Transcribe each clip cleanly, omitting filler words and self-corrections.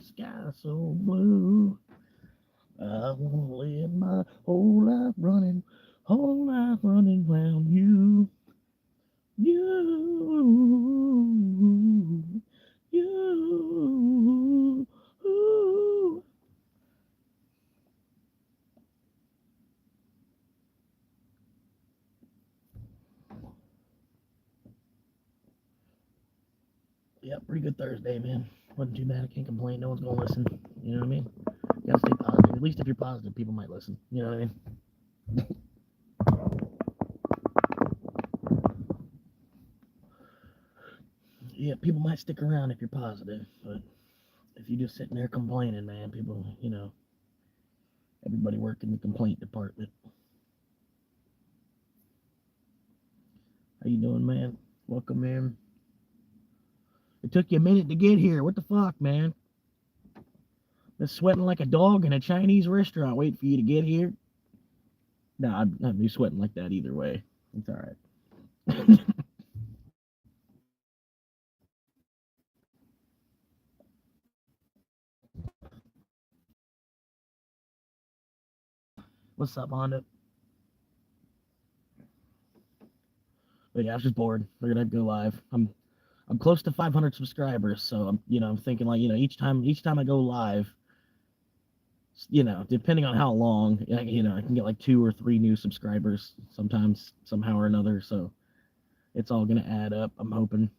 sky so blue. I wanna live my whole life running round you, you, you. Yeah, pretty good Thursday, man. Wasn't too bad. I can't complain. No one's gonna listen. You know what I mean? You gotta stay positive. At least if you're positive, people might listen. You know what I mean? Yeah, people might stick around if you're positive, but if you're just sitting there complaining, man, people, everybody work in the complaint department. How you doing, man? Welcome, man. It took you a minute to get here. What the fuck, man? Been sweating like a dog in a Chinese restaurant waiting for you to get here. No, I'd be sweating like that either way. It's all right. What's up, Honda? But yeah, I was just bored. Figured I'd go live. I'm close to 500 subscribers, so I'm thinking like each time I go live, depending on how long, I can get like 2 or 3 new subscribers sometimes, somehow or another. So it's all gonna add up. I'm hoping.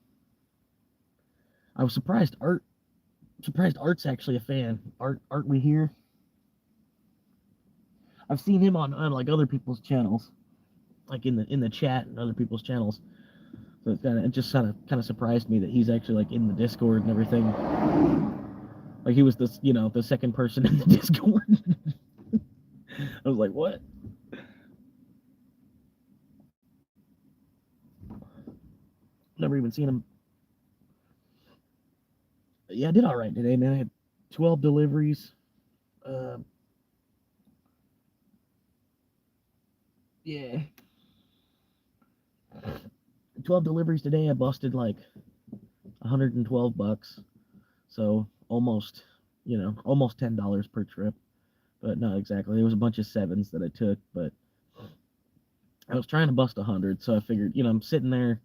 I was surprised Art's actually a fan. Art, we here. I've seen him on like other people's channels, like in the chat and other people's channels. So it just kind of surprised me that he's actually like in the Discord and everything. Like he was the second person in the Discord. I was like, what? Never even seen him. Yeah, I did all right today, man. I had 12 deliveries. Uh, yeah, 12 deliveries today. I busted like $112, so almost $10 per trip. But not exactly. There was a bunch of sevens that I took, but I was trying to bust 100, so I figured, I'm sitting there,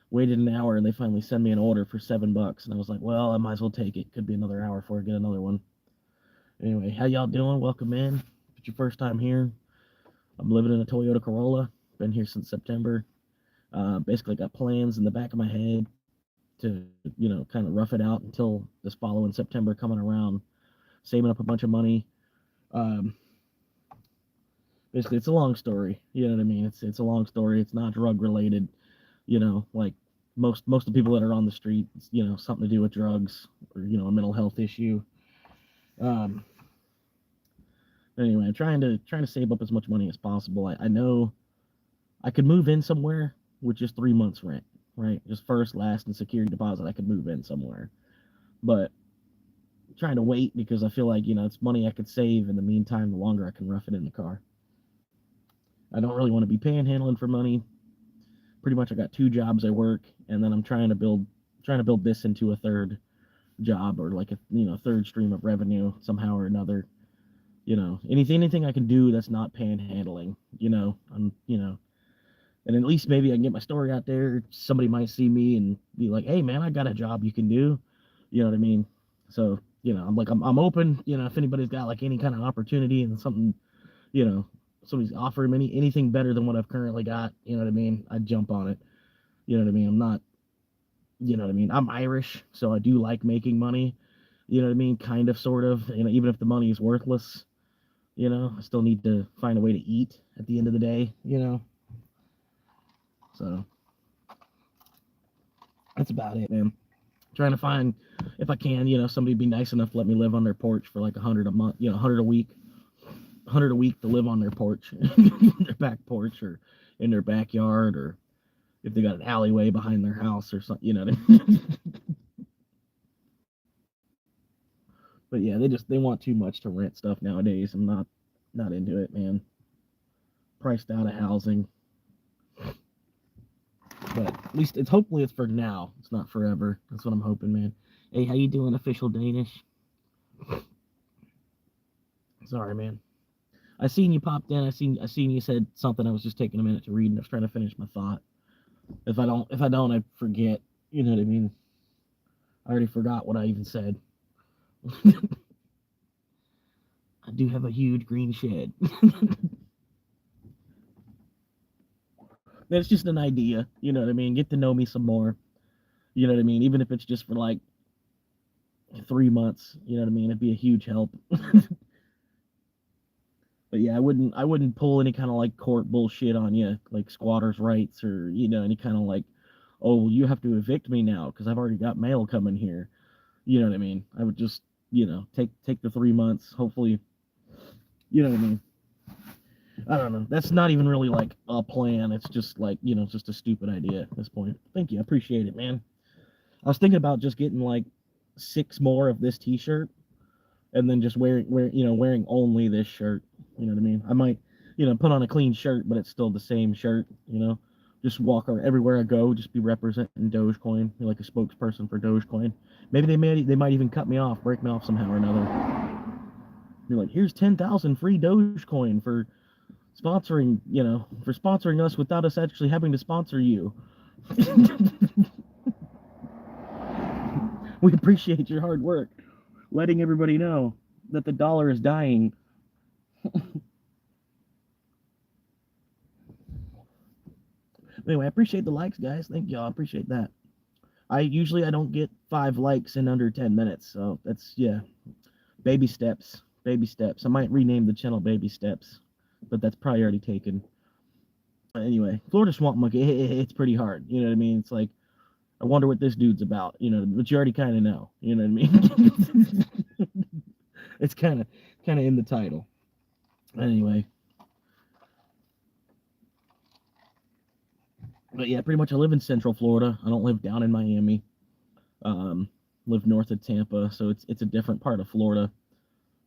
waited an hour, and they finally send me an order for $7, and I was like, well, I might as well take it. Could be another hour before I get another one. Anyway, how y'all doing? Welcome in. If it's your first time here, I'm living in a Toyota Corolla. Been here since September. Basically, got plans in the back of my head to, kind of rough it out until this following September coming around, saving up a bunch of money. Um, Basically, it's a long story. You know what I mean? It's a long story. It's not drug related. Like most of the people that are on the street, something to do with drugs or a mental health issue. Um, anyway, I'm trying to save up as much money as possible. I know I could move in somewhere with just 3 months rent, right? Just first, last, and security deposit. I could move in somewhere, but I'm trying to wait because I feel like it's money I could save in the meantime. The longer I can rough it in the car, I don't really want to be panhandling for money. Pretty much, I got 2 jobs I work, and then I'm trying to build this into a third job or like a third stream of revenue somehow or another. Anything I can do that's not panhandling. And at least maybe I can get my story out there. Somebody might see me and be like, "Hey, man, I got a job you can do." You know what I mean? So I'm open. If anybody's got like any kind of opportunity and something, you know, somebody's offering me anything better than what I've currently got. You know what I mean? I'd jump on it. You know what I mean? I'm not. You know what I mean? I'm Irish, so I do like making money. You know what I mean? Kind of, sort of. Even if the money is worthless, I still need to find a way to eat at the end of the day. So that's about it, man. Trying to find, if I can, somebody be nice enough to let me live on their porch for like 100 a month, 100 a week, 100 a week to live on their porch, their back porch, or in their backyard, or if they got an alleyway behind their house or something, But yeah, they want too much to rent stuff nowadays. I'm not into it, man. Priced out of housing, but at least hopefully it's for now. It's not forever. That's what I'm hoping, man. Hey, how you doing, official Danish? Sorry, man. I seen you popped in. I seen you said something. I was just taking a minute to read, and I was trying to finish my thought. If I don't, I forget. You know what I mean? I already forgot what I even said. I do have a huge green shed. That's just an idea. You know what I mean? Get to know me some more. You know what I mean? Even if it's just for like 3 months. You know what I mean? It'd be a huge help. But yeah, I wouldn't pull any kind of like court bullshit on you, like squatters' rights or any kind of like, oh, you have to evict me now because I've already got mail coming here. You know what I mean? I would just take the 3 months. Hopefully, you know what I mean. I don't know. That's not even really like a plan. It's just like just a stupid idea at this point. Thank you, I appreciate it, man. I was thinking about just getting like 6 more of this T-shirt and then just wearing only this shirt. You know what I mean? I might, put on a clean shirt, but it's still the same shirt. Just walk around everywhere I go, just be representing Dogecoin, be like a spokesperson for Dogecoin. Maybe they might even cut me off, break me off somehow or another. You're like, here's 10,000 free Dogecoin for sponsoring us without us actually having to sponsor you. We appreciate your hard work, letting everybody know that the dollar is dying. Anyway, I appreciate the likes, guys. Thank y'all. I appreciate that. I don't get 5 likes in under 10 minutes, so that's baby steps. Baby steps. I might rename the channel Baby Steps, but that's probably already taken. Anyway, Florida Swamp Monkey, it's pretty hard. You know what I mean? It's like, I wonder what this dude's about. But you already kind of know. You know what I mean? It's kind of in the title. Anyway, but yeah, pretty much I live in Central Florida. I don't live down in Miami. Um, live north of Tampa, so it's a different part of Florida.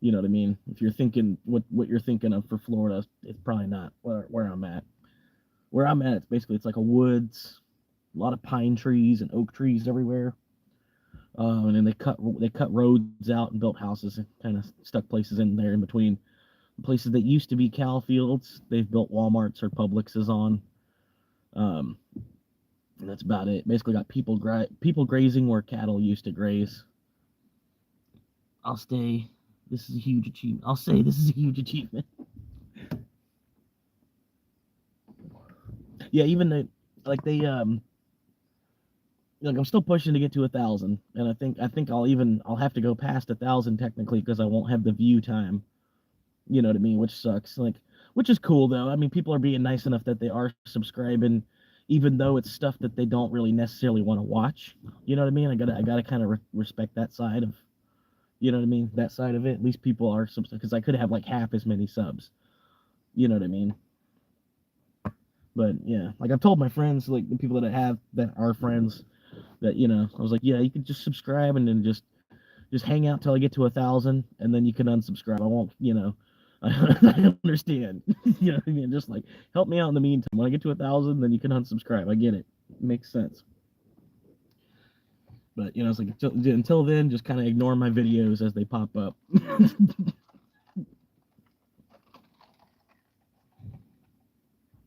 You know what I mean? If you're thinking what you're thinking of for Florida, it's probably not where I'm at. Where I'm at, it's like a woods, a lot of pine trees and oak trees everywhere. And then they cut roads out and built houses and kind of stuck places in there in between. Places that used to be cow fields, they've built Walmarts or Publixes on. Um, and that's about it. Basically, got people grazing where cattle used to graze. I'll stay. This is a huge achievement. I'll say this is a huge achievement. Yeah, even like I'm still pushing to get to 1,000, and I think I'll have to go past 1,000 technically because I won't have the view time. You know what I mean? Which sucks. Like, which is cool though. I mean, people are being nice enough that they are subscribing, even though it's stuff that they don't really necessarily want to watch. You know what I mean? I gotta kind of respect that side of, you know what I mean? That side of it. At least people are subs because I could have like half as many subs. You know what I mean? But yeah, like I've told my friends, like the people that I have that are friends, that I was like, yeah, you could just subscribe and then just hang out till I get to 1,000, and then you can unsubscribe. I won't, I understand. You know what I mean? Just like help me out in the meantime. When I get to 1,000, then you can unsubscribe. I get it. Makes sense. But it's like until then, just kind of ignore my videos as they pop up.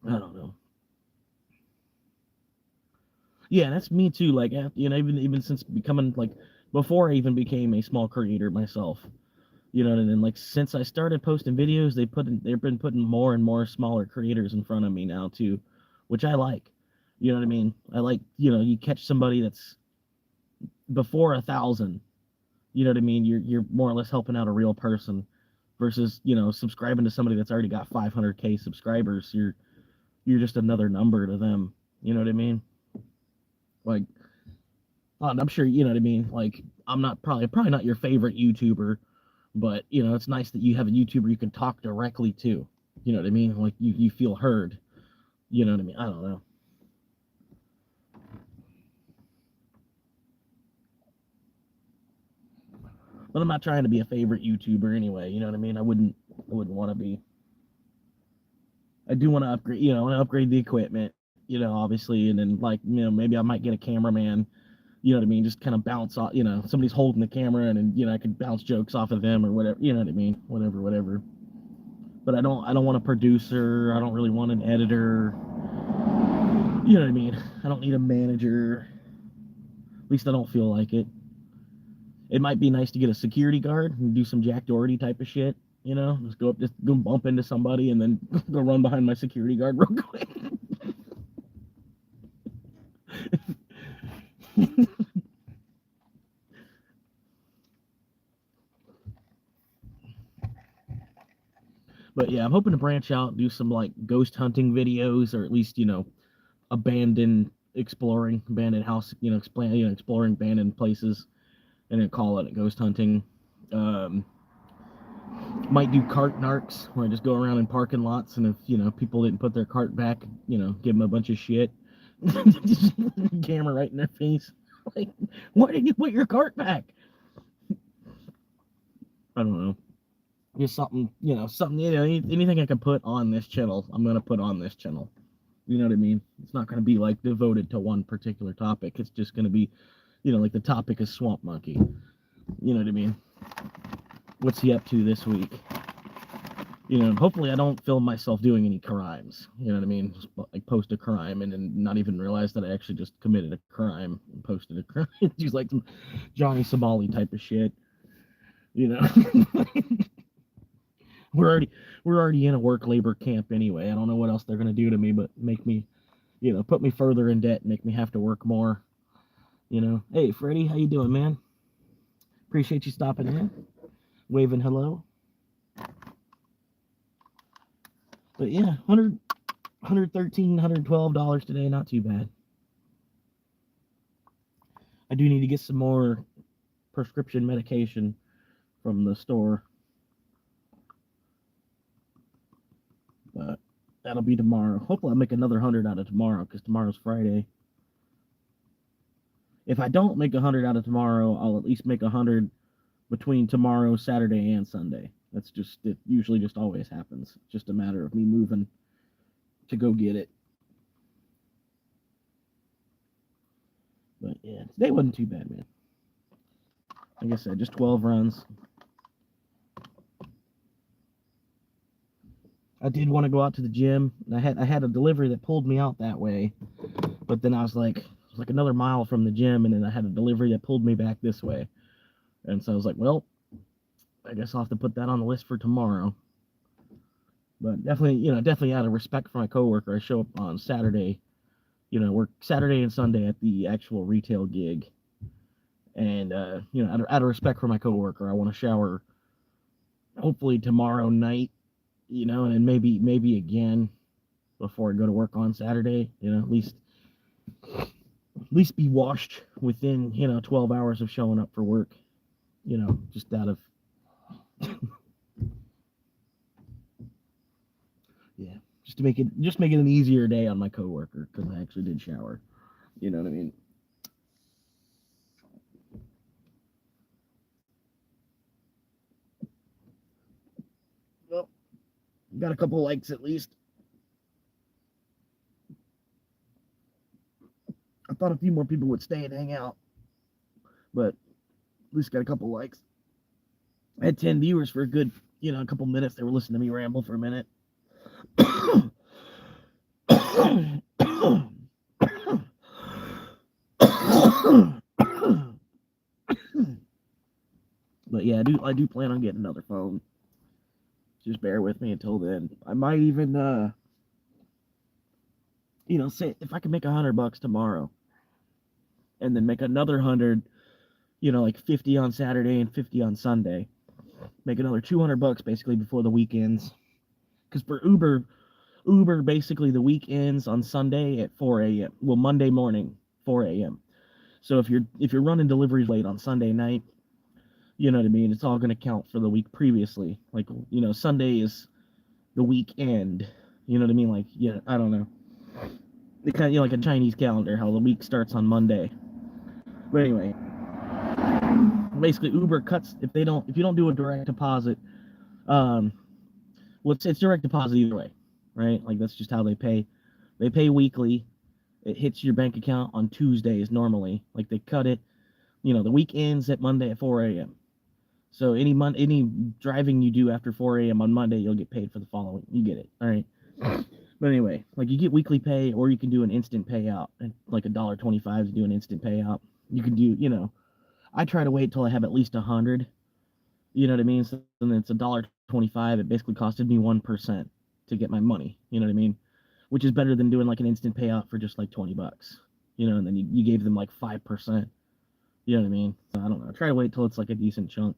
I don't know. Yeah, that's me too. Like, even since becoming like before I even became a small creator myself, and then like since I started posting videos, they've been putting more and more smaller creators in front of me now too, which I like. You know what I mean? I like, you catch somebody that's before 1,000. You know what I mean? You're more or less helping out a real person versus subscribing to somebody that's already got 500K subscribers. You're just another number to them. You know what I mean? Like, I'm sure you know what I mean. Like, I'm not probably not your favorite YouTuber, but it's nice that you have a YouTuber you can talk directly to. You know what I mean? Like you feel heard. You know what I mean? I don't know. But I'm not trying to be a favorite YouTuber anyway. You know what I mean? I wouldn't want to be. I do want to upgrade. I want to upgrade the equipment. Obviously, and then like maybe I might get a cameraman. You know what I mean? Just kind of bounce off, somebody's holding the camera and I can bounce jokes off of them or whatever, you know what I mean? Whatever. But I don't want a producer. I don't really want an editor. You know what I mean? I don't need a manager. At least I don't feel like it. It might be nice to get a security guard and do some Jack Doherty type of shit. Just go bump into somebody and then go run behind my security guard real quick. But yeah, I'm hoping to branch out, do some like ghost hunting videos, or at least abandoned house, exploring abandoned places, and then call it ghost hunting. Might do cart narcs, where I just go around in parking lots, and if people didn't put their cart back, give them a bunch of shit. Camera right in their face. Like, why didn't you put your cart back? I don't know. Just something, anything I can put on this channel, I'm gonna put on this channel. You know what I mean? It's not gonna be like devoted to one particular topic. It's just gonna be, like the topic is Swamp Monkey. You know what I mean? What's he up to this week? Hopefully I don't film myself doing any crimes. You know what I mean? Just like post a crime and then not even realize that I actually just committed a crime and posted a crime. Just like some Johnny Somali type of shit. We're already in a work labor camp anyway. I don't know what else they're gonna do to me, but make me, put me further in debt, make me have to work more. Hey Freddie, how you doing, man? Appreciate you stopping in, waving hello. But yeah, $113, $112 today, not too bad. I do need to get some more prescription medication from the store. But that'll be tomorrow. Hopefully I'll make another 100 out of tomorrow, because tomorrow's Friday. If I don't make 100 out of tomorrow, I'll at least make 100 between tomorrow, Saturday, and Sunday. It usually just always happens. It's just a matter of me moving to go get it. But yeah, today wasn't too bad, man. Like I said, just 12 runs. I did want to go out to the gym. I had a delivery that pulled me out that way, but then I was like another mile from the gym, and then I had a delivery that pulled me back this way. And so I was like, well, I guess I'll have to put that on the list for tomorrow. But definitely out of respect for my coworker, I show up on Saturday, work Saturday and Sunday at the actual retail gig. And, out of respect for my coworker, I want to shower hopefully tomorrow night, and then maybe again before I go to work on Saturday, at least be washed within, 12 hours of showing up for work, just out of, yeah, just make it an easier day on my coworker, because I actually did shower. You know what I mean? Well, got a couple likes at least. I thought a few more people would stay and hang out, but at least got a couple likes. I had 10 viewers for a good, a couple minutes. They were listening to me ramble for a minute. But yeah, I do plan on getting another phone. Just bear with me until then. I might even, say if I can make $100 tomorrow, and then make another 100, like 50 on Saturday and 50 on Sunday. Make another $200 basically before the weekends. Because for Uber basically the week ends on Sunday at 4 a.m. Well, Monday morning, 4 a.m. So if you're running deliveries late on Sunday night, you know what I mean? It's all going to count for the week previously. Like, Sunday is the weekend. You know what I mean? Like, yeah, I don't know. It kind of, like a Chinese calendar, how the week starts on Monday. But anyway, basically Uber cuts if you don't do a direct deposit. Well, it's direct deposit either way, right? Like that's just how they pay. They pay weekly, it hits your bank account on Tuesdays normally. Like they cut it, the week ends at Monday at 4 a.m. So any driving you do after 4 a.m. on Monday, you'll get paid for the following. You get it, all right. But anyway, like you get weekly pay, or you can do an instant payout, and like $1.25 to do an instant payout. You can do. I try to wait till I have at least 100. You know what I mean? So then it's $1.25. It basically costed me 1% to get my money. You know what I mean? Which is better than doing like an instant payout for just like $20. And then you gave them like 5%. You know what I mean? So I don't know. Try to wait till it's like a decent chunk,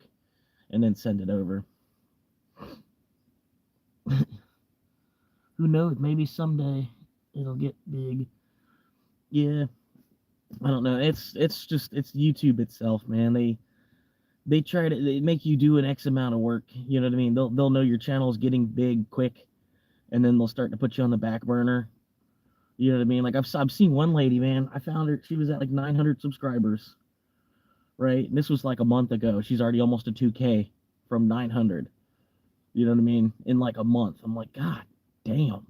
and then send it over. Who knows? Maybe someday it'll get big. Yeah, I don't know. It's YouTube itself, man. They they make you do an X amount of work. You know what I mean? They'll know your channel's getting big quick, and then they'll start to put you on the back burner. You know what I mean? Like I've seen one lady, man. I found her. She was at like 900 subscribers, right? And this was like a month ago. She's already almost to 2K from 900. You know what I mean? In like a month. I'm like, God damn.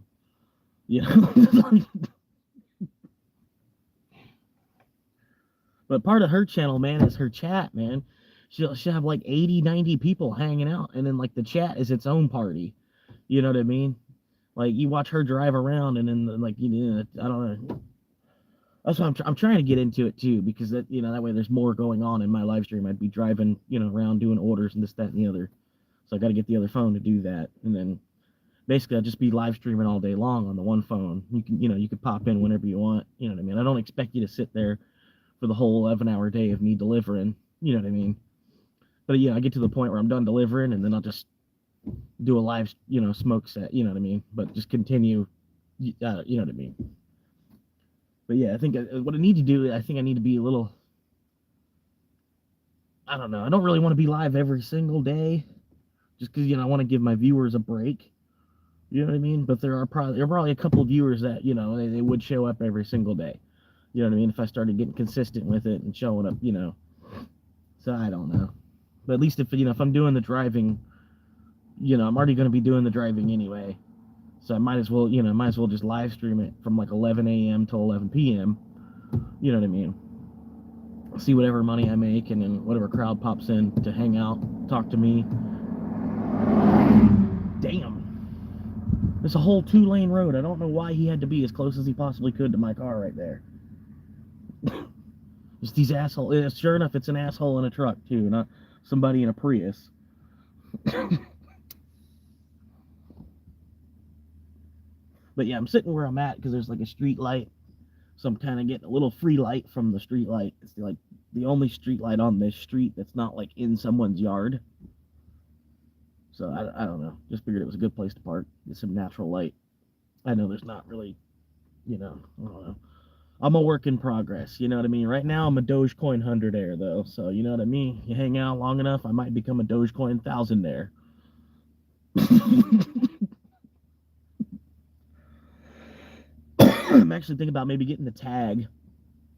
But part of her channel, man, is her chat, man. She'll have like 80, 90 people hanging out, and then like the chat is its own party. You know what I mean? Like you watch her drive around, and then like I don't know. That's why I'm trying to get into it too, because that way there's more going on in my live stream. I'd be driving around doing orders and this, that, and the other. So I got to get the other phone to do that, and then basically I'll just be live streaming all day long on the one phone. You can pop in whenever you want. You know what I mean? I don't expect you to sit there for the whole 11-hour day of me delivering. You know what I mean? But I get to the point where I'm done delivering, and then I'll just do a live, smoke set. You know what I mean? But just continue. You know what I mean? But yeah, I think what I need to do, I think I need to be a little. I don't know. I don't really want to be live every single day, just because I want to give my viewers a break. You know what I mean? But there are probably a couple of viewers that they would show up every single day. You know what I mean? If I started getting consistent with it and showing up, So I don't know. But at least if I'm doing the driving, I'm already going to be doing the driving anyway. So I might as well just live stream it from like 11 a.m. till 11 p.m. You know what I mean? See whatever money I make, and then whatever crowd pops in to hang out, talk to me. Damn. There's a whole 2-lane road. I don't know why he had to be as close as he possibly could to my car right there. Just these assholes. Sure enough, it's an asshole in a truck too, not somebody in a Prius. But yeah, I'm sitting where I'm at because there's like a street light, so I'm kind of getting a little free light from the street light. It's like the only street light on this street that's not like in someone's yard. So I don't know. Just figured it was a good place to park, get some natural light. I know there's not really, I don't know. I'm a work in progress, you know what I mean? Right now, I'm a Dogecoin 100-aire, though, so you know what I mean? You hang out long enough, I might become a Dogecoin 1,000-aire. I'm actually thinking about maybe getting the tag.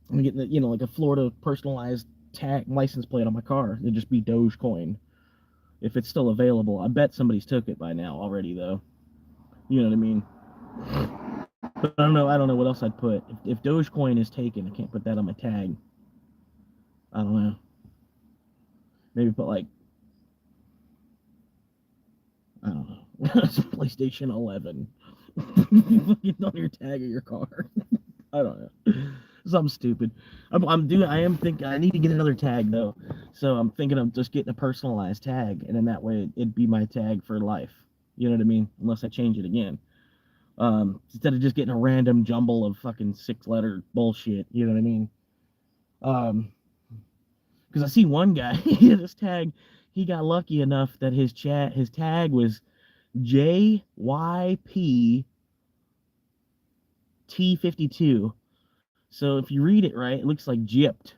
I'm getting the, like a Florida personalized tag license plate on my car. It'd just be Dogecoin. If it's still available. I bet somebody's took it by now already, though. You know what I mean? But I don't know what else I'd put. If Dogecoin is taken, I can't put that on my tag. I don't know. Maybe put like, I don't know. PlayStation 11. on your tag of your car. I don't know. Something stupid. I am thinking I need to get another tag though. So I'm thinking of just getting a personalized tag, and then that way it'd be my tag for life. You know what I mean? Unless I change it again. Instead of just getting a random jumble of fucking 6-letter bullshit, you know what I mean? Because I see one guy, this tag, he got lucky enough that his tag was JYP T52. So if you read it right, it looks like gypped.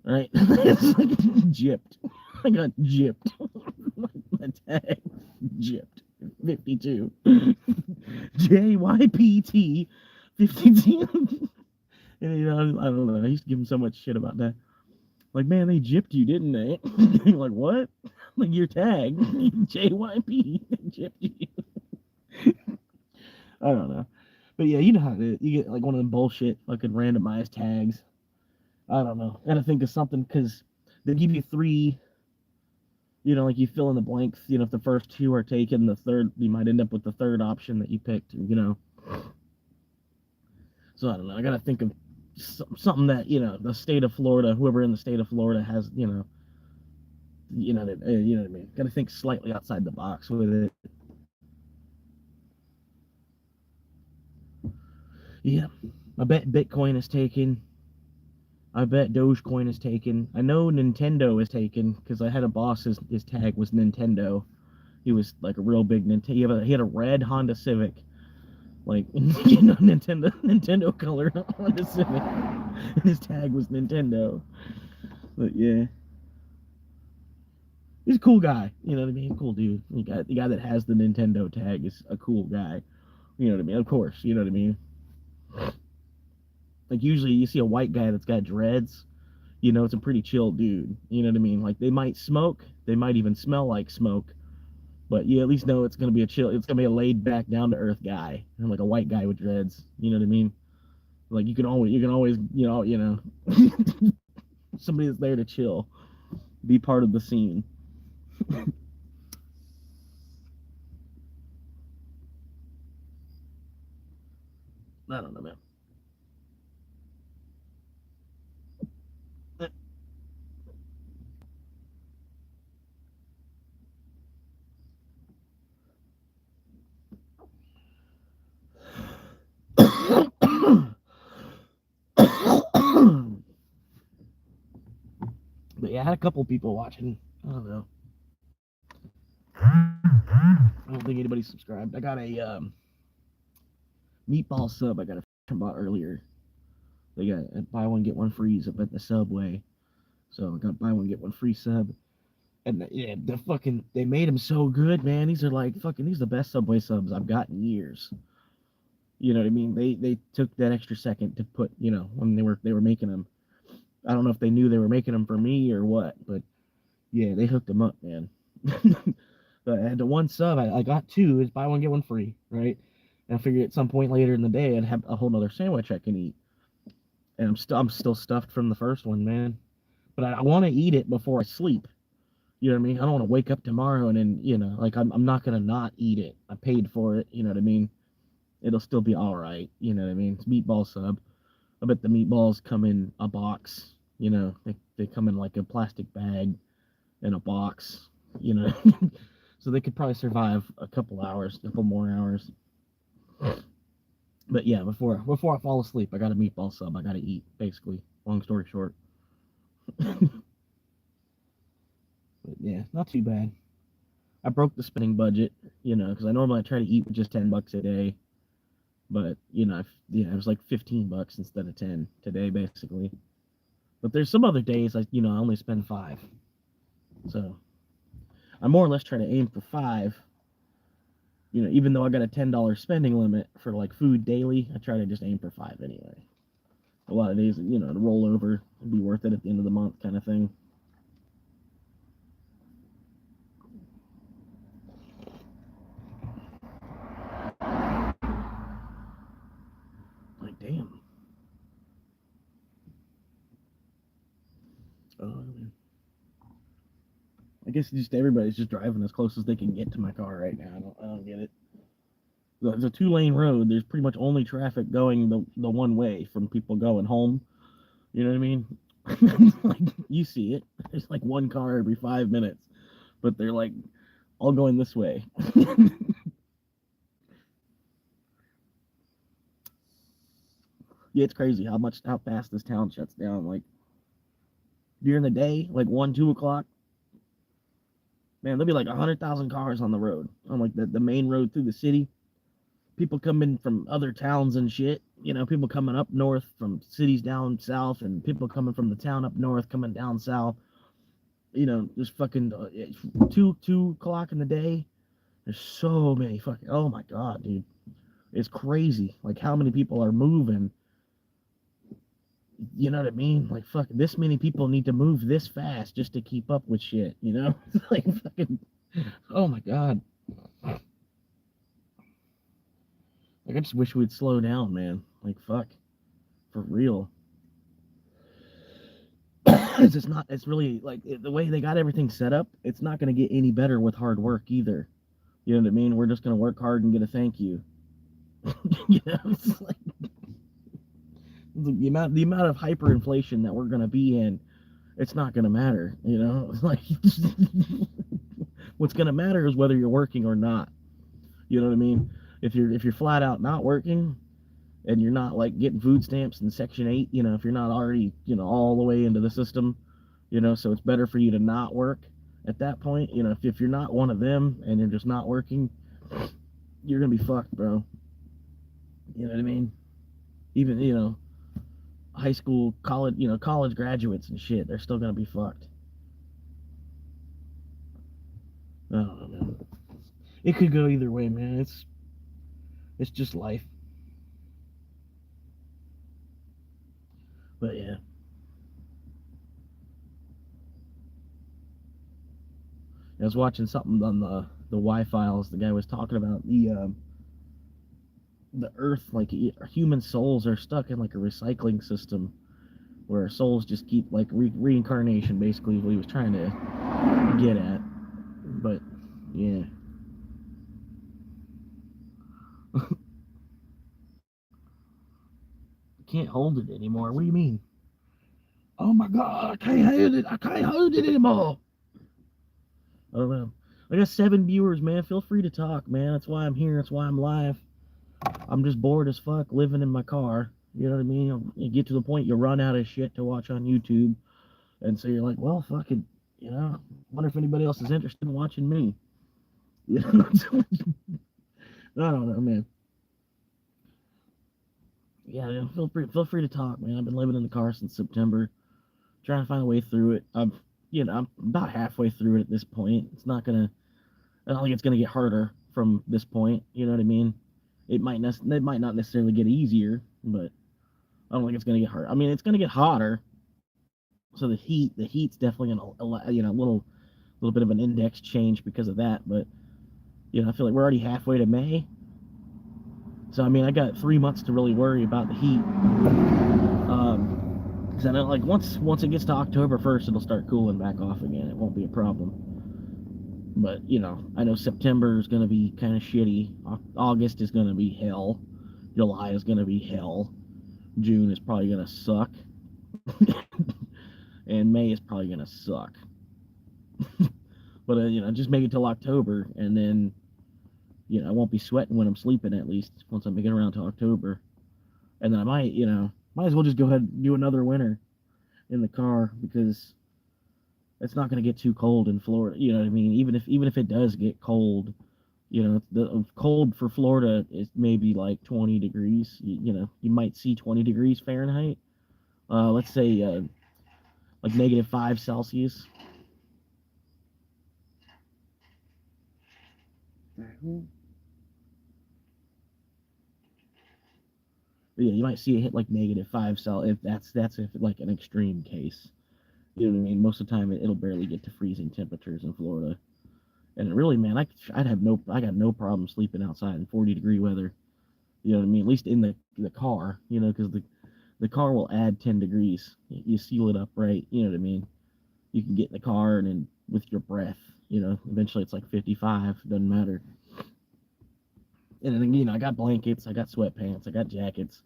Right? It's like gypped. I got gypped. My tag gypped. 52. JYPT 52. And I don't know. I used to give him so much shit about that. Like, man, they gypped you, didn't they? Like, what? Like, your tag, JYP, gypped you. I don't know. But yeah, you know how it is. You get like one of them bullshit fucking randomized tags. I don't know. Gotta think of something because they give you three. Like you fill in the blanks. If the first two are taken, the third you might end up with the third option that you picked. So I don't know. I gotta think of something that the state of Florida, whoever in the state of Florida has. You know what I mean. Gotta think slightly outside the box with it. Yeah, I bet Bitcoin is taken. I bet Dogecoin is taken. I know Nintendo is taken because I had a boss. His tag was Nintendo. He was like a real big Nintendo. He had a red Honda Civic, like Nintendo color Honda Civic, and his tag was Nintendo. But yeah, he's a cool guy. You know what I mean? Cool dude. The guy that has the Nintendo tag is a cool guy. You know what I mean? Of course. You know what I mean? Like usually you see a white guy that's got dreads. It's a pretty chill dude. You know what I mean? Like they might smoke, they might even smell like smoke, but you at least know it's gonna be it's gonna be a laid back, down to earth guy, and like a white guy with dreads. You know what I mean? Like you can always, somebody that's there to chill, be part of the scene. I don't know, man. But yeah, I had a couple people watching. I don't know. I don't think anybody subscribed. I got a meatball sub. I got a bought earlier. They got a buy one get one free up at the Subway. So I got buy one get one free sub. And yeah, they made them so good, man. These are the best Subway subs I've got in years. You know what I mean? They took that extra second to put, when they were making them. I don't know if they knew they were making them for me or what, but yeah, they hooked them up, man. But I had the one sub, I got two. Is buy one get one free, right? And I figured at some point later in the day I'd have a whole other sandwich I can eat. And I'm still stuffed from the first one, man. But I want to eat it before I sleep. You know what I mean? I don't want to wake up tomorrow and then, like I'm not gonna not eat it. I paid for it. You know what I mean? It'll still be all right. You know what I mean? It's meatball sub. I bet the meatballs come in a box. They come in like a plastic bag in a box. You know, so they could probably survive a couple more hours. But yeah, before I fall asleep, I got a meatball sub. I got to eat. Basically, long story short. But yeah, not too bad. I broke the spending budget, because I normally try to eat with just $10 a day, but it was like $15 instead of 10 today, basically. But there's some other days I only spend 5, so I more or less try to aim for 5. Even though I got a $10 spending limit for like food daily, I try to just aim for 5 anyway. A lot of days, to roll over, it'd be worth it at the end of the month, kind of thing. Like, damn. Oh, I guess just everybody's just driving as close as they can get to my car right now. I don't get it. It's a 2-lane road. There's pretty much only traffic going the one way from people going home. You know what I mean? Like you see it. There's like one car every 5 minutes, but they're like all going this way. Yeah, it's crazy how fast this town shuts down. Like during the day, like 1, 2 o'clock, man, there'll be like 100,000 cars on the road on like the main road through the city. People coming from other towns and shit. People coming up north from cities down south, and people coming from the town up north coming down south. Just fucking 2 o'clock in the day. There's so many fucking. Oh my god, dude, it's crazy. Like how many people are moving. You know what I mean? Like fuck, this many people need to move this fast just to keep up with shit. Like fucking. Oh my god. Like, I just wish we'd slow down, man. Like, fuck, for real. It's just not. It's really like the way they got everything set up. It's not going to get any better with hard work either. You know what I mean? We're just going to work hard and get a thank you. You know, it's like the amount of hyperinflation that we're going to be in. It's not going to matter. You know, it's like what's going to matter is whether you're working or not. You know what I mean? If you're flat out not working, and you're not like getting food stamps in Section 8, if you're not already, all the way into the system, so it's better for you to not work at that point. If you're not one of them and you're just not working, you're going to be fucked, bro. You know what I mean? Even, high school, college graduates and shit, they're still going to be fucked. I don't know, man. It could go either way, man. It's just life. But yeah. I was watching something on the Y-Files. The guy was talking about the Earth, like human souls are stuck in like a recycling system where our souls just keep like reincarnation. Basically, is what he was trying to get at. But yeah. Can't hold it anymore. What do you mean? Oh my god, I can't hold it. I can't hold it anymore. I don't know. I got 7 viewers, man. Feel free to talk, man. That's why I'm here. That's why I'm live. I'm just bored as fuck living in my car. You know what I mean? You get to the point you run out of shit to watch on YouTube, and so you're like, well, fuck it. Wonder if anybody else is interested in watching me. You know? I don't know, man. Yeah, feel free to talk, man. I've been living in the car since September, trying to find a way through it. I'm about halfway through it at this point. I don't think it's gonna get harder from this point. You know what I mean? It might not necessarily get easier, but I don't think it's gonna get hard. I mean, it's gonna get hotter. So the heat's definitely gonna, a little bit of an index change because of that. But I feel like we're already halfway to May. So I mean, I got 3 months to really worry about the heat. Because I know, like, once it gets to October 1st, it'll start cooling back off again. It won't be a problem. But I know September is going to be kind of shitty. August is going to be hell. July is going to be hell. June is probably going to suck. And May is probably going to suck. But just make it till October, and then I won't be sweating when I'm sleeping, at least once I make it around to October. And then I might as well just go ahead and do another winter in the car, because it's not going to get too cold in Florida. You know what I mean? Even if it does get cold, the cold for Florida is maybe like 20 degrees. You might see 20 degrees Fahrenheit. Let's say like -5 Celsius. Yeah, you might see it hit like -5 Celsius. If that's like an extreme case. You know what I mean? Most of the time, it'll barely get to freezing temperatures in Florida. And really, man, I got no problem sleeping outside in 40-degree weather. You know what I mean? At least in the car, because the car will add 10 degrees. You seal it up right. You know what I mean? You can get in the car and then with your breath, eventually it's like 55. Doesn't matter. And then, I got blankets, I got sweatpants, I got jackets.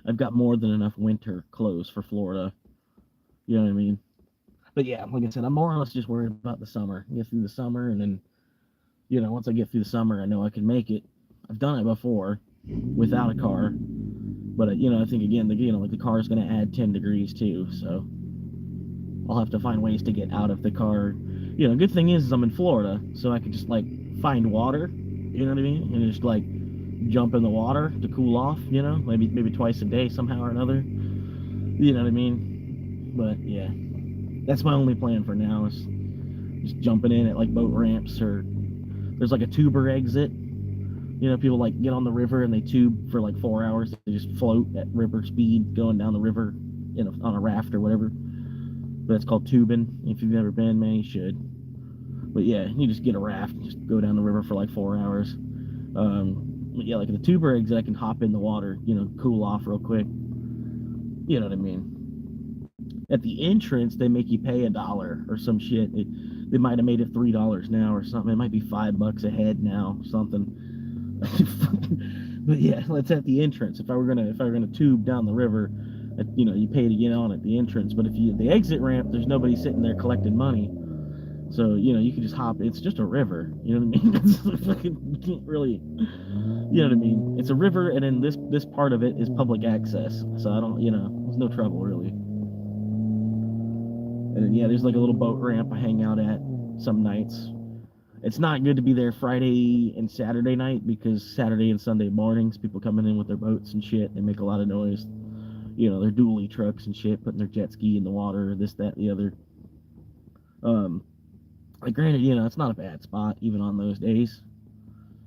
I've got more than enough winter clothes for Florida. You know what I mean? But yeah, like I said, I'm more or less just worried about the summer. Get through the summer, and then, once I get through the summer, I know I can make it. I've done it before without a car. But, I think, again, like the car is going to add 10 degrees too. So I'll have to find ways to get out of the car. Good thing is I'm in Florida, so I could just, like, find water. You know what I mean? And just, like, jump in the water to cool off, maybe twice a day somehow or another. You know what I mean? But yeah, that's my only plan for now, is just jumping in at like boat ramps, or there's like a tuber exit. People like get on the river and they tube for like 4 hours. They just float at river speed going down the river on a raft or whatever. But it's called tubing. If you've never been, man, you should. But yeah, you just get a raft and just go down the river for like 4 hours. Yeah, like the tuber eggs that I can hop in the water, cool off real quick. You know what I mean? At the entrance, they make you pay $1 or some shit. They might have made it $3 now or something. It might be $5 a head now, something. But yeah, it's at the entrance. If I were gonna tube down the river, you pay to get on at the entrance. But if you the exit ramp, there's nobody sitting there collecting money. So you can just hop. It's just a river. You know what I mean? It's fucking, you can't really. You know what I mean? It's a river, and then this part of it is public access. So I don't. There's no trouble really. And then, yeah, there's like a little boat ramp I hang out at some nights. It's not good to be there Friday and Saturday night because Saturday and Sunday mornings, people coming in with their boats and shit, they make a lot of noise. Their dually trucks and shit, putting their jet ski in the water, this, that, the other. Um, like granted, it's not a bad spot even on those days.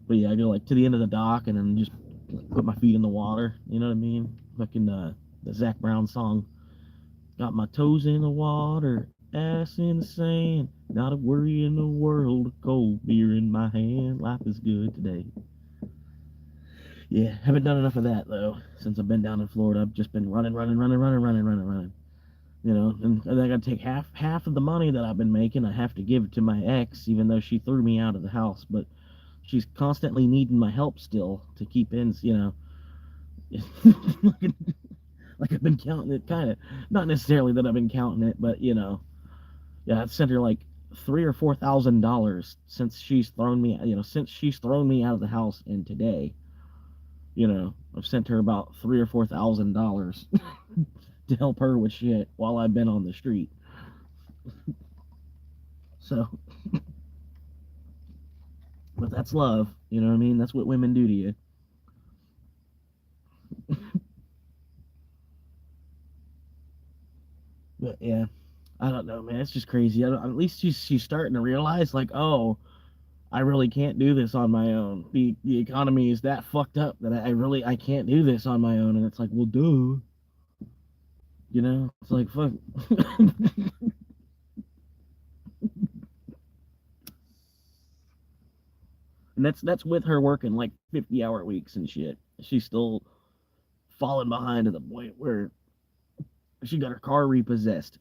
But yeah, I go like to the end of the dock and then just like, put my feet in the water. You know what I mean? Fucking the Zac Brown song. Got my toes in the water, ass in the sand. Not a worry in the world, cold beer in my hand. Life is good today. Yeah, haven't done enough of that though since I've been down in Florida. I've just been running, running, running, running, running, running, running. And I got to take half of the money that I've been making. I have to give it to my ex, even though she threw me out of the house. But she's constantly needing my help still to keep ends. Like I've been counting it, kind of. Not necessarily that I've been counting it, but yeah, I've sent her like $3,000 or $4,000 since she's thrown me. Since she's thrown me out of the house, and today, I've sent her about $3,000 or $4,000 to help her with shit while I've been on the street. So, but that's love. You know what I mean? That's what women do to you. But yeah, I don't know, man. It's just crazy. At least she's starting to realize, like, oh, I really can't do this on my own. The economy is that fucked up that I can't do this on my own. And it's like, well, duh. It's like fuck. And that's with her working like 50-hour weeks and shit. She's still falling behind to the point where she got her car repossessed.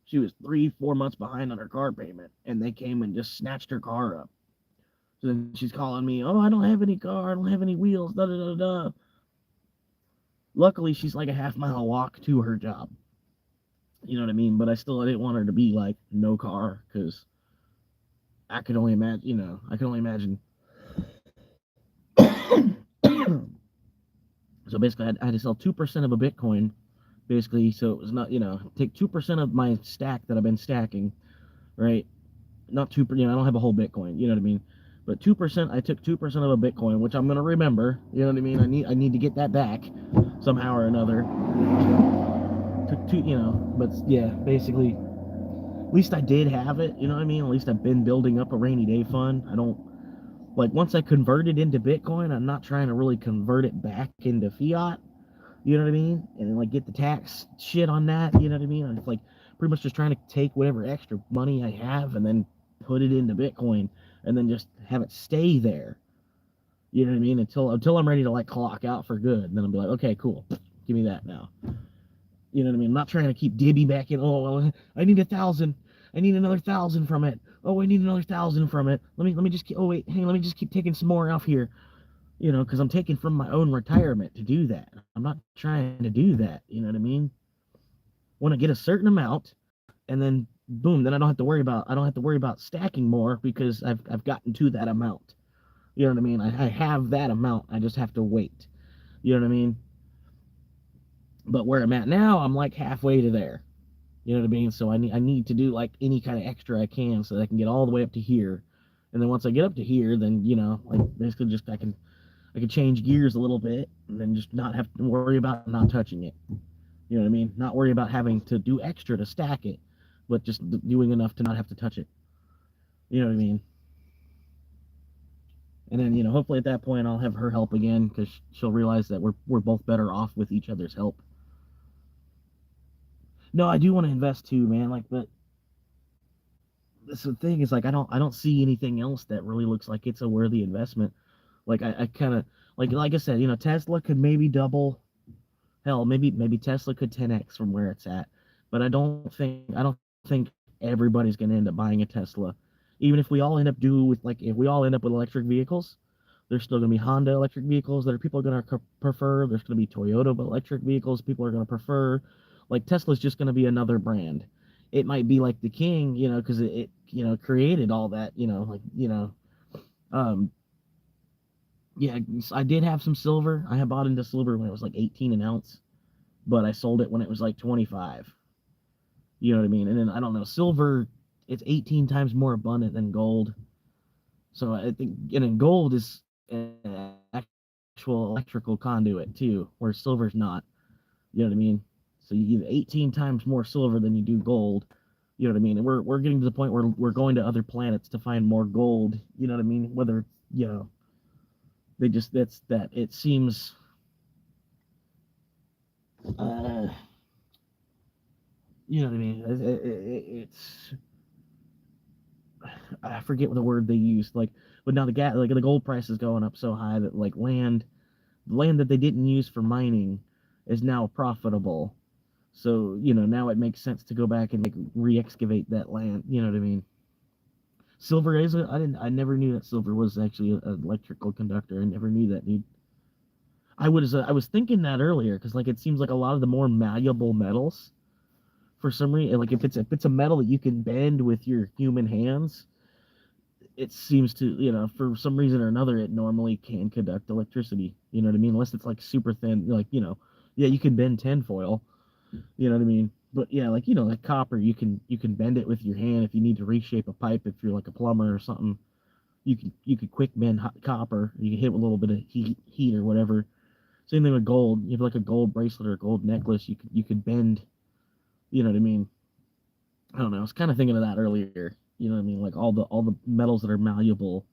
She was 3, 4 months behind on her car payment, and they came and just snatched her car up. So then she's calling me, oh, I don't have any car, I don't have any wheels, da da da da. Luckily, she's like a half-mile walk to her job. You know what I mean? But I didn't want her to be like no car because I could only imagine. I can only imagine. So basically, I had to sell 2% of a Bitcoin. Basically, so it was not, take 2% of my stack that I've been stacking, right? Not 2, I don't have a whole Bitcoin. You know what I mean? But 2%, I took 2% of a Bitcoin, which I'm gonna remember. You know what I mean? I need to get that back somehow or another. Took two, but yeah, basically, at least I did have it. You know what I mean? At least I've been building up a rainy day fund. I don't like once I convert it into Bitcoin, I'm not trying to really convert it back into fiat. You know what I mean? And then like get the tax shit on that. You know what I mean? I'm like pretty much just trying to take whatever extra money I have and then put it into Bitcoin and then just have it stay there. You know what I mean? Until I'm ready to like clock out for good. And then I'll be like, okay, cool. Give me that now. You know what I mean? I'm not trying to keep divvy back in. Oh, well, I need 1,000. I need another 1,000 from it. Oh, I need another 1,000 from it. Let me just. Oh wait, hey, let me just keep taking some more off here. Because I'm taking from my own retirement to do that. I'm not trying to do that. You know what I mean? Want to get a certain amount, and then boom, then I don't have to worry about stacking more because I've gotten to that amount. You know what I mean? I have that amount. I just have to wait. You know what I mean? But where I'm at now, I'm like halfway to there. You know what I mean? So I need to do like any kind of extra I can so that I can get all the way up to here. And then once I get up to here, then like basically just I can change gears a little bit and then just not have to worry about not touching it. You know what I mean? Not worry about having to do extra to stack it, but just doing enough to not have to touch it. You know what I mean? And then hopefully at that point I'll have her help again because she'll realize that we're both better off with each other's help. No, I do want to invest too, man. Like, but this the thing is like I don't see anything else that really looks like it's a worthy investment. Like I kind of like I said, Tesla could maybe double. Hell, maybe Tesla could 10x from where it's at. But I don't think everybody's going to end up buying a Tesla. Even if we all end up if we all end up with electric vehicles, there's still going to be Honda electric vehicles that are people are going to prefer. There's going to be Toyota electric vehicles people are going to prefer. Like Tesla's just going to be another brand. It might be like the king, because it created all that, um, yeah, I did have some silver. I had bought into silver when it was like 18 an ounce, but I sold it when it was like 25. You know what I mean? And then I don't know, silver, it's 18 times more abundant than gold. So I think, and then gold is an actual electrical conduit too, where silver's not. You know what I mean? So you get 18 times more silver than you do gold. You know what I mean? And we're getting to the point where we're going to other planets to find more gold. You know what I mean? Whether they just that's that it seems uh you know what I mean? It's I forget what the word they used. But now the gold price is going up so high that like land that they didn't use for mining is now profitable. So now it makes sense to go back and re-excavate that land. You know what I mean? Silver is I never knew that silver was actually an electrical conductor. I never knew that, dude. I was thinking that earlier because like it seems like a lot of the more malleable metals for some reason, like if it's a metal that you can bend with your human hands, it seems to, for some reason or another, it normally can conduct electricity. You know what I mean? Unless it's like super thin, yeah, you can bend tinfoil. You know what I mean? But yeah, like copper, you can bend it with your hand if you need to reshape a pipe. If you're like a plumber or something, you could quick bend copper. You can hit it with a little bit of heat or whatever. Same thing with gold. You have like a gold bracelet or a gold necklace. You could bend. You know what I mean? I don't know. I was kind of thinking of that earlier. You know what I mean? Like all the metals that are malleable,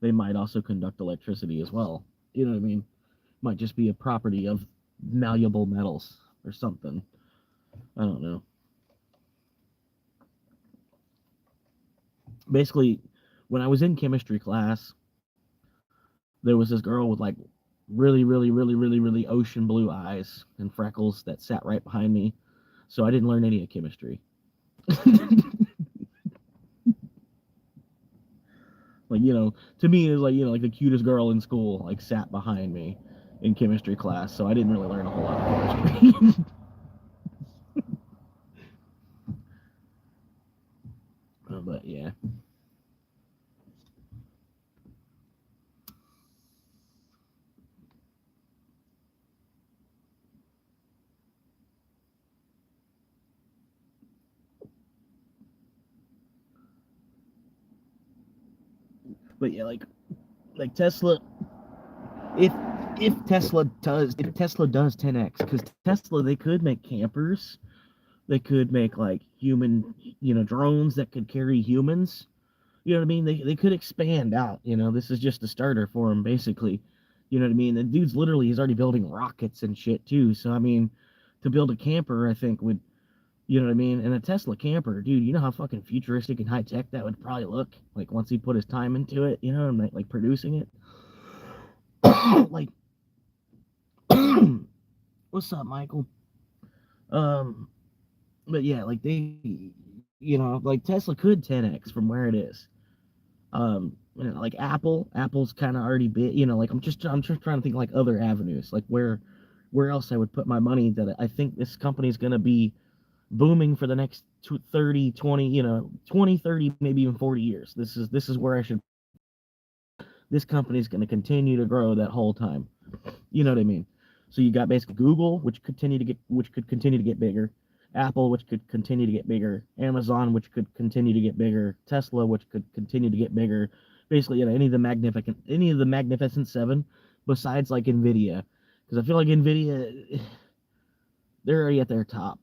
they might also conduct electricity as well. You know what I mean? Might just be a property of malleable metals or something. I don't know. Basically, when I was in chemistry class, there was this girl with like really, really, really, really, really ocean blue eyes and freckles that sat right behind me. So I didn't learn any of chemistry. Like, to me, it was like, like the cutest girl in school, like sat behind me in chemistry class. So I didn't really learn a whole lot of chemistry. But yeah. But yeah, like Tesla, if if Tesla does 10x, because Tesla, they could make campers, they could make like human, drones that could carry humans. You know what I mean? They could expand out. This is just a starter for them, basically. You know what I mean? The dude's literally he's already building rockets and shit too. So I mean, to build a camper, I think would, what I mean? And a Tesla camper, dude, you know how fucking futuristic and high tech that would probably look like once he put his time into it, and like producing it. Like, what's up, Michael? Um, but yeah, like like Tesla could 10x from where it is. Like Apple's kind of already big. Like I'm just trying to think like other avenues, like where else I would put my money that I think this company is going to be booming for the next 30, 20, 20, 30, maybe even 40 years. This is where I should. This company is going to continue to grow that whole time. You know what I mean? So you got basically Google, which could continue to get bigger, Apple, which could continue to get bigger, Amazon, which could continue to get bigger, Tesla, which could continue to get bigger. Basically, any of the Magnificent Seven, besides like Nvidia, because I feel like Nvidia, they're already at their top.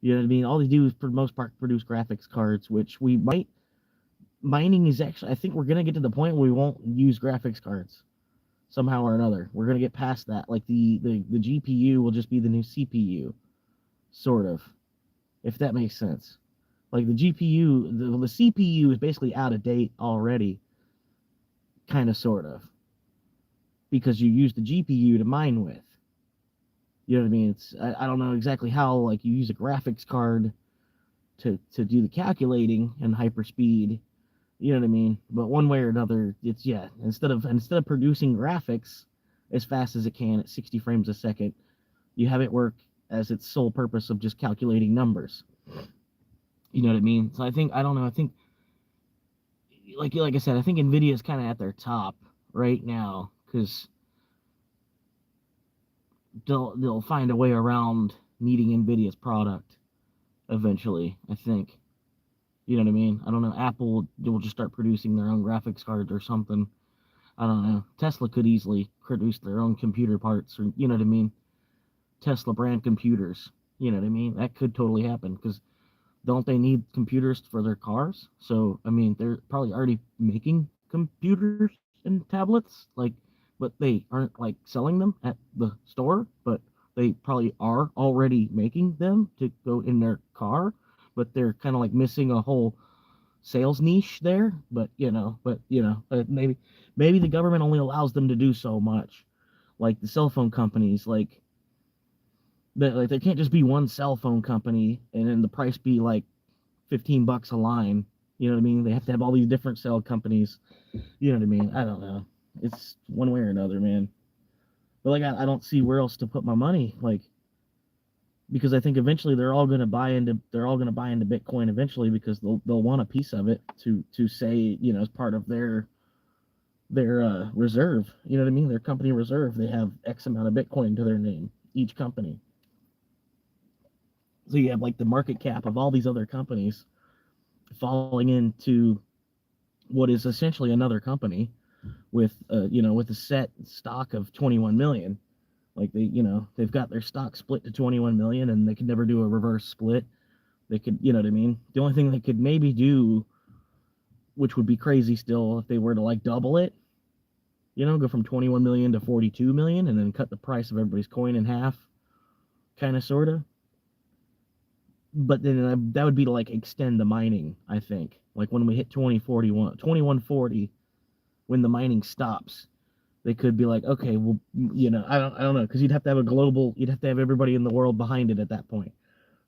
You know what I mean? All they do is, for the most part, produce graphics cards, which we might. Mining is actually, I think we're gonna get to the point where we won't use graphics cards somehow or another. We're gonna get past that. Like the GPU will just be the new CPU, sort of, if that makes sense. Like the GPU, the CPU is basically out of date already, kind of, sort of. because you use the GPU to mine with. You know what I mean? I don't know exactly how, like, you use a graphics card to do the calculating and hyperspeed. You know what I mean? But one way or another, it's, yeah, instead of producing graphics as fast as it can at 60 frames a second, you have it work as its sole purpose of just calculating numbers. You know what I mean? So I don't know, I think, like I said, I think Nvidia is kind of at their top right now, because they'll find a way around needing Nvidia's product eventually, I think. You know what I mean? I don't know. Apple will just start producing their own graphics cards or something. I don't know. Tesla could easily produce their own computer parts, or, you know what I mean? Tesla brand computers. You know what I mean? That could totally happen, because don't they need computers for their cars? So, I mean, they're probably already making computers and tablets, like, but they aren't like selling them at the store, but they probably are already making them to go in their car, but they're kind of like missing a whole sales niche there. But maybe the government only allows them to do so much. Like the cell phone companies, like there can't just be one cell phone company and then the price be like $15 a line. You know what I mean? They have to have all these different cell companies. You know what I mean? I don't know. It's one way or another, man. But like, I don't see where else to put my money. Like, because I think eventually they're all gonna buy into Bitcoin eventually, because they'll want a piece of it to say, as part of their reserve. You know what I mean? Their company reserve. They have X amount of Bitcoin to their name, each company. So you have like the market cap of all these other companies falling into what is essentially another company with with a set stock of 21 million. Like they've got their stock split to 21 million, and they could never do a reverse split. They could, you know what I mean? The only thing they could maybe do, which would be crazy still, if they were to like double it, go from 21 million to 42 million and then cut the price of everybody's coin in half, kind of, sort of. But then that would be to like extend the mining, I think. Like when we hit 2140, when the mining stops, they could be like, okay, well, I don't know, because you'd have to have everybody in the world behind it at that point.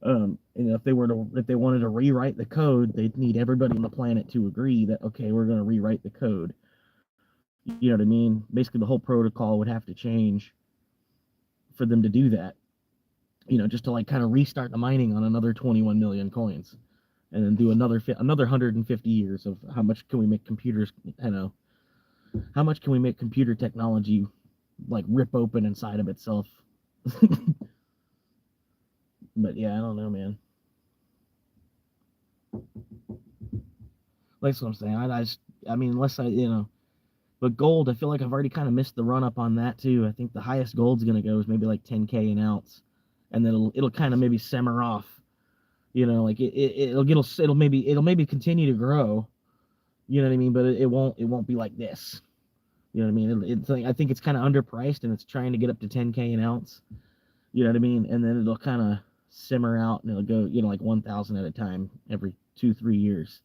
If they wanted to rewrite the code, they'd need everybody on the planet to agree that, okay, we're going to rewrite the code. You know what I mean? Basically, the whole protocol would have to change for them to do that. Just to like kind of restart the mining on another 21 million coins, and then do another 150 years of how much can we make computers, how much can we make computer technology like rip open inside of itself. But yeah, I don't know, man. Like, that's what I'm saying. I mean, unless but gold, I feel like I've already kind of missed the run up on that too. I think the highest gold's gonna go is maybe like 10K an ounce, and then it'll kind of maybe simmer off. Like it'll maybe continue to grow. You know what I mean? But it won't be like this. You know what I mean? It's like, I think it's kind of underpriced, and it's trying to get up to 10K an ounce. You know what I mean? And then it'll kind of simmer out, and it'll go, like 1,000 at a time every 2-3 years,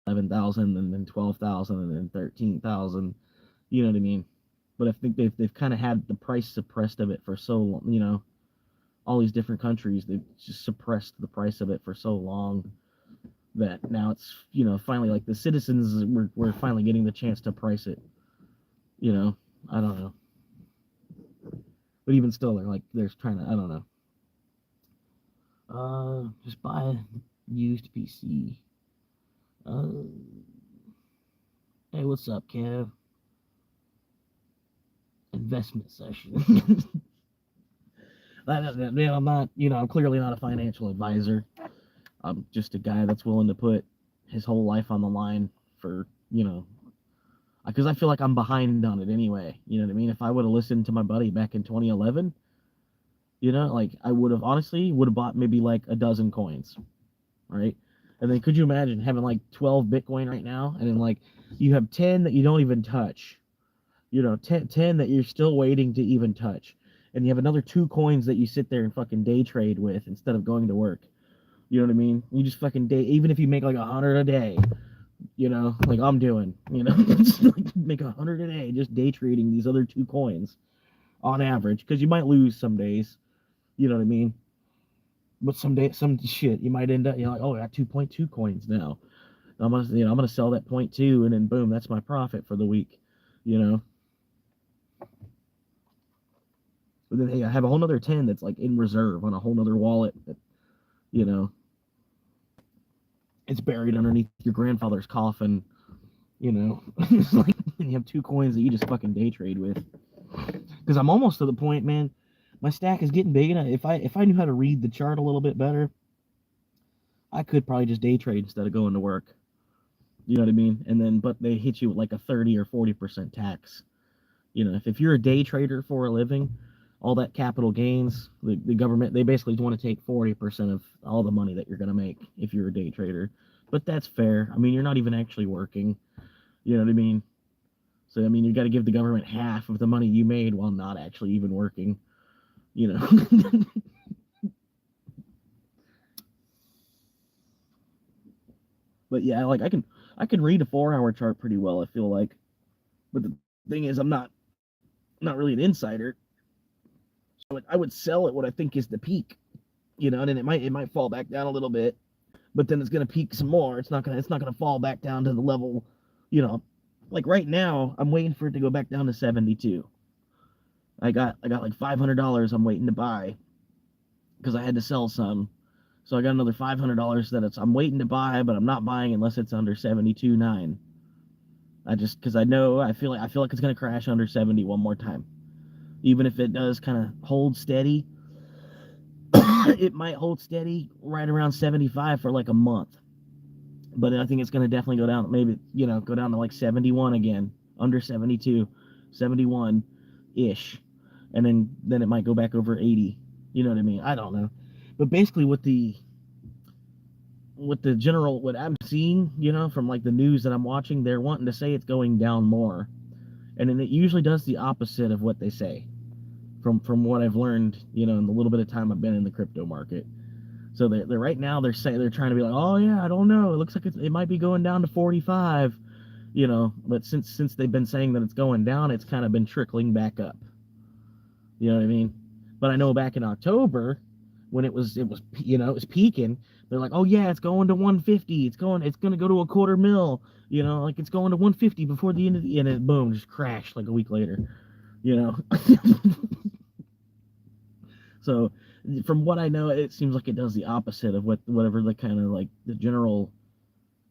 11,000, and then 12,000, and then 13,000. You know what I mean? But I think they've kind of had the price suppressed of it for so long. All these different countries, they've just suppressed the price of it for so long that now it's, finally, like, the citizens we're finally getting the chance to price it. I don't know. But even still, they're trying to, I don't know. Just buy a used PC. Hey, what's up, Kev? Investment session. I'm not, I'm clearly not a financial advisor. I'm just a guy that's willing to put his whole life on the line for, because I feel like I'm behind on it anyway. You know what I mean? If I would have listened to my buddy back in 2011, like, I would have bought maybe like a dozen coins, right? And then could you imagine having like 12 Bitcoin right now, and then like you have 10 that you don't even touch, 10 that you're still waiting to even touch, and you have another 2 coins that you sit there and fucking day trade with instead of going to work. You know what I mean? You just fucking day, even if you make like 100 a day, like I'm doing, just like make 100 a day just day trading these other two coins on average, because you might lose some days, you know what I mean? But some shit, you might end up, like, oh, I got 2.2 coins now. I'm gonna sell that point two, and then boom, that's my profit for the week, you know. But then hey, I have a whole nother 10 that's like in reserve on a whole nother wallet that, you know, it's buried underneath your grandfather's coffin, it's like you have two coins that you just fucking day trade with. Because I'm almost to the point, man. My stack is getting big enough. If I knew how to read the chart a little bit better, I could probably just day trade instead of going to work. You know what I mean? And then, but they hit you with like a 30 or 40% tax. If you're a day trader for a living, all that capital gains, the government, they basically want to take 40% of all the money that you're going to make if you're a day trader. But that's fair. I mean, you're not even actually working. You know what I mean? So, I mean, you got to give the government half of the money you made while not actually even working. You know. But yeah, like I can read a 4 hour chart pretty well, I feel like. But the thing is, I'm not really an insider. So I would sell at what I think is the peak, and then it might fall back down a little bit, but then it's gonna peak some more. It's not gonna fall back down to the level, you know, like right now I'm waiting for it to go back down to 72. I got like $500 I'm waiting to buy because I had to sell some. So I got another $500 that I'm waiting to buy, but I'm not buying unless it's under 72.9. I just because I feel like it's gonna crash under 70 one more time. Even if it does kind of hold steady, it might hold steady right around 75 for like a month. But I think it's going to definitely go down, maybe, go down to like 71 again, under 72, 71 ish. And then it might go back over 80. You know what I mean? I don't know. But basically what I'm seeing, from like the news that I'm watching, they're wanting to say it's going down more. And then it usually does the opposite of what they say. From what I've learned, in the little bit of time I've been in the crypto market. So they're right now they're saying they're trying to be like, oh yeah, I don't know. It looks like it might be going down to 45, But since they've been saying that it's going down, it's kind of been trickling back up. You know what I mean? But I know back in October, when it was peaking. They're like, oh yeah, it's going to 150. It's going to go to a quarter mil. Like it's going to 150 before the end of the, and it boom, just crashed like a week later. You know. So from what I know, it seems like it does the opposite of whatever the kind of like the general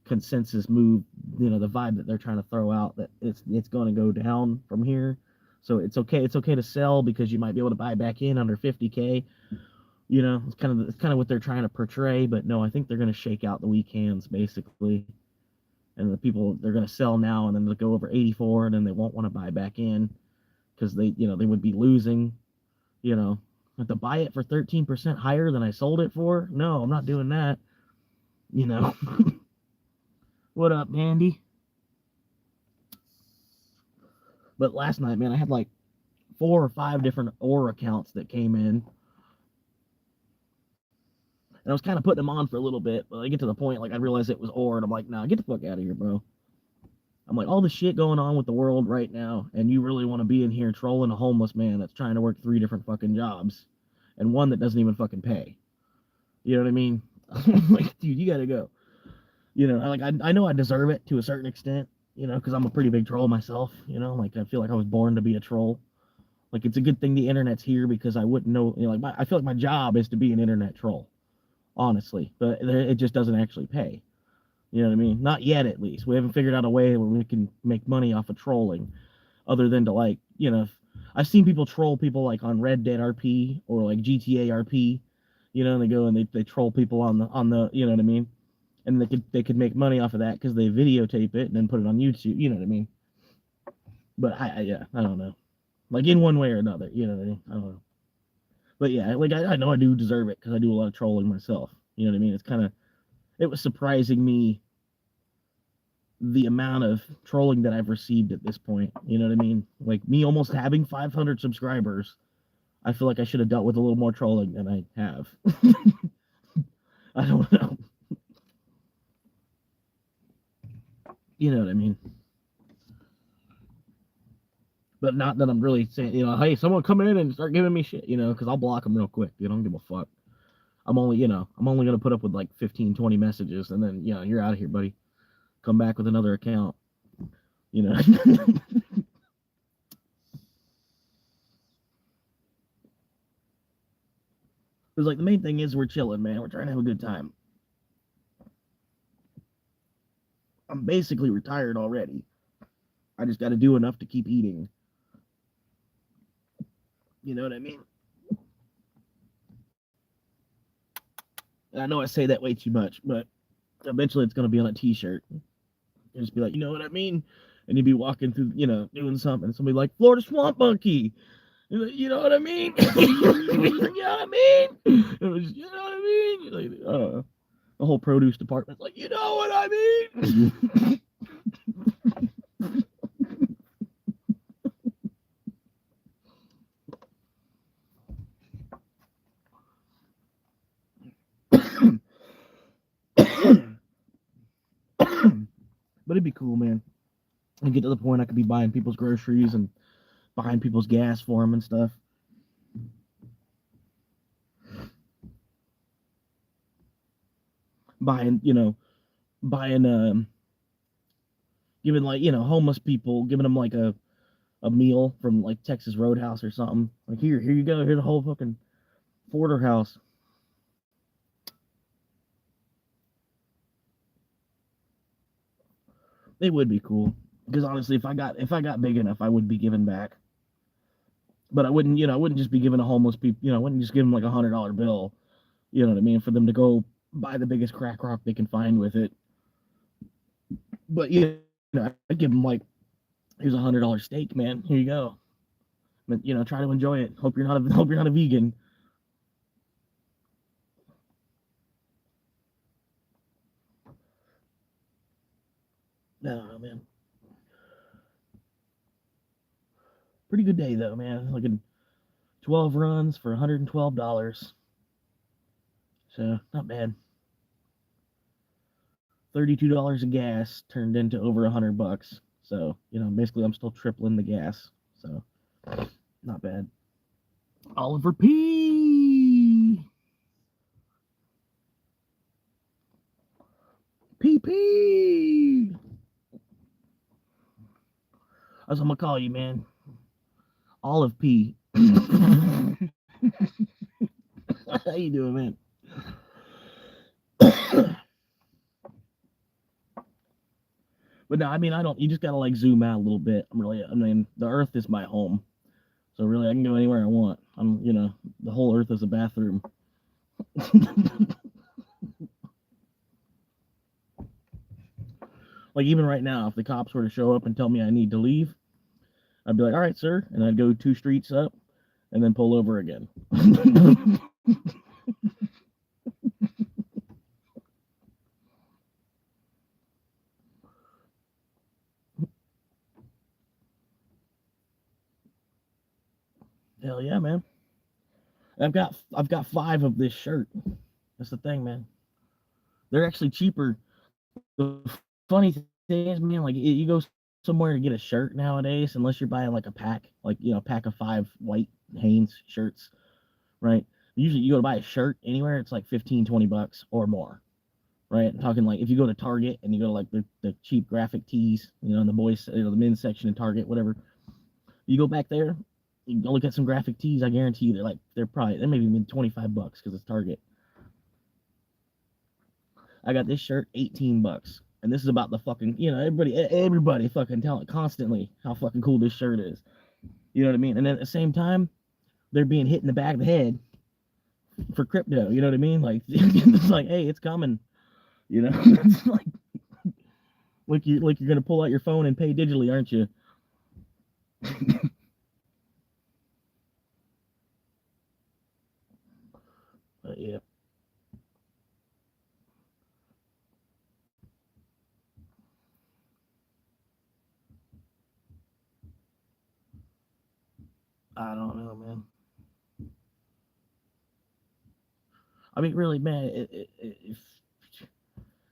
consensus move, the vibe that they're trying to throw out, that it's going to go down from here. So it's okay to sell because you might be able to buy back in under 50K. It's kind of what they're trying to portray, but no, I think they're going to shake out the weak hands basically. And the people, they're going to sell now and then they'll go over 84 and then they won't want to buy back in because they would be losing, you know, to buy it for 13% higher than I sold it for. No, I'm not doing that. You know. What up, Andy? But last night, man, I had like 4 or 5 different OR accounts that came in. And I was kind of putting them on for a little bit, but I get to the point, like, I realized it was OR, and I'm like, nah, get the fuck out of here, bro. I'm like, all the shit going on with the world right now, and you really want to be in here trolling a homeless man that's trying to work 3 different fucking jobs, and one that doesn't even fucking pay. You know what I mean? I'm like, dude, you gotta go. I know I deserve it to a certain extent, because I'm a pretty big troll myself, like I feel like I was born to be a troll. Like it's a good thing the internet's here because I wouldn't know, I feel like my job is to be an internet troll, honestly, but it just doesn't actually pay. You know what I mean? Not yet, at least. We haven't figured out a way where we can make money off of trolling, other than to I've seen people troll people like on Red Dead RP or like GTA RP, and they go and they troll people on the, you know what I mean? And they could make money off of that because they videotape it and then put it on YouTube. You know what I mean? But yeah, I don't know. Like in one way or another, you know what I mean? I don't know. But yeah, like I know I do deserve it because I do a lot of trolling myself. You know what I mean? It was surprising me the amount of trolling that I've received at this point. You know what I mean? Like me almost having 500 subscribers, I feel like I should have dealt with a little more trolling than I have. I don't know. You know what I mean? But not that I'm really saying, hey, someone come in and start giving me shit, because I'll block them real quick. I don't give a fuck. I'm only gonna put up with like 15, 20 messages, and then you're out of here, buddy. Come back with another account. You know. Because like the main thing is we're chilling, man. We're trying to have a good time. I'm basically retired already. I just got to do enough to keep eating. You know what I mean? And I know I say that way too much, but eventually it's going to be on a T-shirt. You just be like, you know what I mean? And you'd be walking through, doing something, and somebody like Florida Swamp Monkey. You know what I mean? You know what I mean? It was, you know what I mean? Like, the whole produce department's like, you know what I mean? But it'd be cool, man. And get to the point I could be buying people's groceries and buying people's gas for them and stuff. Buying, buying, giving like, homeless people, giving them like a meal from like Texas Roadhouse or something. Like here you go, here's a whole fucking porterhouse. It would be cool because honestly, if I got big enough, I would be giving back. But I wouldn't just be giving a homeless people, I wouldn't just give them like $100 bill. You know what I mean? For them to go buy the biggest crack rock they can find with it. But I'd give them like, here's $100 steak, man. Here you go. But try to enjoy it. Hope you're not a vegan. No, man. Pretty good day though, man. Like 12 runs for $112. So not bad. $32 of gas turned into over $100. So basically, I'm still tripling the gas. So not bad. Oliver P. PP. That's what I'm gonna call you, man. Olive P. How you doing, man? But no, I mean, I don't. You just gotta like zoom out a little bit. I mean, the Earth is my home, so really, I can go anywhere I want. The whole Earth is a bathroom. Like even right now, if the cops were to show up and tell me I need to leave, I'd be like, "All right, sir," and I'd go 2 streets up, and then pull over again. Hell yeah, man! I've got 5 of this shirt. That's the thing, man. They're actually cheaper. The funny thing is, man, like you go somewhere to get a shirt nowadays, unless you're buying like a pack, like pack of 5 white Hanes shirts, right? Usually you go to buy a shirt anywhere, it's like 15, $20 or more, right? I'm talking like if you go to Target and you go to like the cheap graphic tees, in the boys, the men's section in Target, whatever. You go back there, you go look at some graphic tees. I guarantee you, they're maybe even $25 because it's Target. I got this shirt, $18, and this is about the fucking, everybody fucking telling constantly how fucking cool this shirt is. You know what I mean? And then at the same time, they're being hit in the back of the head for crypto. You know what I mean? Like it's like, hey, it's coming. It's like you're gonna pull out your phone and pay digitally, aren't you? Yeah, I don't know, man. I mean, really, man, if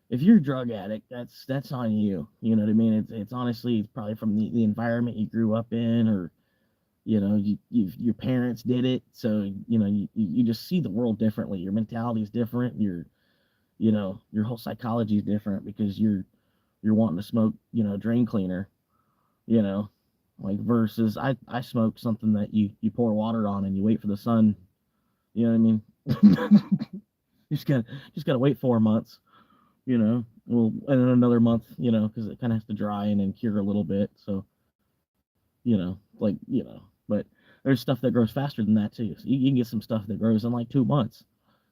if you're a drug addict, that's on you. You know what I mean? It's honestly, it's probably from the environment you grew up in, or your parents did it, so you just see the world differently. Your mentality is different. Your whole psychology is different because you're wanting to smoke, drain cleaner, you know, like versus I smoke something that you pour water on and you wait for the sun. You know what I mean? you just gotta wait 4 months. Well, and then another month, because it kind of has to dry and then cure a little bit. So, but there's stuff that grows faster than that too. So you can get some stuff that grows in like 2 months,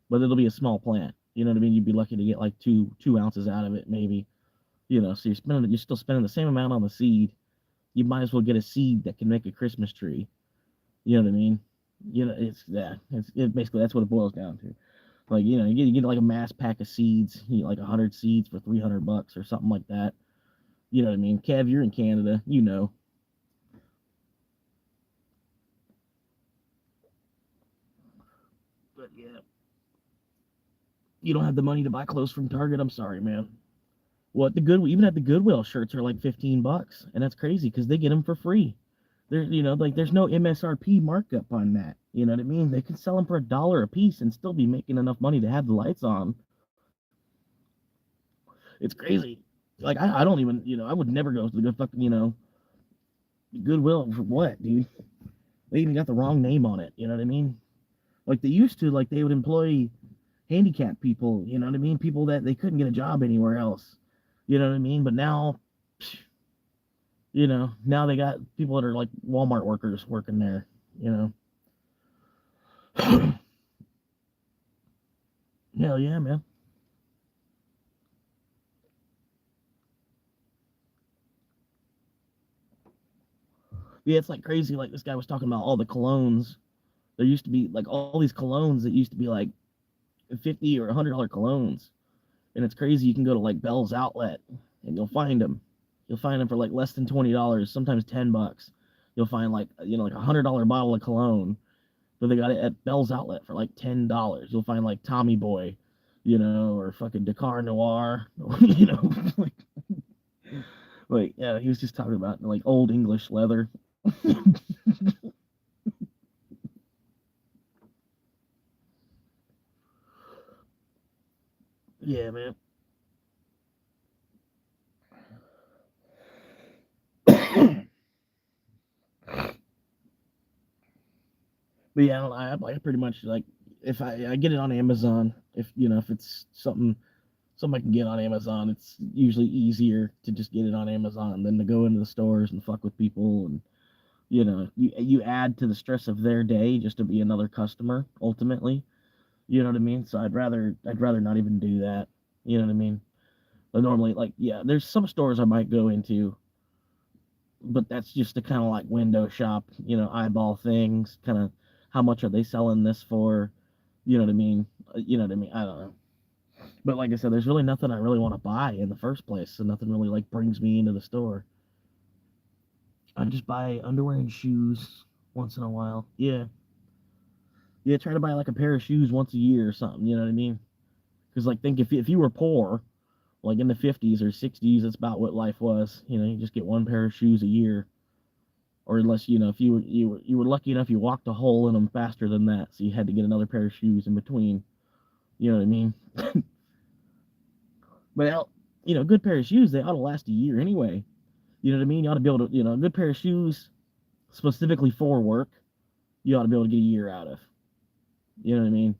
but it'll be a small plant. You know what I mean? You'd be lucky to get like two ounces out of it, maybe. So you're still spending the same amount on the seed. You might as well get a seed that can make a Christmas tree. You know what I mean? Basically that's what it boils down to. Like, you get like a mass pack of seeds, you get like 100 seeds for $300 or something like that. You know what I mean? Kev, you're in Canada, But yeah, you don't have the money to buy clothes from Target. I'm sorry, man. What the good even at the Goodwill, shirts are like $15, and that's crazy because they get them for free. There's no MSRP markup on that. You know what I mean? They can sell them for $1 a piece and still be making enough money to have the lights on. It's crazy. Like I don't even, I would never go to the fucking, Goodwill for what, dude? They even got the wrong name on it. You know what I mean? Like they used to, like they would employ handicapped people. You know what I mean? People that they couldn't get a job anywhere else. You know what I mean? But now, now they got people that are like Walmart workers working there. You know. Hell yeah, man. Yeah, it's like crazy. Like this guy was talking about all the colognes. There used to be like all these colognes that used to be like 50 or $100 colognes, and it's crazy. You can go to like Bell's Outlet and you'll find them. You'll find them for like less than $20, sometimes $10. You'll find like like $100 bottle of cologne, but they got it at Bell's Outlet for like $10. You'll find like Tommy Boy, or fucking Dakar Noir, like yeah, he was just talking about like old English leather. Yeah, man. But yeah, I pretty much like if I get it on Amazon, if it's something I can get on Amazon, it's usually easier to just get it on Amazon than to go into the stores and fuck with people, and you add to the stress of their day just to be another customer ultimately. You know what I mean? So I'd rather not even do that. You know what I mean? But normally, like, yeah, there's some stores I might go into, but that's just to kind of like window shop, eyeball things, kind of how much are they selling this for? You know what I mean? You know what I mean? I don't know. But like I said, there's really nothing I really want to buy in the first place, so nothing really like brings me into the store. I just buy underwear and shoes once in a while. Yeah, yeah. Try to buy like a pair of shoes once a year or something. You know what I mean? Because like think if you were poor, like in the 50s or 60s, that's about what life was. You just get one pair of shoes a year, or unless if you were lucky enough, you walked a hole in them faster than that, so you had to get another pair of shoes in between. You know what I mean? But good pair of shoes, they ought to last a year anyway. You know what I mean? You ought to be able to, a good pair of shoes specifically for work, you ought to be able to get a year out of. You know what I mean?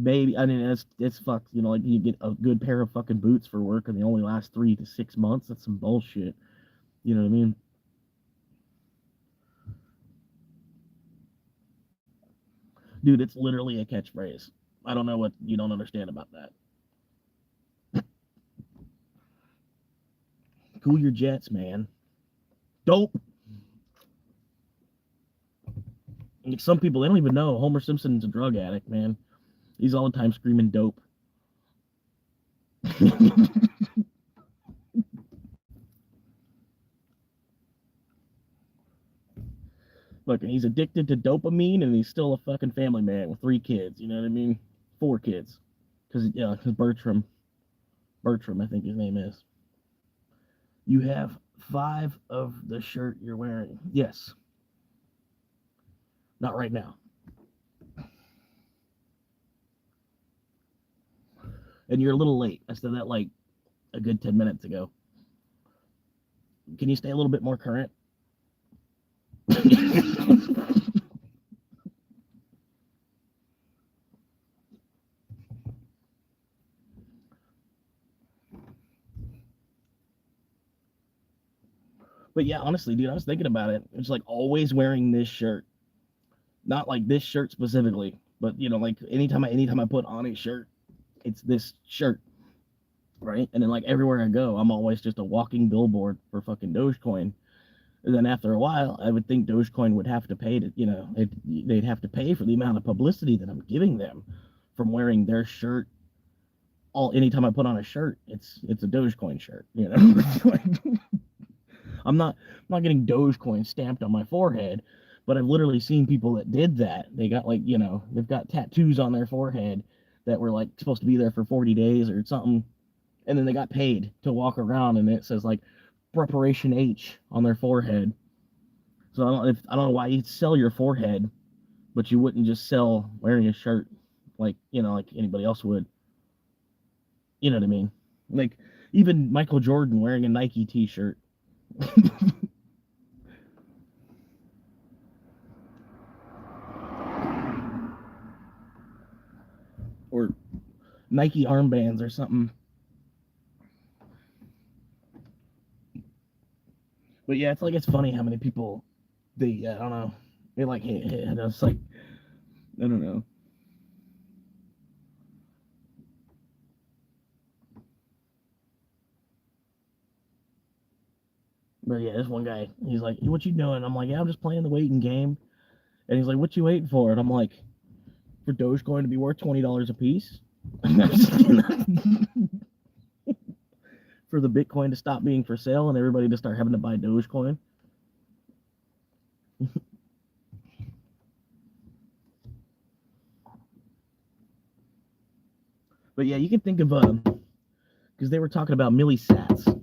Baby, I mean, it's fucked. Like you get a good pair of fucking boots for work and they only last 3 to 6 months. That's some bullshit. You know what I mean? Dude, it's literally a catchphrase. I don't know what you don't understand about that. Cool your jets, man. Dope. Like some people, they don't even know Homer Simpson's a drug addict, man. He's all the time screaming dope. Look, he's addicted to dopamine, and he's still a fucking family man with 3 kids. You know what I mean? 4 kids, because Bertram. Bertram, I think his name is. You have 5 of the shirt you're wearing. Yes. Not right now. And you're a little late. I said that like a good 10 minutes ago. Can you stay a little bit more current? But yeah, honestly, dude, I was thinking about it. It's like always wearing this shirt. Not like this shirt specifically, but like anytime I put on a shirt, it's this shirt, right? And then like everywhere I go, I'm always just a walking billboard for fucking Dogecoin. And then after a while, I would think Dogecoin would have to pay to, they'd have to pay for the amount of publicity that I'm giving them from wearing their shirt. Anytime I put on a shirt, it's a Dogecoin shirt. I'm not getting Dogecoin stamped on my forehead, but I've literally seen people that did that. They got like, they've got tattoos on their forehead that were like supposed to be there for 40 days or something, and then they got paid to walk around and it says like preparation H on their forehead. So I don't know why you'd sell your forehead, but you wouldn't just sell wearing a shirt like, like anybody else would. You know what I mean? Like even Michael Jordan wearing a Nike t-shirt. Or Nike armbands or something. But yeah, it's funny how many people I don't know, they like hate it. And it's like, I don't know. But yeah, this one guy, he's like, "What you doing?" I'm like, "Yeah, I'm just playing the waiting game." And he's like, "What you waiting for?" And I'm like, "For Dogecoin to be worth $20 a piece." For the Bitcoin to stop being for sale and everybody to start having to buy Dogecoin. But yeah, you can think of because they were talking about millisats.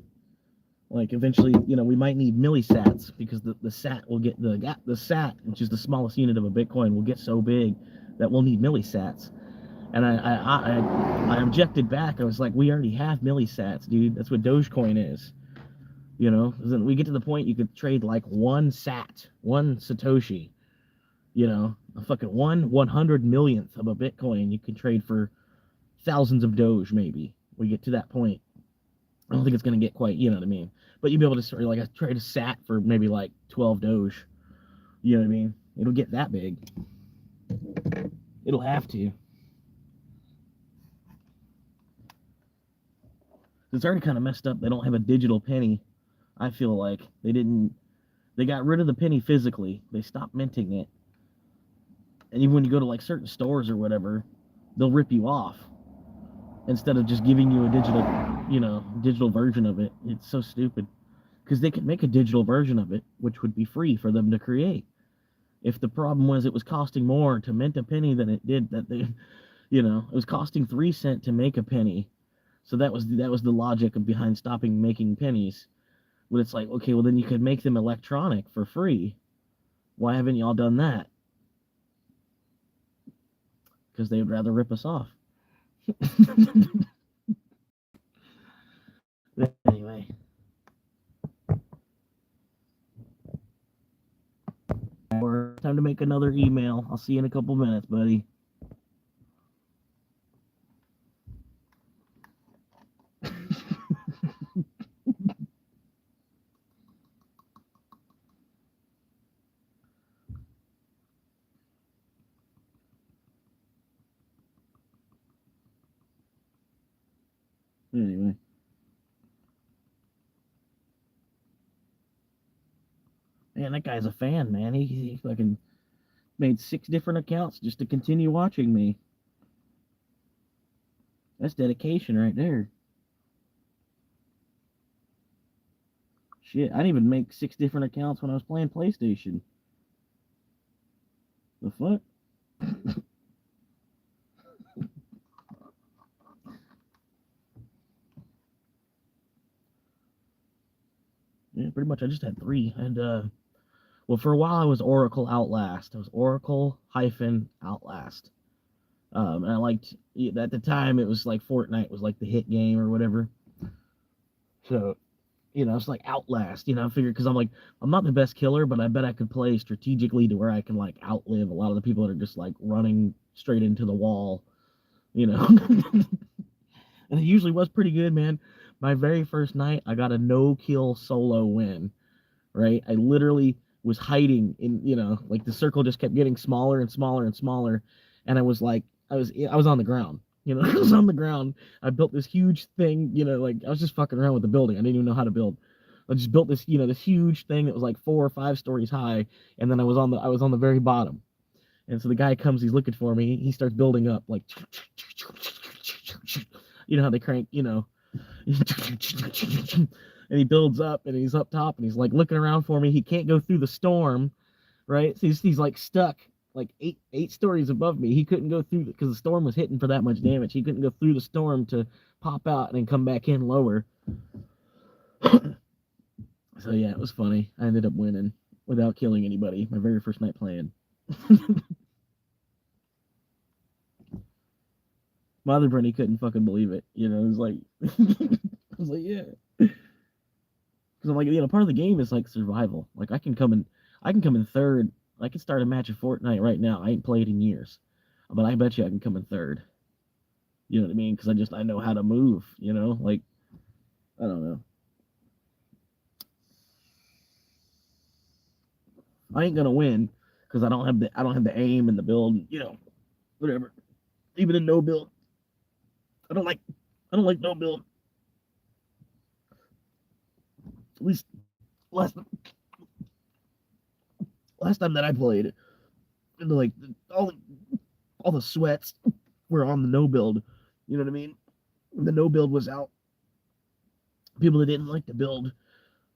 Like eventually, we might need millisats because the sat will get the sat, which is the smallest unit of a Bitcoin, will get so big that we'll need millisats. And I objected back. I was like, we already have millisats, dude. That's what Dogecoin is. Then we get to the point you could trade like one sat, one Satoshi, a fucking 1/100 millionth of a Bitcoin you can trade for thousands of Doge, maybe. We get to that point. I don't think it's going to get quite, you know what I mean? But you'd be able to sort of like trade a sat for maybe like 12 Doge. You know what I mean? It'll get that big. It'll have to. It's already kind of messed up. They don't have a digital penny. I feel like they got rid of the penny physically. They stopped minting it. And even when you go to like certain stores or whatever, they'll rip you off instead of just giving you a digital version of it. It's so stupid because they could make a digital version of it, which would be free for them to create. If the problem was it was costing more to mint a penny than it did that they, it was costing 3 cents to make a penny. So that was the logic behind stopping making pennies. But it's like, okay, well then you could make them electronic for free. Why haven't y'all done that? Because they would rather rip us off. Anyway. Time to make another email. I'll see you in a couple minutes, buddy. Anyway. Man, that guy's a fan, man. He fucking made 6 different accounts just to continue watching me. That's dedication right there. Shit, I didn't even make 6 different accounts when I was playing PlayStation. The fuck? Yeah, pretty much. I just had three, and well, for a while I was Oracle Outlast. I was Oracle hyphen Outlast. And I liked at the time it was like Fortnite was like the hit game or whatever. So it's like Outlast. I figured because I'm like I'm not the best killer, but I bet I could play strategically to where I can like outlive a lot of the people that are just like running straight into the wall. And it usually was pretty good, man. My very first night, I got a no kill solo win. Right, I literally was hiding in like the circle just kept getting smaller and smaller and smaller, and I was like I was on the ground. I was on the ground. I built this huge thing. Like I was just fucking around with the building. I didn't even know how to build. I just built this this huge thing that was like 4 or 5 stories high, and then I was on the very bottom. And so the guy comes, he's looking for me. He starts building up like, how they crank, and he builds up and he's up top and he's like looking around for me. He can't go through the storm, right? So he's like stuck like eight stories above me. He couldn't go through because the storm was hitting for that much damage. He couldn't go through the storm to pop out and then come back in lower. So yeah, it was funny. I ended up winning without killing anybody. My very first night playing. My other friend, he couldn't fucking believe it. It was like, I was like, yeah, because I'm like, part of the game is like survival. Like I can come in third. I can start a match of Fortnite right now. I ain't played in years, but I bet you I can come in third. You know what I mean? Because I know how to move. Like I don't know. I ain't gonna win because I don't have the aim and the build. Whatever. Even in no build, I don't like I don't like no build. At least last last time that I played, like all the sweats were on the no build. You know what I mean? When the no build was out, people that didn't like to build,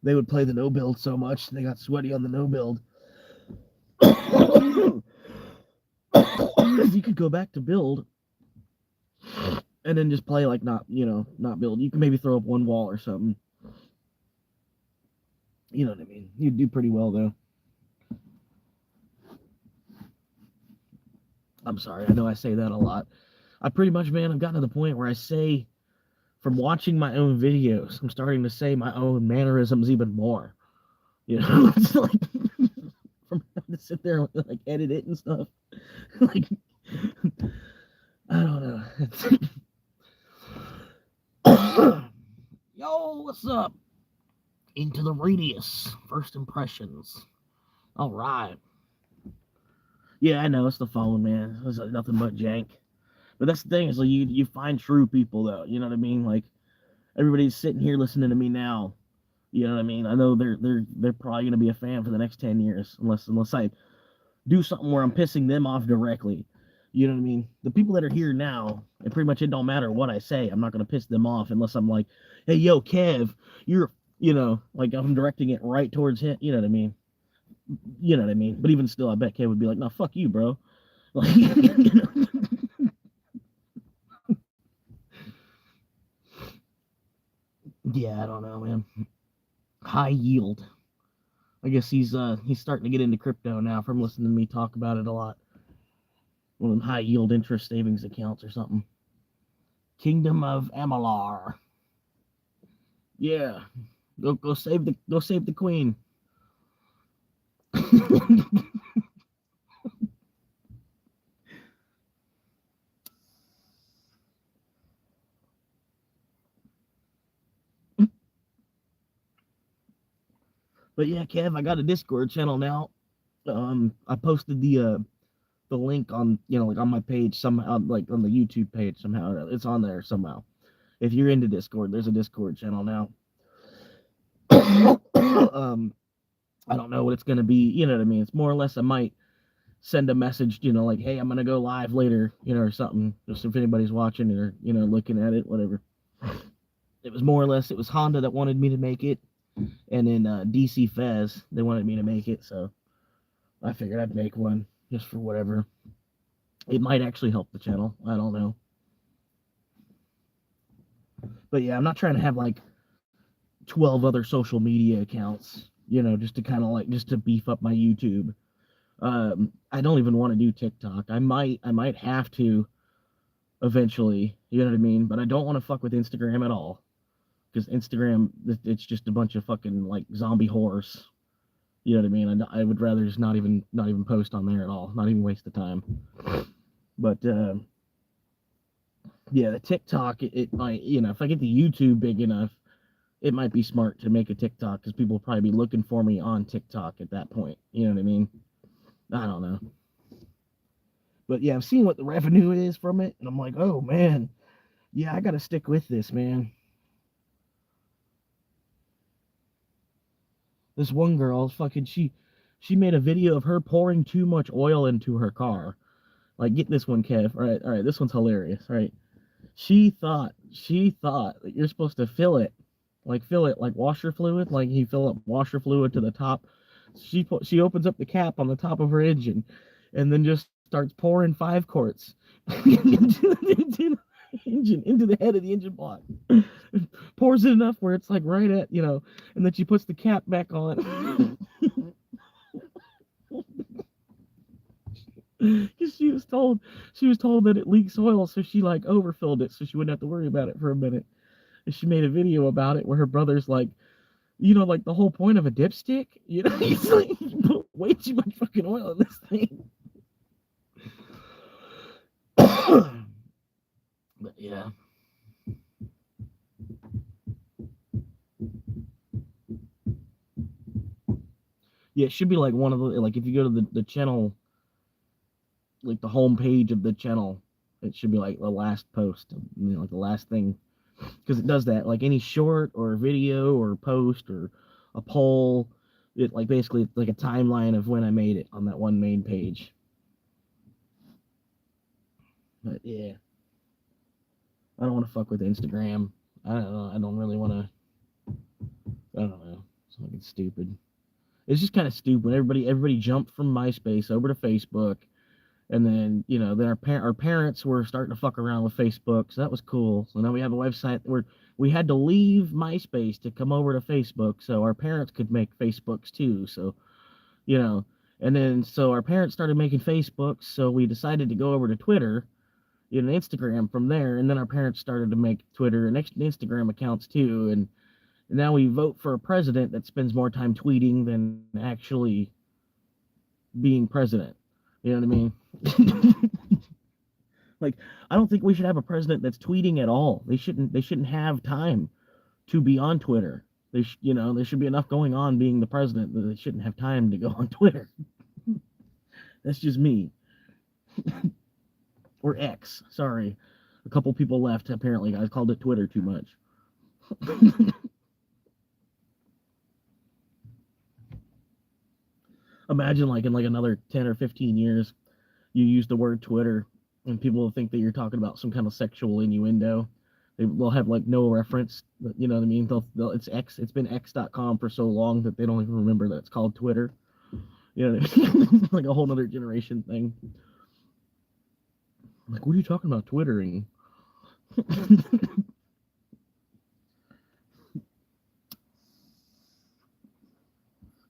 they would play the no build so much they got sweaty on the no build. You could go back to build and then just play like not build. You can maybe throw up one wall or something. You know what I mean? You'd do pretty well though. I'm sorry, I know I say that a lot. I pretty much, man, I've gotten to the point where I say, from watching my own videos, I'm starting to say my own mannerisms even more. It's like from having to sit there and like edit it and stuff. Like I don't know. Yo, what's up? Into the radius. First impressions. All right. Yeah, I know it's the phone, man. It's like nothing but jank. But that's the thing is like you find true people though. You know what I mean? Like everybody's sitting here listening to me now. You know what I mean? I know they're probably gonna be a fan for the next 10 years, unless I do something where I'm pissing them off directly. You know what I mean? The people that are here now, and pretty much it don't matter what I say, I'm not gonna piss them off unless I'm like, hey yo, Kev, you're like I'm directing it right towards him. You know what I mean? You know what I mean? But even still, I bet Kev would be like, no, fuck you, bro. Like, yeah, I don't know, man. High yield. I guess he's starting to get into crypto now from listening to me talk about it a lot. One of them high yield interest savings accounts or something. Kingdom of Amalar. Yeah. Go save the queen. But yeah, Kev, I got a Discord channel now. I posted the link on like on my page somehow, like on the YouTube page somehow. It's on there somehow. If you're into Discord, there's a Discord channel now. I don't know what it's gonna be. You know what I mean? It's more or less I might send a message, like, hey, I'm gonna go live later, or something, just if anybody's watching or looking at it, whatever. It was more or less it was Honda that wanted me to make it, and then DC Fez they wanted me to make it, so I figured I'd make one just for whatever. It might actually help the channel. I don't know, but yeah, I'm not trying to have like 12 other social media accounts, just to kind of like just to beef up my YouTube. I don't even want to do TikTok. I might have to eventually, you know what I mean? But I don't want to fuck with Instagram at all, because Instagram, it's just a bunch of fucking like zombie horrors. You know what I mean? I would rather just not even post on there at all, not even waste the time. But yeah, the TikTok, it might, if I get the YouTube big enough, it might be smart to make a TikTok, because people will probably be looking for me on TikTok at that point. You know what I mean? I don't know. But yeah, I've seen what the revenue is from it, and I'm like, oh man, yeah, I gotta stick with this, man. This one girl, fucking, she made a video of her pouring too much oil into her car. Like, get this one, Kev. All right, this one's hilarious. Right? She thought that you're supposed to fill it like washer fluid, like you fill up washer fluid to the top. She opens up the cap on the top of her engine, and then just starts pouring 5 quarts into the engine, into the head of the engine block. Pours it enough where it's like right at, and then she puts the cap back on. Because she was told that it leaks oil, so she like overfilled it so she wouldn't have to worry about it for a minute. And she made a video about it where her brother's like, like the whole point of a dipstick, he's like, you put way too much fucking oil in this thing. But yeah. Yeah, it should be like one of the, like, if you go to the channel, like the home page of the channel, it should be like the last post, like the last thing, because it does that. Like any short or video or post or a poll, it like basically it's like a timeline of when I made it on that one main page. But yeah, I don't want to fuck with Instagram. I don't know. I don't really want to. I don't know. It's fucking stupid. It's just kind of stupid. Everybody jumped from MySpace over to Facebook, and then then our parents were starting to fuck around with Facebook, so that was cool. So now we have a website where we had to leave MySpace to come over to Facebook, so our parents could make Facebooks too. So and then so our parents started making Facebooks, so we decided to go over to Twitter, Instagram from there, and then our parents started to make Twitter and Instagram accounts too, and now we vote for a president that spends more time tweeting than actually being president. You know what I mean? Like, I don't think we should have a president that's tweeting at all. They shouldn't have time to be on Twitter. There should be enough going on being the president that they shouldn't have time to go on Twitter. That's just me. Or X. Sorry. A couple people left, apparently. I called it Twitter too much. Imagine like in like another 10 or 15 years, you use the word Twitter and people will think that you're talking about some kind of sexual innuendo. They'll have like no reference, you know what I mean? It's X. It's been X.com for so long that they don't even remember that it's called Twitter. You know what I mean? Like a whole nother generation thing. Like, what are you talking about Twittering?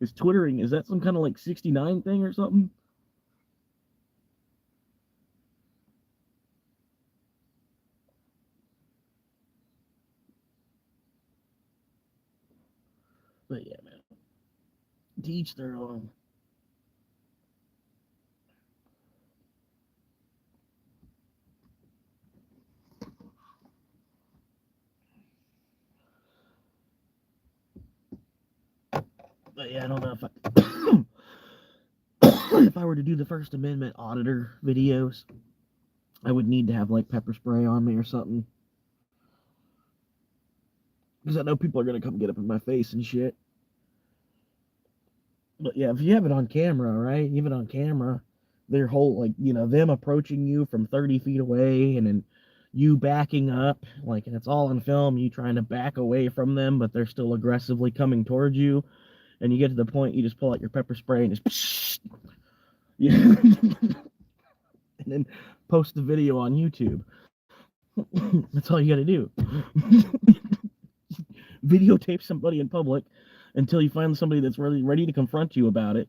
Is Twittering, is that some kind of like 69 thing or something? But yeah, man. To each their own. But yeah, I don't know if if I were to do the First Amendment auditor videos, I would need to have like pepper spray on me or something. Because I know people are going to come get up in my face and shit. But yeah, if you have it on camera, right? You have it on camera, their whole, like, them approaching you from 30 feet away and then you backing up, like, and it's all on film, you trying to back away from them, but they're still aggressively coming towards you. And you get to the point, you just pull out your pepper spray and just, yeah. And then post the video on YouTube. That's all you got to do. videotape somebody in public until you find somebody that's really ready to confront you about it.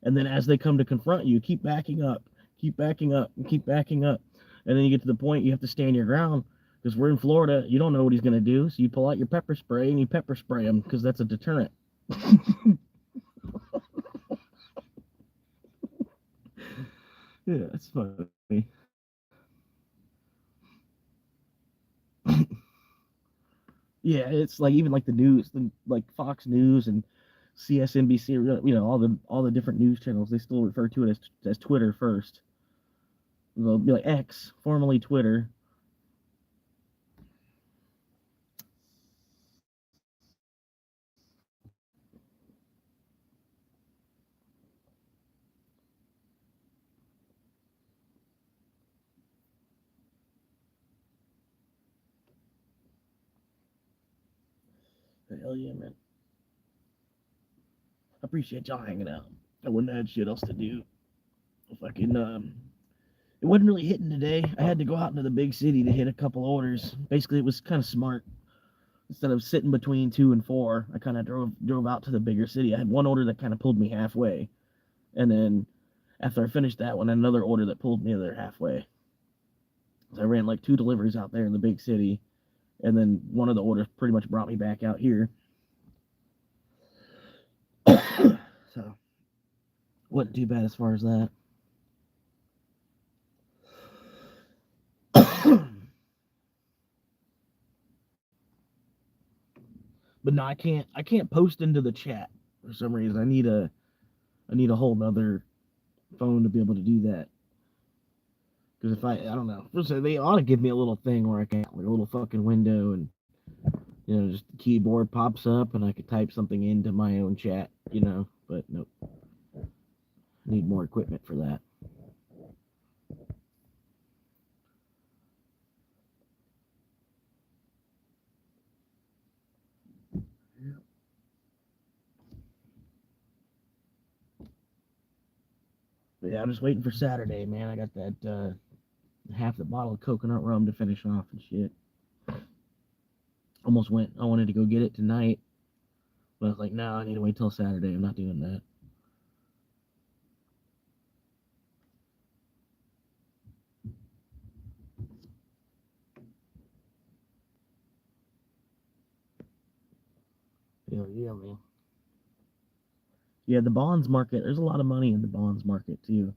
And then as they come to confront you, keep backing up, keep backing up, and keep backing up. And then you get to the point you have to stand your ground because we're in Florida. You don't know what he's going to do. So you pull out your pepper spray and you pepper spray him because that's a deterrent. Yeah, that's funny. Yeah, it's like even like the news, like Fox News and CSNBC, all the different news channels, they still refer to it as Twitter first. They'll be like X, formerly Twitter. Hell yeah, man. I appreciate y'all hanging out. I wouldn't have had shit else to do. Fucking it wasn't really hitting today. I had to go out into the big city to hit a couple orders. Basically, it was kind of smart. Instead of sitting between 2 and 4, I kind of drove out to the bigger city. I had one order that kind of pulled me halfway, and then after I finished that one, another order that pulled me there halfway. So I ran like 2 deliveries out there in the big city, and then one of the orders pretty much brought me back out here. So wasn't too bad as far as that. But no, I can't post into the chat for some reason. I need a whole nother phone to be able to do that. Because if I don't know, they ought to give me a little thing where I can like a little fucking window and just the keyboard pops up and I could type something into my own chat, But nope, I need more equipment for that. But yeah, I'm just waiting for Saturday, man. I got that half the bottle of coconut rum to finish off and shit. Almost went. I wanted to go get it tonight, but I was like, no, I need to wait till Saturday. I'm not doing that. Hell yeah, man. Yeah, the bonds market. There's a lot of money in the bonds market too.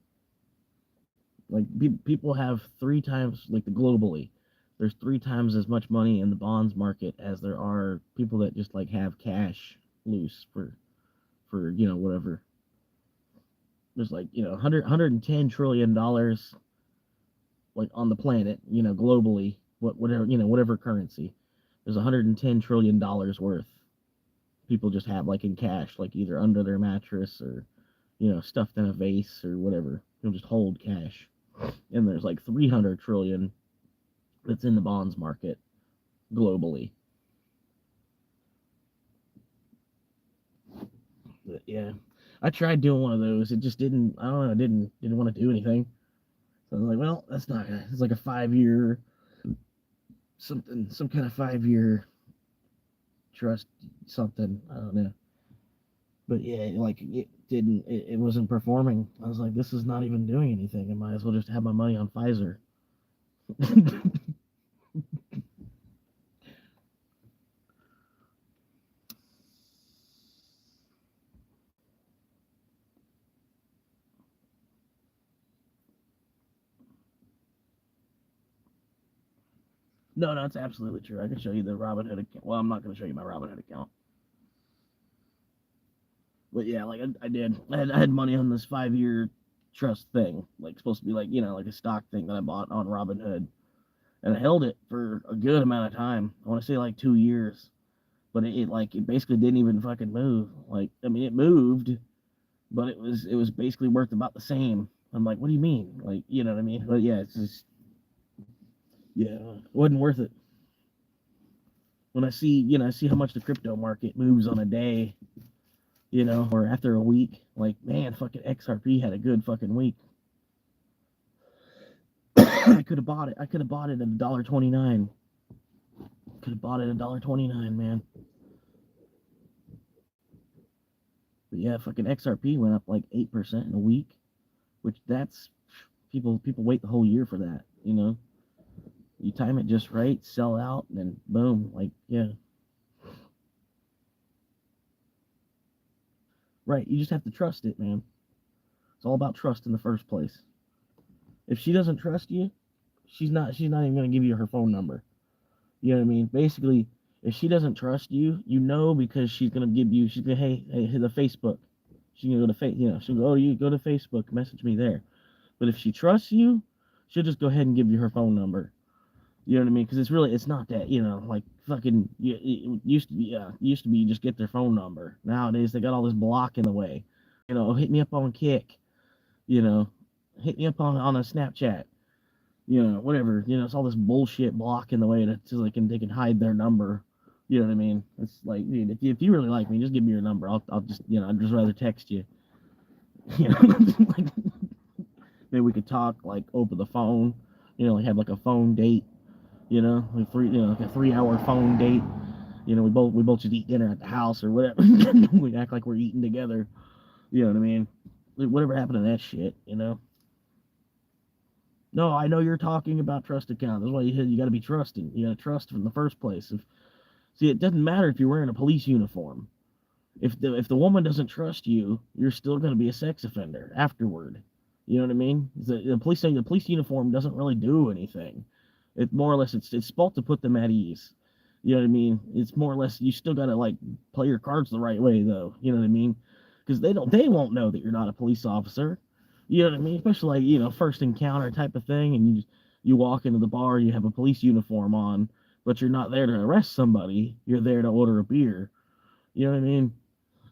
Like people have 3 times, like globally, there's 3 times as much money in the bonds market as there are people that just like have cash loose for whatever. There's like 110 trillion dollars like on the planet, globally, whatever currency. There's 110 trillion dollars worth people just have like in cash, like either under their mattress or stuffed in a vase or whatever. They'll just hold cash. And there's like 300 trillion that's in the bonds market globally. But yeah, I tried doing one of those. It just didn't. I don't know. Didn't want to do anything. So I was like, well, that's not. It's like a 5 year something, some kind of 5 year trust something. I don't know. But yeah, like it didn't. It wasn't performing. I was like, this is not even doing anything. I might as well just have my money on Pfizer. No, no, it's absolutely true. I can show you the Robinhood account. Well, I'm not going to show you my Robinhood account. But yeah, like I did. I had money on this 5 year trust thing, like supposed to be like like a stock thing that I bought on Robinhood, and I held it for a good amount of time. I want to say like 2 years, but it basically didn't even fucking move. Like I mean, it moved, but it was basically worth about the same. I'm like, what do you mean? Like you know what I mean? But yeah, it's just yeah, it wasn't worth it. When I see how much the crypto market moves on a day, or after a week. Like, man, fucking XRP had a good fucking week. I could have bought it. I could have bought it at $1.29. Could have bought it at $1.29, man. But yeah, fucking XRP went up like 8% in a week, which that's people wait the whole year for that. You know, you time it just right, sell out, and then boom, like yeah, right. You just have to trust it, man. It's all about trust in the first place. If she doesn't trust you, she's not even gonna give you her phone number. You know what I mean? Basically, if she doesn't trust you, you know, because she's gonna hey the Facebook. She's gonna go to she'll go, oh, you go to Facebook, message me there. But if she trusts you, she'll just go ahead and give you her phone number. You know what I mean? Because it's not that, like fucking, it used to be you just get their phone number. Nowadays, they got all this block in the way. Hit me up on Kick, you know, hit me up on a Snapchat, whatever. It's all this bullshit block in the way that so they can hide their number. You know what I mean? It's like, dude, if you really like me, just give me your number. I'll just, I'd just rather text you. You know, like maybe we could talk like over the phone. Like have like a phone date. Like a 3-hour phone date. We both just eat dinner at the house or whatever. We act like we're eating together. You know what I mean? Like, whatever happened to that shit? No, I know you're talking about trust account. That's why you got to be trusting. You got to trust from the first place. See, it doesn't matter if you're wearing a police uniform. If the woman doesn't trust you, you're still going to be a sex offender afterward. You know what I mean? The police uniform doesn't really do anything. It more or less it's supposed to put them at ease. You know what I mean? It's more or less you still gotta like play your cards the right way though. You know what I mean? Because they won't know that you're not a police officer. You know what I mean? Especially like first encounter type of thing, and you walk into the bar, you have a police uniform on, but you're not there to arrest somebody. You're there to order a beer. You know what I mean?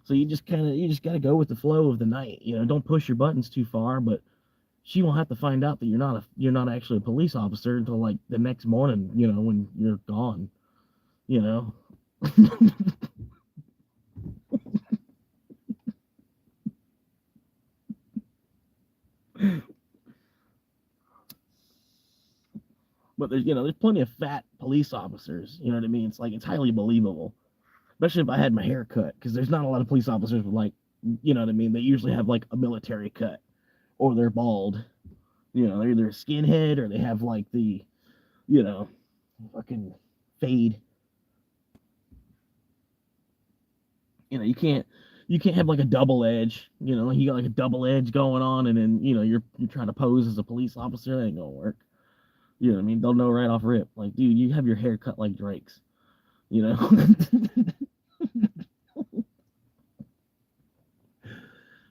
So you just gotta go with the flow of the night. Don't push your buttons too far, but she won't have to find out that you're not actually a police officer until like the next morning, when you're gone, you know. But there's plenty of fat police officers, you know what I mean? It's like it's highly believable. Especially if I had my hair cut, because there's not a lot of police officers with like, you know what I mean? They usually have like a military cut or they're bald. They're either a skinhead or they have like the, you know, fucking fade. You can't have like a double edge. Like you got like a double edge going on, and then you're trying to pose as a police officer. That ain't gonna work. You know what I mean? They'll know right off rip. Like, dude, you have your hair cut like Drake's. You know.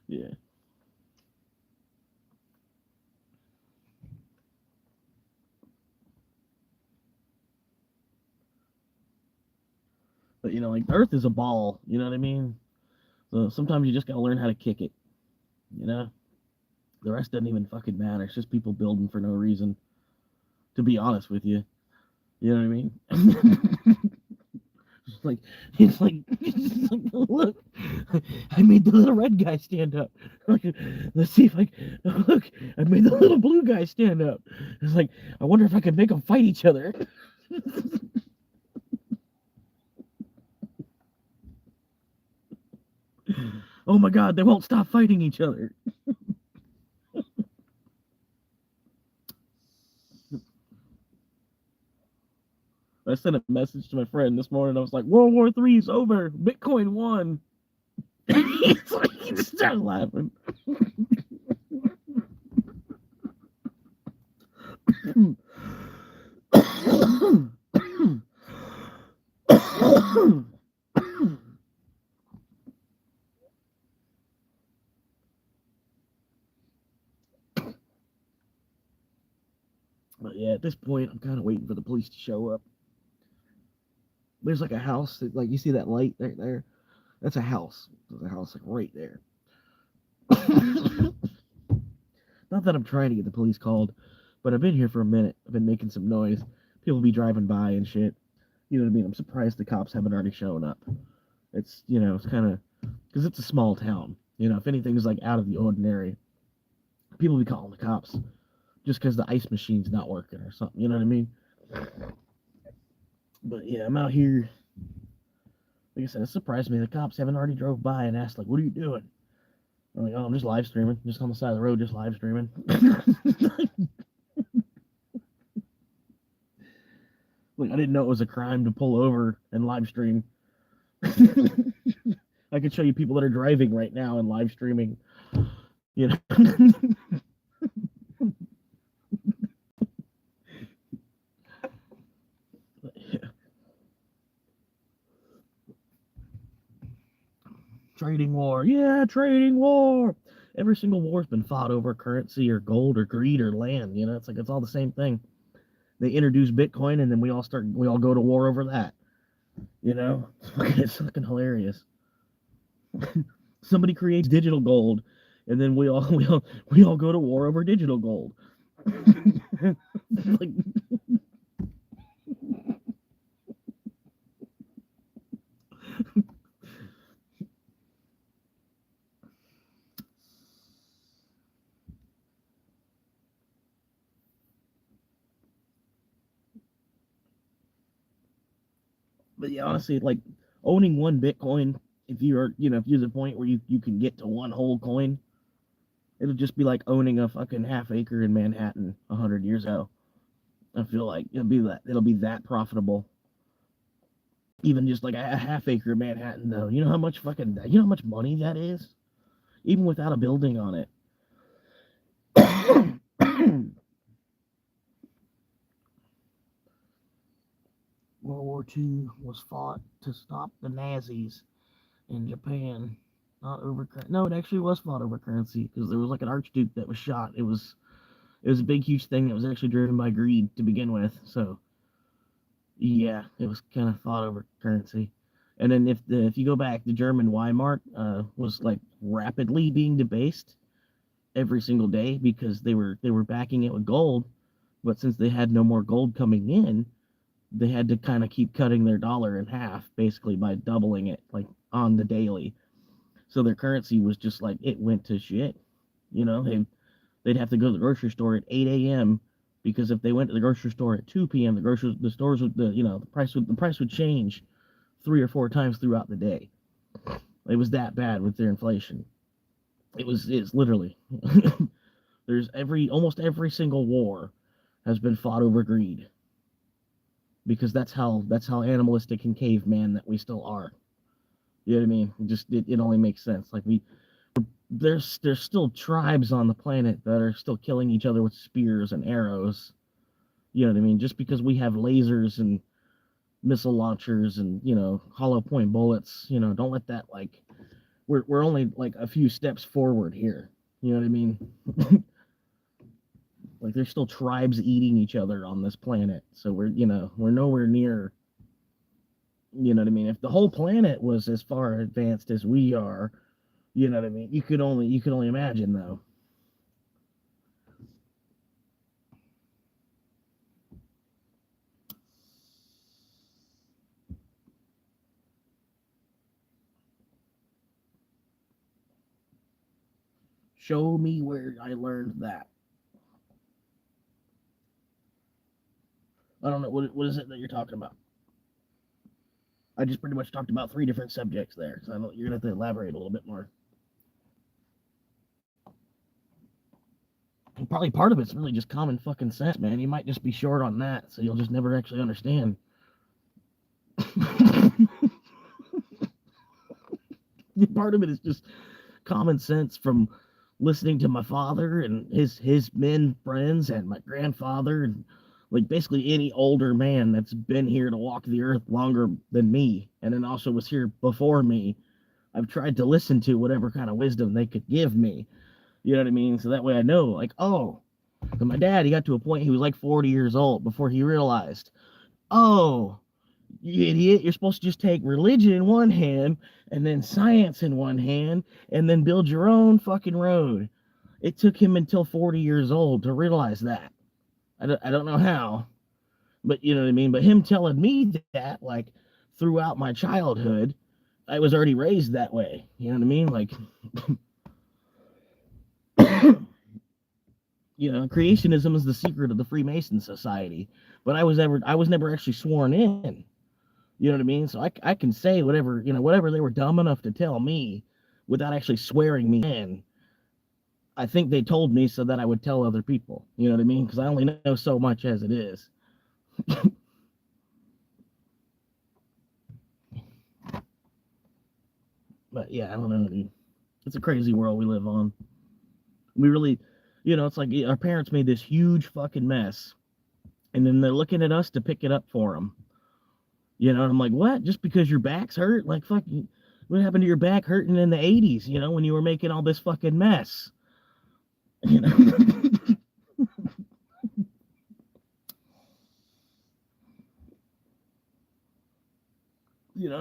Yeah. But like Earth is a ball. You know what I mean? So sometimes you just gotta learn how to kick it. You know. The rest doesn't even fucking matter. It's just people building for no reason. To be honest with you. You know what I mean? It's like look, I made the little red guy stand up. Let's see if look. I made the little blue guy stand up. It's like I wonder if I can make them fight each other. Oh my God, they won't stop fighting each other. I sent a message to my friend this morning. I was like, World War III is over. Bitcoin won. He just started laughing. But yeah, at this point, I'm kind of waiting for the police to show up. There's like a house that, like, you see that light right there? That's a house. There's a house like right there. Not that I'm trying to get the police called, but I've been here for a minute. I've been making some noise. People be driving by and shit. You know what I mean? I'm surprised the cops haven't already shown up. It's kind of because it's a small town. If anything's like out of the ordinary, people be calling the cops just because the ice machine's not working or something. You know what I mean? But yeah, I'm out here Like I said, it surprised me. The cops haven't already drove by and asked, like, what are you doing? I'm like, oh, I'm just live streaming. Just on the side of the road, just live streaming. Like, I didn't know it was a crime to pull over and live stream. I could show you people that are driving right now and live streaming. You know. Trading war. Yeah, trading war. Every single war's been fought over currency or gold or greed or land. You know, it's like it's all the same thing. They introduce Bitcoin and then we all go to war over that. You know? It's fucking hilarious. Somebody creates digital gold and then we all go to war over digital gold. Like, but yeah, honestly, like owning one Bitcoin, if you're, if you're the point where you can get to one whole coin, it'll just be like owning a fucking half acre in Manhattan 100 years ago. I feel like it'll be that profitable. Even just like a half acre in Manhattan, though. You know how much money that is, even without a building on it. World War II was fought to stop the Nazis in Japan, not over. No, it actually was fought over currency because there was like an archduke that was shot. It was a big, huge thing that was actually driven by greed to begin with. So yeah, it was kind of fought over currency. And then if you go back, the German Weimar was like rapidly being debased every single day because they were backing it with gold. But since they had no more gold coming in, they had to kind of keep cutting their dollar in half, basically by doubling it like on the daily. So their currency was just like it went to shit. They'd have to go to the grocery store at 8 a.m. because if they went to the grocery store at 2 p.m., the stores would the price would change 3 or 4 times throughout the day. It was that bad with their inflation. It's literally there's almost every single war has been fought over greed because that's how animalistic and caveman that we still are. You know what I mean? It only makes sense. Like there's still tribes on the planet that are still killing each other with spears and arrows. You know what I mean? Just because we have lasers and missile launchers and hollow point bullets, don't let that like we're only like a few steps forward here. You know what I mean? Like there's still tribes eating each other on this planet. So we're nowhere near, you know what I mean? If the whole planet was as far advanced as we are, you know what I mean? You could only imagine though. Show me where I learned that. I don't know what is it that you're talking about. I just pretty much talked about three different subjects there, so you're gonna have to elaborate a little bit more. And probably part of it's really just common fucking sense, man. You might just be short on that, so you'll just never actually understand. Part of it is just common sense from listening to my father and his men friends and my grandfather and like basically any older man that's been here to walk the earth longer than me and then also was here before me. I've tried to listen to whatever kind of wisdom they could give me. You know what I mean? So that way I know, like, oh, my dad, he got to a point he was like 40 years old before he realized, oh, you idiot, you're supposed to just take religion in one hand and then science in one hand and then build your own fucking road. It took him until 40 years old to realize that. I don't know how, but you know what I mean? But him telling me that, like, throughout my childhood, I was already raised that way. You know what I mean? Like, creationism is the secret of the Freemason Society. But I was never actually sworn in. You know what I mean? So I can say whatever, whatever they were dumb enough to tell me without actually swearing me in. I think they told me so that I would tell other people. You know what I mean? Because I only know so much as it is. But yeah, I don't know, dude. It's a crazy world we live on. We really, it's like our parents made this huge fucking mess, and then they're looking at us to pick it up for them. And I'm like, what? Just because your back's hurt? Like, fuck, what happened to your back hurting in the 80s, when you were making all this fucking mess? You know?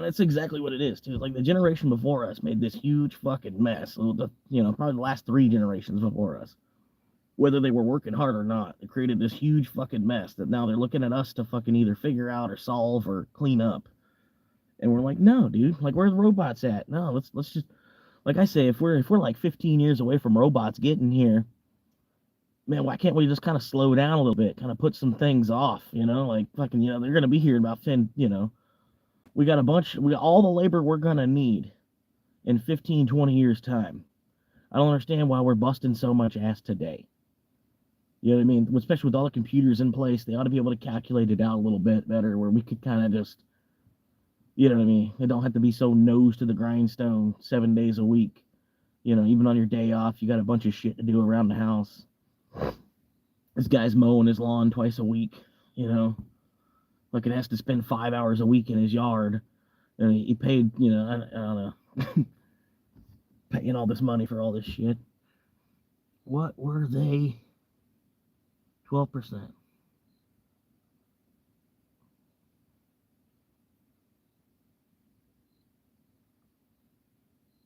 That's exactly what it is, too. Like, the generation before us made this huge fucking mess. Probably the last 3 generations before us. Whether they were working hard or not, it created this huge fucking mess that now they're looking at us to fucking either figure out or solve or clean up. And we're like, no, dude, like where are the robots at? No, let's just, like I say, if we're like 15 years away from robots getting here, man, why can't we just kind of slow down a little bit, kind of put some things off, like fucking, they're gonna be here in about 10, we got all the labor we're gonna need in 15, 20 years time. I don't understand why we're busting so much ass today. You know what I mean? Especially with all the computers in place, they ought to be able to calculate it out a little bit better where we could kind of just, you know what I mean? It don't have to be so nose to the grindstone 7 days a week. Even on your day off, you got a bunch of shit to do around the house. This guy's mowing his lawn twice a week, like it has to spend 5 hours a week in his yard. And he paid, I don't know, paying all this money for all this shit. What were they? 12%.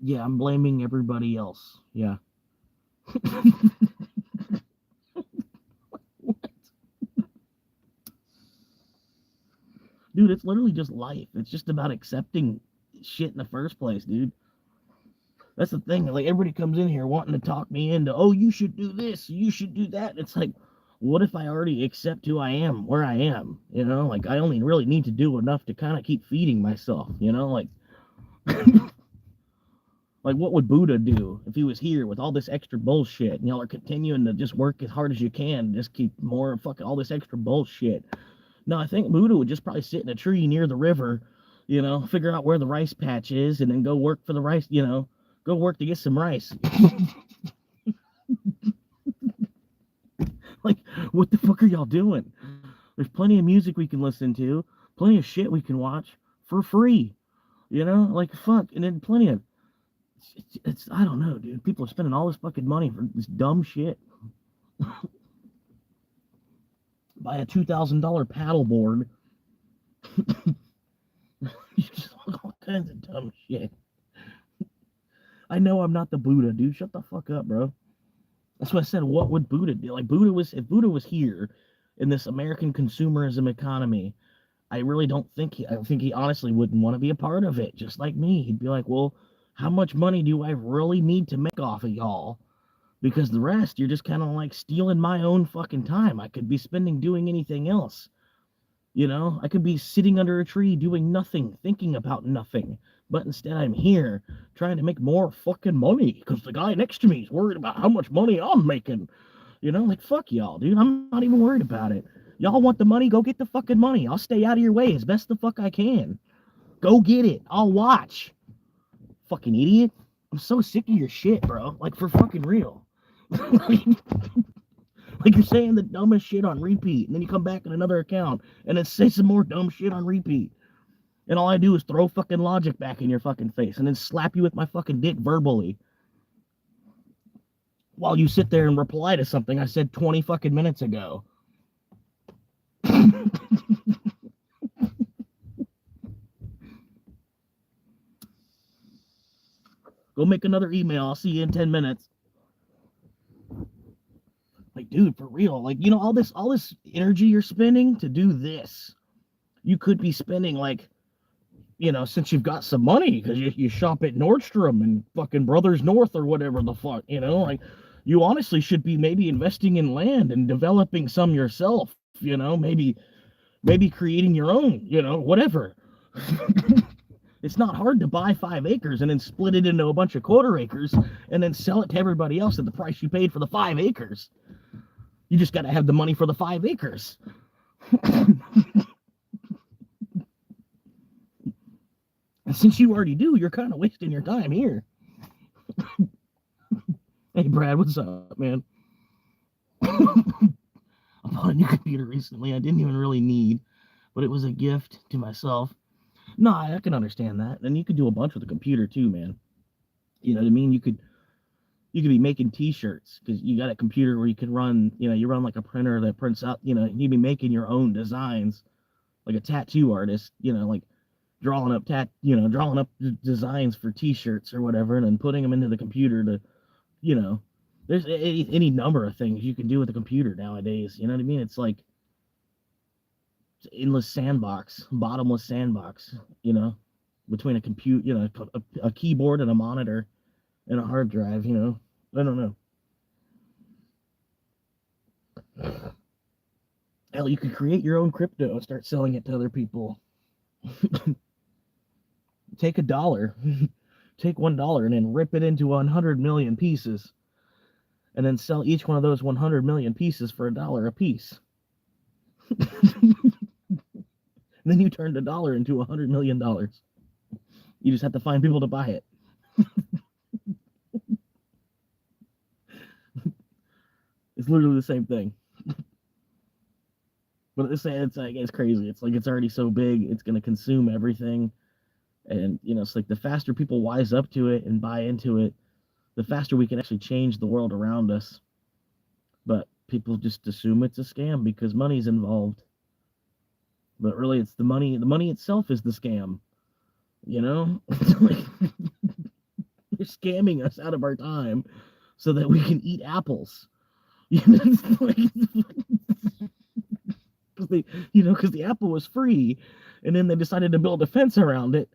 Yeah, I'm blaming everybody else. Yeah. Dude, it's literally just life. It's just about accepting shit in the first place, dude. That's the thing. Like, everybody comes in here wanting to talk me into, oh, you should do this, you should do that. It's like, what if I already accept who I am, where I am? Like, I only really need to do enough to kind of keep feeding myself, like, like, what would Buddha do if he was here with all this extra bullshit? And y'all are continuing to just work as hard as you can, just keep more fucking all this extra bullshit. No, I think Buddha would just probably sit in a tree near the river, figure out where the rice patch is, and then go work for the rice, go work to get some rice. Like, what the fuck are y'all doing? There's plenty of music we can listen to, plenty of shit we can watch for free. Like, fuck. And then plenty of, it's I don't know, dude. People are spending all this fucking money for this dumb shit. Buy a $2,000 paddleboard. Just all kinds of dumb shit. I know I'm not the Buddha, dude. Shut the fuck up, bro. That's what I said. What would Buddha do? Like, if Buddha was here in this American consumerism economy, I really don't think I think he honestly wouldn't want to be a part of it. Just like me, he'd be like, well, how much money do I really need to make off of y'all? Because the rest, you're just kind of like stealing my own fucking time. I could be spending doing anything else. I could be sitting under a tree doing nothing, thinking about nothing. But instead, I'm here trying to make more fucking money because the guy next to me is worried about how much money I'm making. Like, fuck y'all, dude. I'm not even worried about it. Y'all want the money? Go get the fucking money. I'll stay out of your way as best the fuck I can. Go get it. I'll watch. Fucking idiot. I'm so sick of your shit, bro. Like, for fucking real. Like, you're saying the dumbest shit on repeat, and then you come back in another account and then say some more dumb shit on repeat. And all I do is throw fucking logic back in your fucking face and then slap you with my fucking dick verbally. While you sit there and reply to something I said 20 fucking minutes ago. Go make another email. I'll see you in 10 minutes. Like, dude, for real. Like, all this energy you're spending to do this, you could be spending, like, since you've got some money, because you shop at Nordstrom and fucking Brothers North or whatever the fuck, like, you honestly should be maybe investing in land and developing some yourself, maybe creating your own, whatever. It's not hard to buy 5 acres and then split it into a bunch of quarter acres and then sell it to everybody else at the price you paid for the 5 acres. You just got to have the money for the 5 acres. And since you already do, you're kind of wasting your time here. Hey, Brad, what's up, man? I bought a new computer recently. I didn't even really need, but it was a gift to myself. No, I can understand that. And you could do a bunch with a computer too, man. You know what I mean? You could be making t-shirts because you got a computer where you can run, you run like a printer that prints out, you'd be making your own designs like a tattoo artist, like drawing up designs for t-shirts or whatever and then putting them into the computer to, you know, there's any number of things you can do with a computer nowadays. You know what I mean? It's like endless sandbox, bottomless sandbox, between a compute, a keyboard and a monitor and a hard drive, I don't know. Hell, you could create your own crypto and start selling it to other people. Take $1, take $1 and then rip it into 100 million pieces and then sell each one of those 100 million pieces for $1 a piece. Then you turned $1 into $100 million. You just have to find people to buy it. It's literally the same thing. But it's crazy. It's like it's already so big, it's going to consume everything. And, it's like the faster people wise up to it and buy into it, the faster we can actually change the world around us. But people just assume it's a scam because money's involved. But really, it's the money. The money itself is the scam. It's like they're scamming us out of our time so that we can eat apples. Because the apple was free, and then they decided to build a fence around it,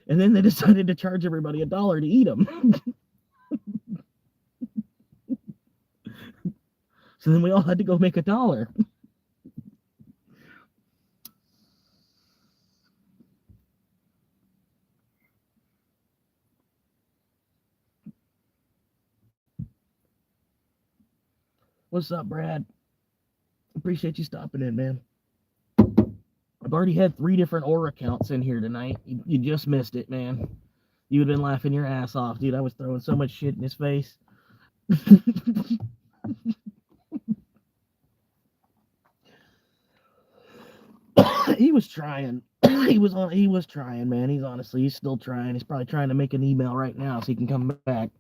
and then they decided to charge everybody $1 to eat them. So then we all had to go make $1. What's up, Brad? Appreciate you stopping in, man. I've already had 3 different Aura accounts in here tonight. You just missed it, man. You would have been laughing your ass off, dude. I was throwing so much shit in his face. He was trying. He was trying, man. He's still trying. He's probably trying to make an email right now so he can come back.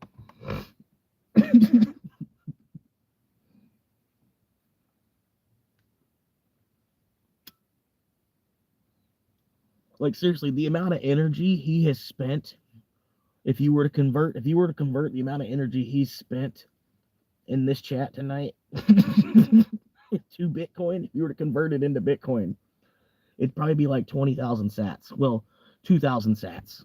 Like seriously, the amount of energy he has spent, if you were to convert the amount of energy he's spent in this chat tonight to Bitcoin, if you were to convert it into Bitcoin, it'd probably be like 20,000 sats. Well, 2,000 sats.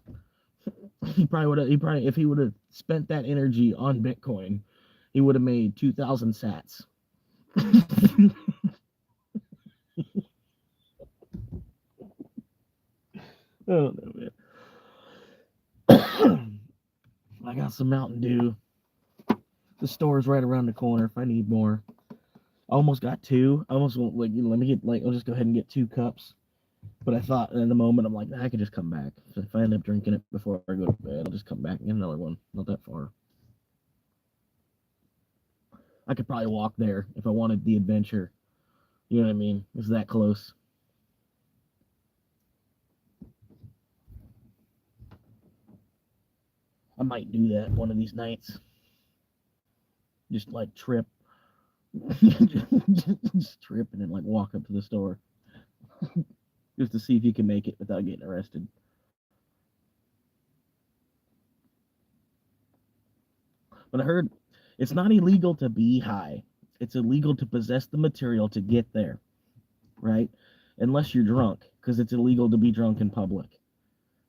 If he would have spent that energy on Bitcoin, he would have made 2,000 sats. I don't know, man. I got some Mountain Dew. The store's right around the corner if I need more. I almost got 2. I almost let me get I'll just go ahead and get 2 cups. But I thought in the moment I'm like, I could just come back. So if I end up drinking it before I go to bed, I'll just come back and get another one. Not that far. I could probably walk there if I wanted the adventure. You know what I mean? It's that close. I might do that one of these nights. Just like trip. just trip and then like walk up to the store. Just to see if you can make it without getting arrested. But I heard it's not illegal to be high. It's illegal to possess the material to get there, right? Unless you're drunk, because it's illegal to be drunk in public,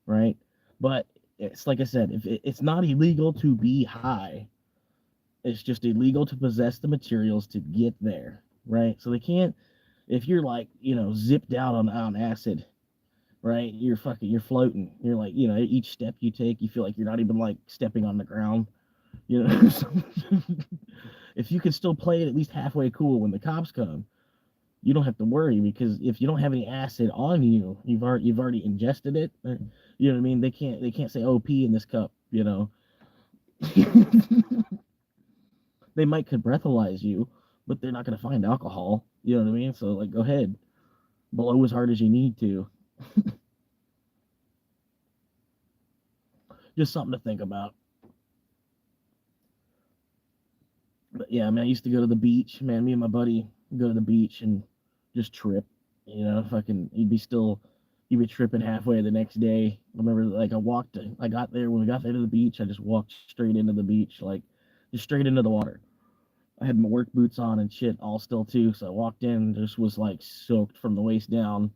right? But it's like I said, if it's not illegal to be high, it's just illegal to possess the materials to get there, right? So they can't, if you're like, zipped out on acid, right? You're floating. You're like, each step you take, you feel like you're not even like stepping on the ground. You know, So, if you could still play it at least halfway cool when the cops come, you don't have to worry because if you don't have any acid on you, you've already ingested it. You know what I mean? They can't say OP in this cup. They might could breathalyze you, but they're not going to find alcohol. You know what I mean? So like, go ahead, blow as hard as you need to. Just something to think about. But yeah, man, I used to go to the beach. Man, me and my buddy go to the beach and just trip. Fucking, you'd be tripping halfway the next day. I remember, like, I got there, when we got there to the beach, I just walked straight into the beach, like, just straight into the water. I had my work boots on and shit all still too, so I walked in, just was like soaked from the waist down,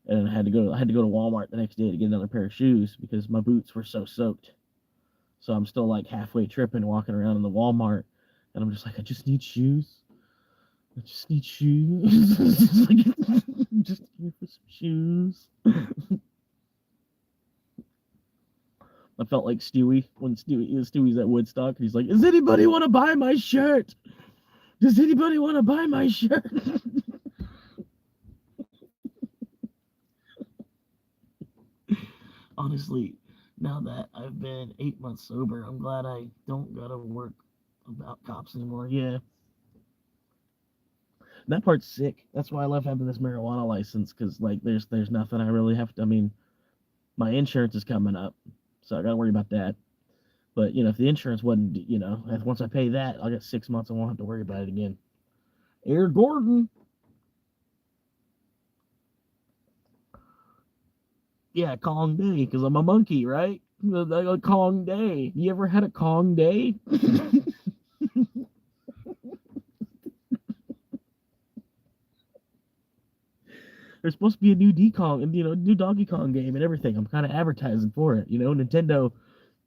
and I had to go to Walmart the next day to get another pair of shoes because my boots were so soaked. So I'm still like halfway tripping, walking around in the Walmart, and I'm just like, I just need shoes. I just need shoes. Just here for some shoes. I felt like Stewie when Stewie's at Woodstock. He's like, "Does anybody want to buy my shirt? Does anybody want to buy my shirt?" Honestly, now that I've been 8 months sober, I'm glad I don't gotta work about cops anymore. Yeah, that part's sick. That's why I love having this marijuana license because like there's nothing I really have to. I mean, my insurance is coming up, so I gotta worry about that. But if the insurance wasn't, once I pay that, I'll get 6 months. I won't have to worry about it again. Air Gordon. Yeah, Kong Day, because I'm a monkey, right? A Kong Day. You ever had a Kong Day? There's supposed to be a new D Kong and new Donkey Kong game and everything. I'm kind of advertising for it. Nintendo,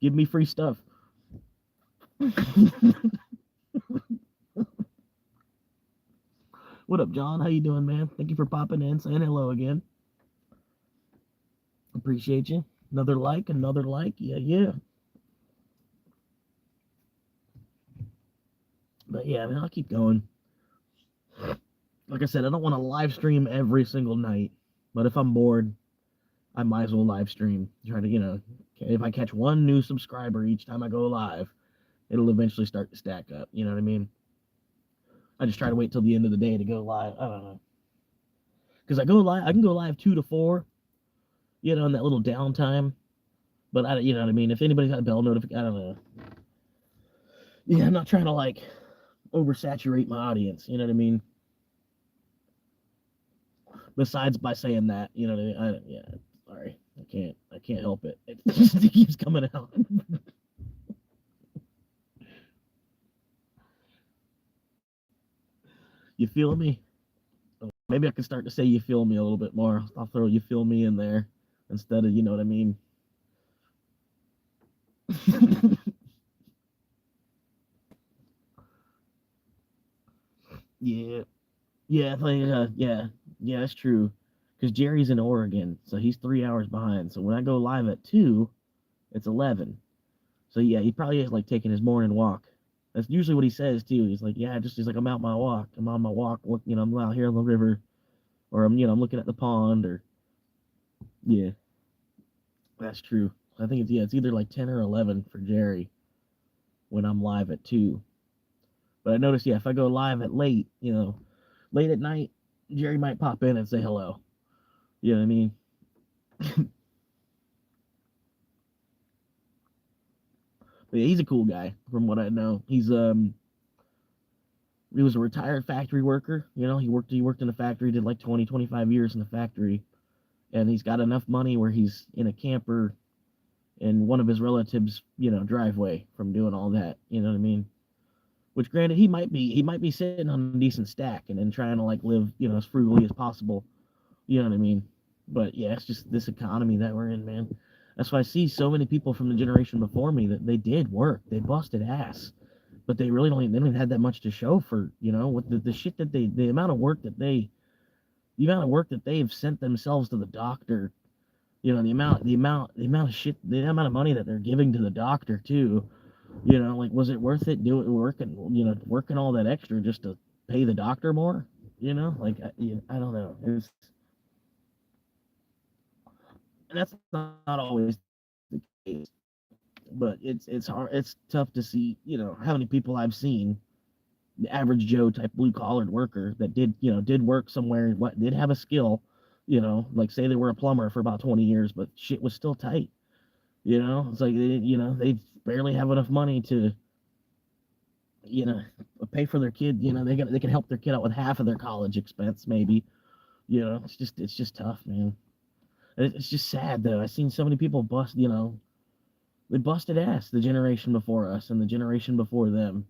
give me free stuff. What up, John? How you doing, man? Thank you for popping in, saying hello again. Appreciate you. Another like, another like. Yeah, yeah. But yeah, man, I'll keep going. Like I said, I don't want to live stream every single night, but if I'm bored, I might as well live stream. Try to, if I catch one new subscriber each time I go live, it'll eventually start to stack up. You know what I mean? I just try to wait till the end of the day to go live. I don't know. Because I can go live 2 to 4, in that little downtime. But you know what I mean? If anybody's got a bell notification, I don't know. Yeah, I'm not trying to like oversaturate my audience. You know what I mean? Besides by saying that, you know what I mean? Yeah, sorry, I can't help it. It keeps coming out. You feel me? Maybe I can start to say you feel me a little bit more. I'll throw you feel me in there instead of, you know what I mean? Yeah. Yeah, yeah, that's true. Because Jerry's in Oregon, so he's 3 hours behind. So when I go live at 2, it's 11. So yeah, he probably is like taking his morning walk. That's usually what he says too. He's like, yeah, he's like, I'm out my walk. I'm on my walk. Look, I'm out here on the river, or I'm looking at the pond, or yeah, that's true. I think it's either like 10 or 11 for Jerry when I'm live at 2. But I noticed, yeah, if I go live at late at night, Jerry might pop in and say hello. You know what I mean? But yeah, he's a cool guy from what I know. He was a retired factory worker. He worked in a factory, did like 20, 25 years in the factory, and he's got enough money where he's in a camper in one of his relatives, driveway from doing all that. You know what I mean? Which, granted, he might be sitting on a decent stack and then trying to like live, as frugally as possible. You know what I mean? But yeah, it's just this economy that we're in, man. That's why I see so many people from the generation before me that they did work, they busted ass, but they don't even have that much to show for, with the shit that the amount of work that they've sent themselves to the doctor, the amount of shit, the amount of money that they're giving to the doctor too. Like, was it worth it doing working all that extra just to pay the doctor more? Like, I don't know. That's not always the case, but it's hard. It's tough to see. How many people I've seen, the average Joe type blue collared worker that did work somewhere, what did have a skill, like say they were a plumber for about 20 years, but shit was still tight. It's like they barely have enough money to you know pay for their kid. They can help their kid out with half of their college expense maybe. It's just tough, man. It's just sad though. I've seen so many people bust. They busted ass the generation before us and the generation before them.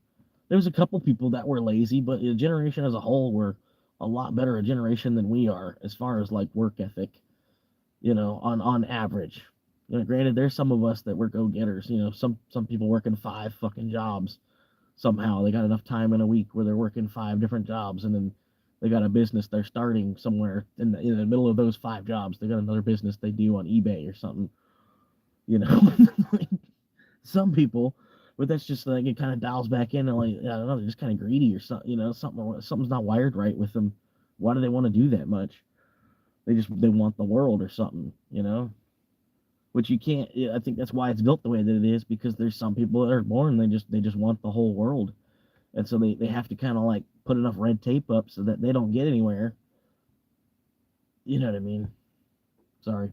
There was a couple people that were lazy, but the generation as a whole were a lot better a generation than we are as far as like work ethic. On average. Granted, there's some of us that were go getters. Some people working 5 fucking jobs. Somehow they got enough time in a week where they're working 5 different jobs, and then they got a business they're starting somewhere in the middle of those 5 jobs. They got another business they do on eBay or something. Like, some people, but that's just like it kind of dials back in and like I don't know, they're just kind of greedy or something. Something's not wired right with them. Why do they want to do that much? They want the world or something. Which you can't. I think that's why it's built the way that it is, because there's some people that are born they just want the whole world, and so they have to kind of like put enough red tape up so that they don't get anywhere. You know what I mean? Sorry.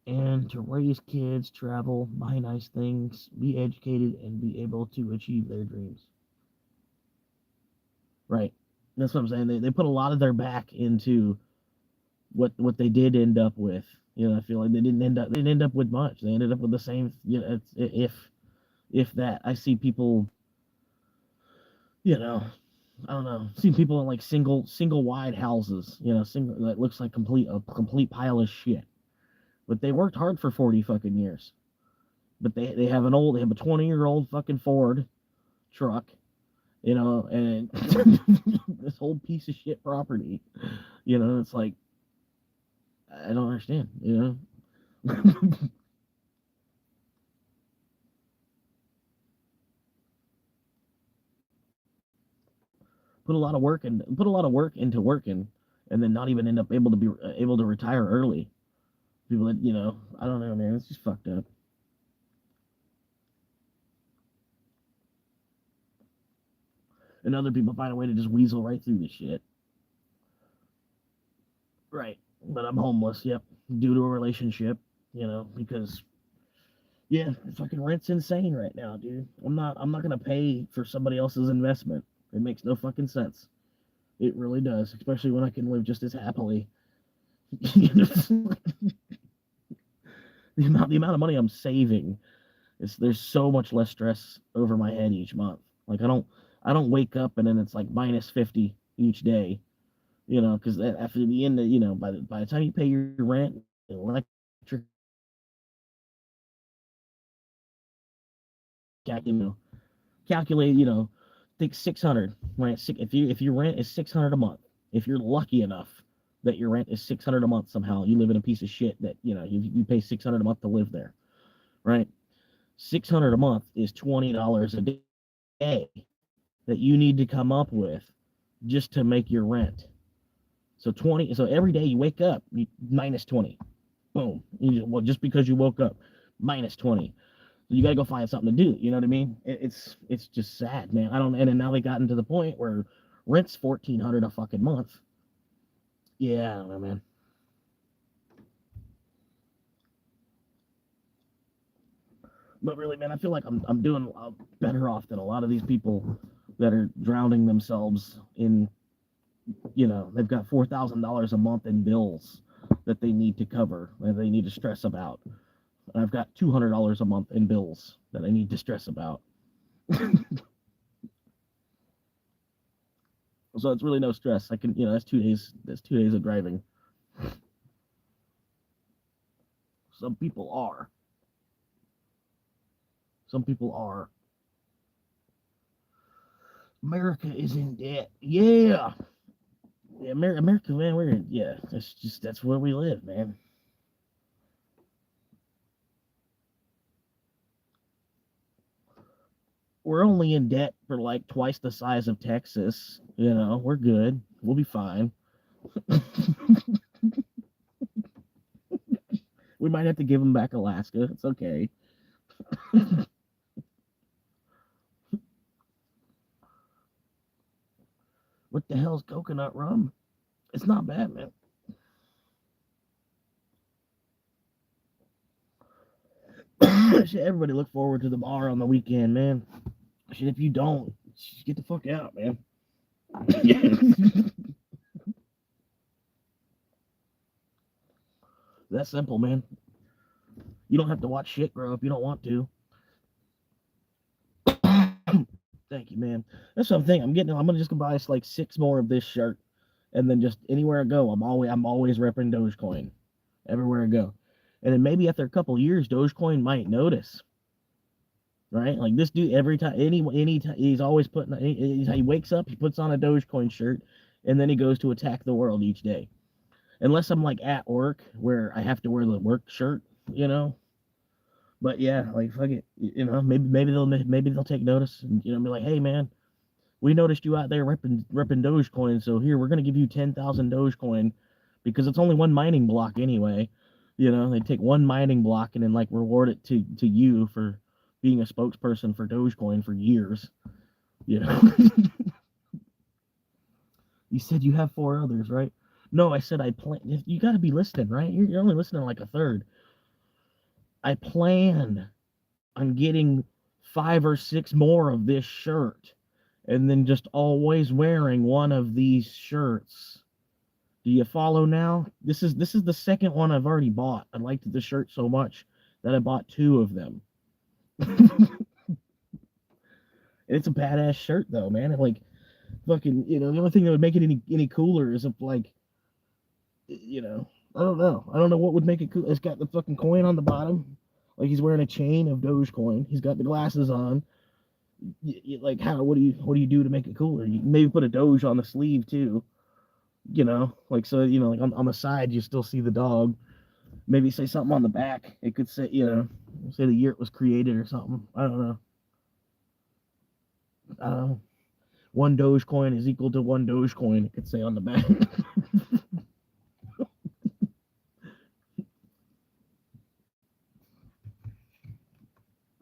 And to raise kids, travel, buy nice things, be educated, and be able to achieve their dreams. Right. That's what I'm saying. They put a lot of their back into what they did end up with. I feel like they didn't end up with much. They ended up with the same. If that. I see people. You know, I don't know. Seen people in like single wide houses. Single that looks like a complete pile of shit. But they worked hard for 40 fucking years. But they have a 20-year-old fucking Ford truck. And this whole piece of shit property. It's like I don't understand. Put a lot of work into working, and then not even end up able to retire early. People that I don't know, man. It's just fucked up. And other people find a way to just weasel right through the shit. Right. But I'm homeless. Yep. Due to a relationship. Because yeah, fucking rent's insane right now, dude. I'm not gonna pay for somebody else's investment. It makes no fucking sense. It really does, especially when I can live just as happily. the the amount of money I'm saving there's so much less stress over my head each month. Like I don't wake up and then it's like -50 each day. Because after the end of by the time you pay your rent, electric, calculate, think 600, right? If your rent is 600 a month, if you're lucky enough that your rent is 600 a month somehow, you live in a piece of shit that you pay 600 a month to live there, right? 600 a month is $20 a day that you need to come up with just to make your rent. So every day you wake up, -20. Boom. Well, just because you woke up, -20. You got to go find something to do. You know what I mean? It's just sad, man. I don't. And then now they gotten to the point where rent's 1,400 a fucking month. Yeah, I don't know, man. But really, man, I feel like I'm doing better off than a lot of these people that are drowning themselves in. They've got $4,000 a month in bills that they need to cover, that they need to stress about. And I've got $200 a month in bills that I need to stress about. So it's really no stress. I can, that's 2 days. That's 2 days of driving. Some people are. Some people are. America is in debt. Yeah. Yeah, America, man, that's where we live, man. we're only in debt for like twice the size of Texas. You know, we're good. We'll be fine. We might have to give them back Alaska. It's okay. What the hell's coconut rum? It's not bad, man. Shit, everybody look forward to the bar on the weekend, man. Shit, if you don't, just get the fuck out, man. That's simple, man. You don't have to watch shit grow if you don't want to. Thank you, man. That's something I'm getting. I'm gonna just go buy us like 6 more of this shirt, and then just anywhere I go, I'm always repping Dogecoin, everywhere I go. And then maybe after a couple years, Dogecoin might notice, right? Like this dude, every time, any time, he's always putting. He wakes up, he puts on a Dogecoin shirt, and then he goes to attack the world each day. Unless I'm like at work where I have to wear the work shirt, you know. But yeah, like fuck it, maybe they'll take notice and be like, hey man, we noticed you out there repping Dogecoin, so here we're gonna give you 10,000 Dogecoin because it's only one mining block anyway. They take one mining block and then like reward it to you for being a spokesperson for Dogecoin for years. You know, you said you have 4 others, right? No, I said I plan. You got to be listening, right? You're only listening like a third. I plan on getting 5 or 6 more of this shirt and then just always wearing one of these shirts. Do you follow now? This is the second one I've already bought. I liked the shirt so much that I bought 2 of them. It's a badass shirt though, man. It like fucking, the only thing that would make it any cooler is if like, I don't know. I don't know what would make it cool. It's got the fucking coin on the bottom. Like he's wearing a chain of Dogecoin. He's got the glasses on. Like how? What do you do to make it cooler? You maybe put a Doge on the sleeve too. Like so. Like on the side you still see the dog. Maybe say something on the back. It could say say the year it was created or something. I don't know. I don't know. One Dogecoin is equal to one Dogecoin. It could say on the back.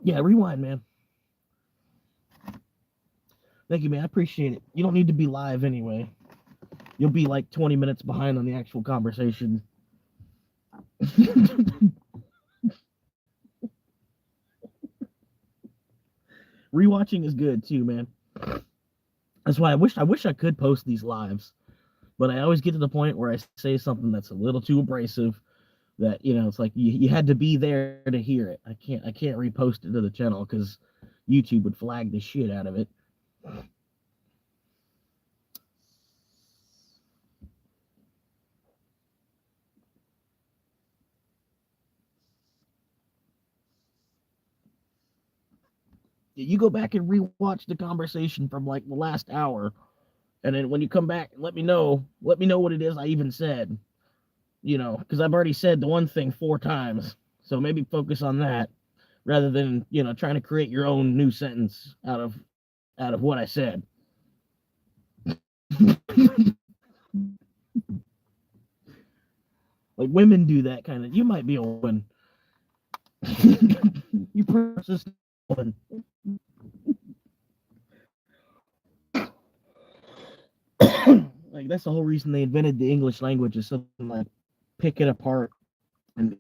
Yeah, rewind, man. Thank you, man. I appreciate it. You don't need to be live anyway. You'll be like 20 minutes behind on the actual conversation. Rewatching is good too, man. That's why I wish I could post these lives, but I always get to the point where I say something that's a little too abrasive that it's like you had to be there to hear it. I can't repost it to the channel because YouTube would flag the shit out of it. You go back and rewatch the conversation from like the last hour, and then when you come back, let me know what it is I even said. Because I've already said the one thing 4 times, so maybe focus on that rather than trying to create your own new sentence out of what I said. Like women do that kind of. You might be a woman. You persistent woman. Like that's the whole reason they invented the English language is something like pick it apart and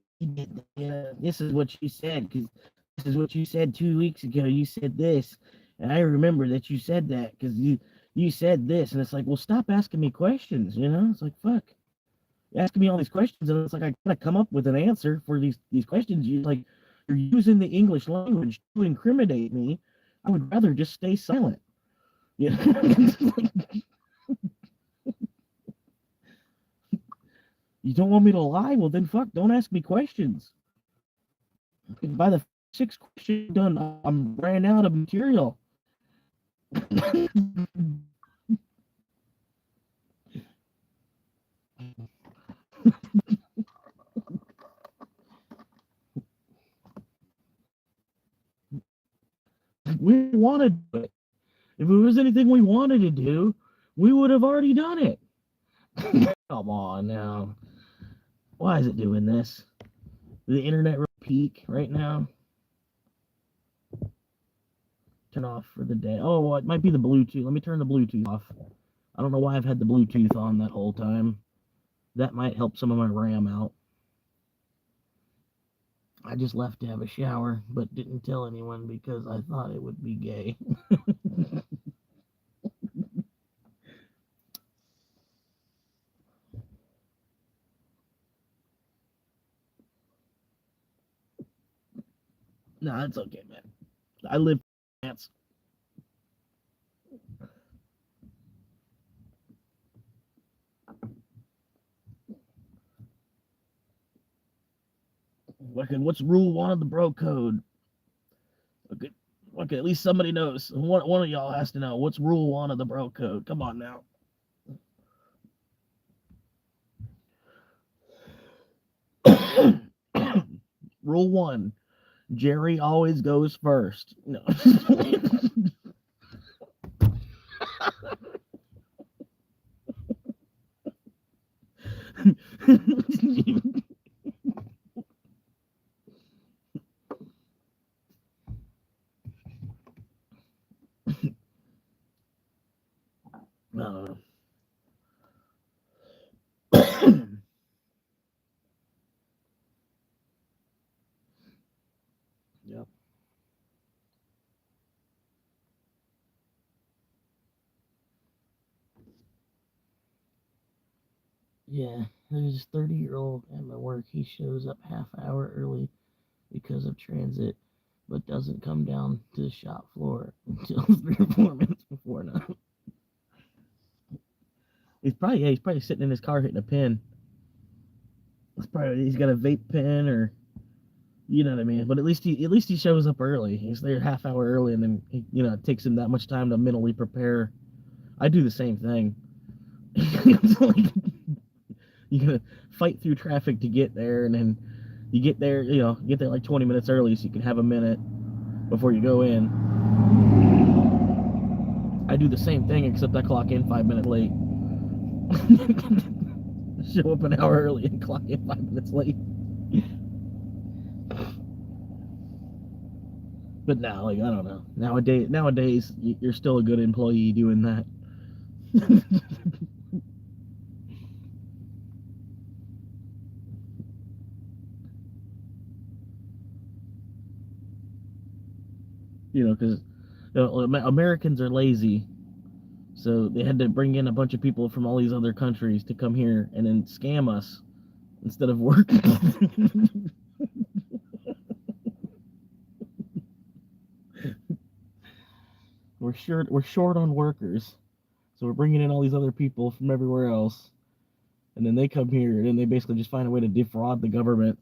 this is what you said because this is what you said 2 weeks ago. You said this, and I remember that you said that because you said this, and it's like, well, stop asking me questions. It's like fuck, you're asking me all these questions, and it's like I gotta come up with an answer for these questions. You're using the English language to incriminate me. I would rather just stay silent. You don't want me to lie? Well, then fuck, don't ask me questions. By the 6th question done, I'm ran out of material. We want to do it. If it was anything we wanted to do, we would have already done it. Come on now. Why is it doing this? The internet peak right now. Turn off for the day. Oh, well, it might be the Bluetooth. Let me turn the Bluetooth off. I don't know why I've had the Bluetooth on that whole time. That might help some of my RAM out. I just left to have a shower, but didn't tell anyone because I thought it would be gay. No, it's okay, man. I live in France. What's rule one of the bro code? Okay, at least somebody knows. One of y'all has to know. What's rule one of the bro code? Come on now. Rule one. Jerry always goes first. No. No. Yep. Yeah, there's a 30-year-old at my work. He shows up half hour early because of transit, but doesn't come down to the shop floor until 3 or 4 minutes before now. He's probably sitting in his car hitting a pin. He's got a vape pen, or you know what I mean. But at least he shows up early. He's there half hour early, and then it takes him that much time to mentally prepare. I do the same thing. It's like, you gotta fight through traffic to get there, and then you get there like 20 minutes early so you can have a minute before you go in. I do the same thing, except I clock in 5 minutes late. Show up an hour early and clock in 5 minutes late. But now, I don't know. Nowadays, you're still a good employee doing that. Because Americans are lazy. So they had to bring in a bunch of people from all these other countries to come here and then scam us instead of work. We're short on workers, so we're bringing in all these other people from everywhere else, and then they come here and then they basically just find a way to defraud the government.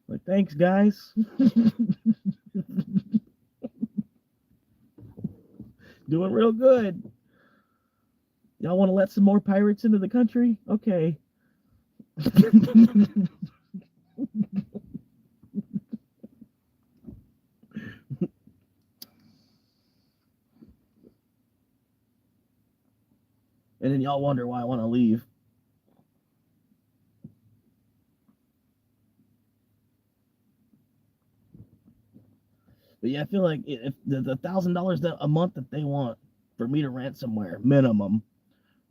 Like, thanks, guys. Doing real good. Y'all want to let some more pirates into the country? Okay. And then y'all wonder why I want to leave. But yeah, I feel like if the $1,000 a month that they want for me to rent somewhere minimum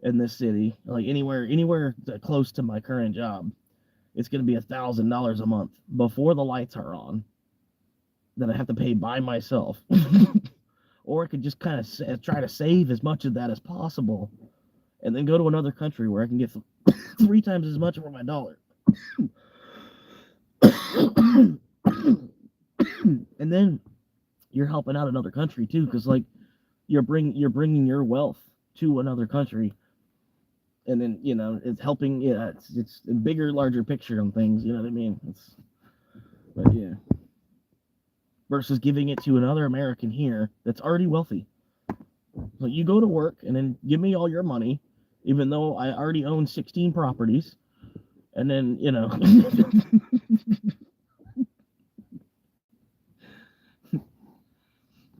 in this city, like anywhere close to my current job, it's going to be $1,000 a month before the lights are on that I have to pay by myself. Or I could just kind of try to save as much of that as possible, and then go to another country where I can get 3 times as much for my dollar. And then you're helping out another country too, because like you're bringing your wealth to another country, and then it's helping. Yeah, it's a bigger, larger picture on things. You know what I mean? But yeah, versus giving it to another American here that's already wealthy. So you go to work and then give me all your money, even though I already own 16 properties, and then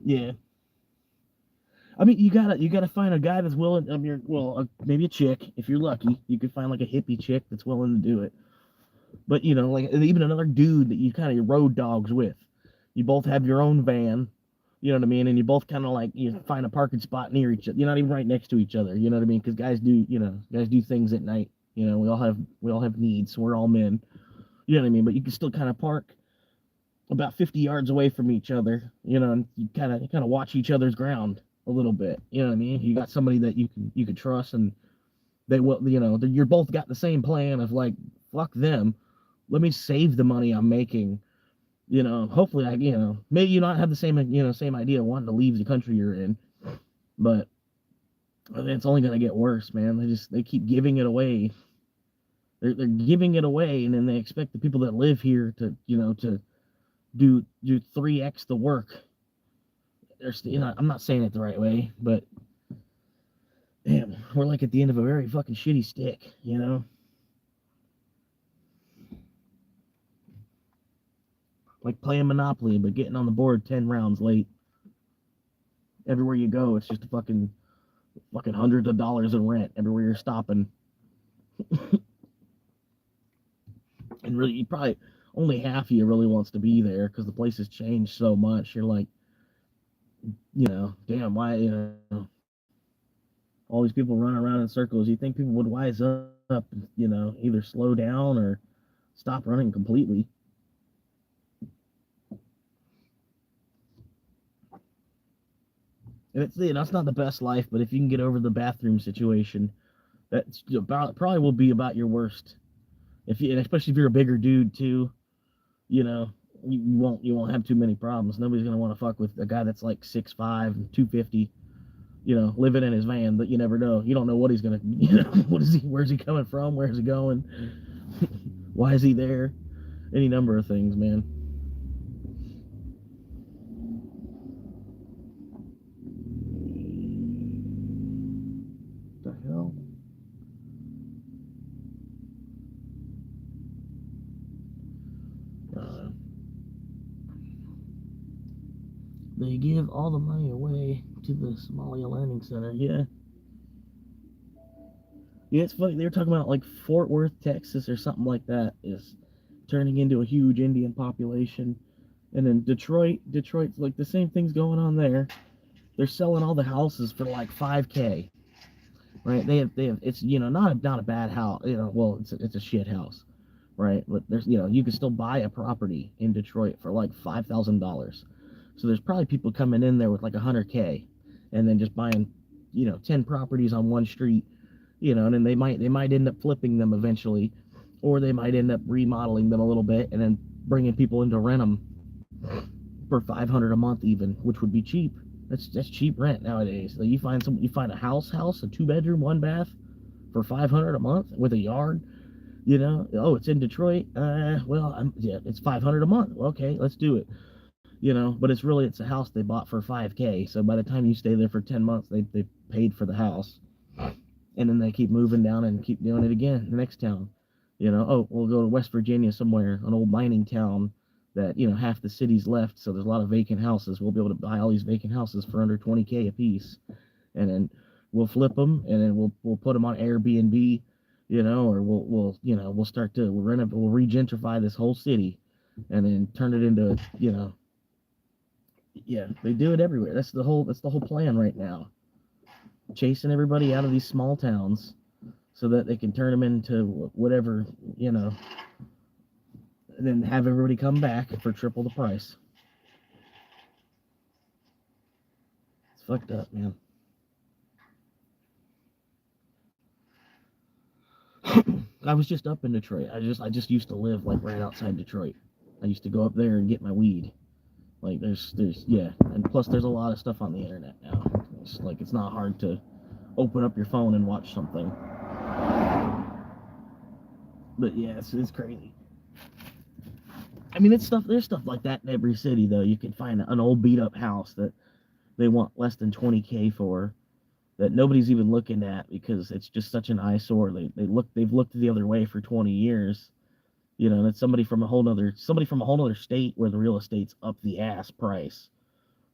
Yeah. I mean, you gotta find a guy that's willing. I mean, well, maybe a chick if you're lucky. You could find like a hippie chick that's willing to do it. But like even another dude that you kind of road dogs with. You both have your own van. You know what I mean? And you both kind of like you find a parking spot near each other. You're not even right next to each other. You know what I mean? Because guys do things at night. We all have needs. We're all men. You know what I mean? But you can still kind of park about 50 yards away from each other. And you kind of watch each other's ground a little bit. You know what I mean? You got somebody that you can trust, and they will. You're both got the same plan of like, fuck them. Let me save the money I'm making. Hopefully maybe you not have the same idea of wanting to leave the country you're in, but it's only gonna get worse, man. They keep giving it away. They're giving it away, and then they expect the people that live here to do 3x the work. I'm not saying it the right way, but damn, we're like at the end of a very fucking shitty stick. Like playing Monopoly, but getting on the board 10 rounds late. Everywhere you go, it's just fucking hundreds of dollars in rent everywhere you're stopping. And really, you probably only half of you really wants to be there because the place has changed so much. You're like, damn, why, all these people running around in circles. You think people would wise up, either slow down or stop running completely. And it's not the best life, but if you can get over the bathroom situation, that's probably will be about your worst. And especially if you're a bigger dude too, you won't have too many problems. Nobody's gonna want to fuck with a guy that's like 6'5", 250, living in his van. But you never know. You don't know what he's gonna, where's he coming from? Where's he going? Why is he there? Any number of things, man. What the hell? They give all the money away to the Somalia Learning Center. Yeah. Yeah, it's funny. They were talking about like Fort Worth, Texas, or something like that is turning into a huge Indian population. And then Detroit's like the same thing's going on there. They're selling all the houses for like 5K. Right? They have it's not a bad house. Well, it's a shit house, right? But there's you can still buy a property in Detroit for like $5,000. So there's probably people coming in there with like 100K, and then just buying 10 properties on one street, and then they might end up flipping them eventually, or they might end up remodeling them a little bit and then bringing people in to rent them for $500 a month even, which would be cheap. That's cheap rent nowadays. Like you find a house, a 2-bedroom, 1 bath for $500 a month with a yard. Oh, it's in Detroit. It's $500 a month. Okay, let's do it. But it's a house they bought for 5K. So by the time you stay there for 10 months, they paid for the house, and then they keep moving down and keep doing it again. The next town, oh, we'll go to West Virginia somewhere, an old mining town that half the city's left, so there's a lot of vacant houses. We'll be able to buy all these vacant houses for under 20K a piece, and then we'll flip them, and then we'll put them on Airbnb, or we'll start to we'll regentrify this whole city, and then turn it into yeah, they do it everywhere. That's the whole plan right now. Chasing everybody out of these small towns so that they can turn them into whatever, and then have everybody come back for triple the price. It's fucked up, man. I was just up in Detroit. I just used to live like right outside Detroit. I used to go up there and get my weed. Like there's yeah, and plus there's a lot of stuff on the internet now. It's not hard to open up your phone and watch something. But yeah, it's crazy. I mean, there's stuff like that in every city though. You can find an old beat up house that they want less than 20K for, that nobody's even looking at because it's just such an eyesore. They've looked the other way for 20 years. And it's somebody from a whole other state where the real estate's up the ass price.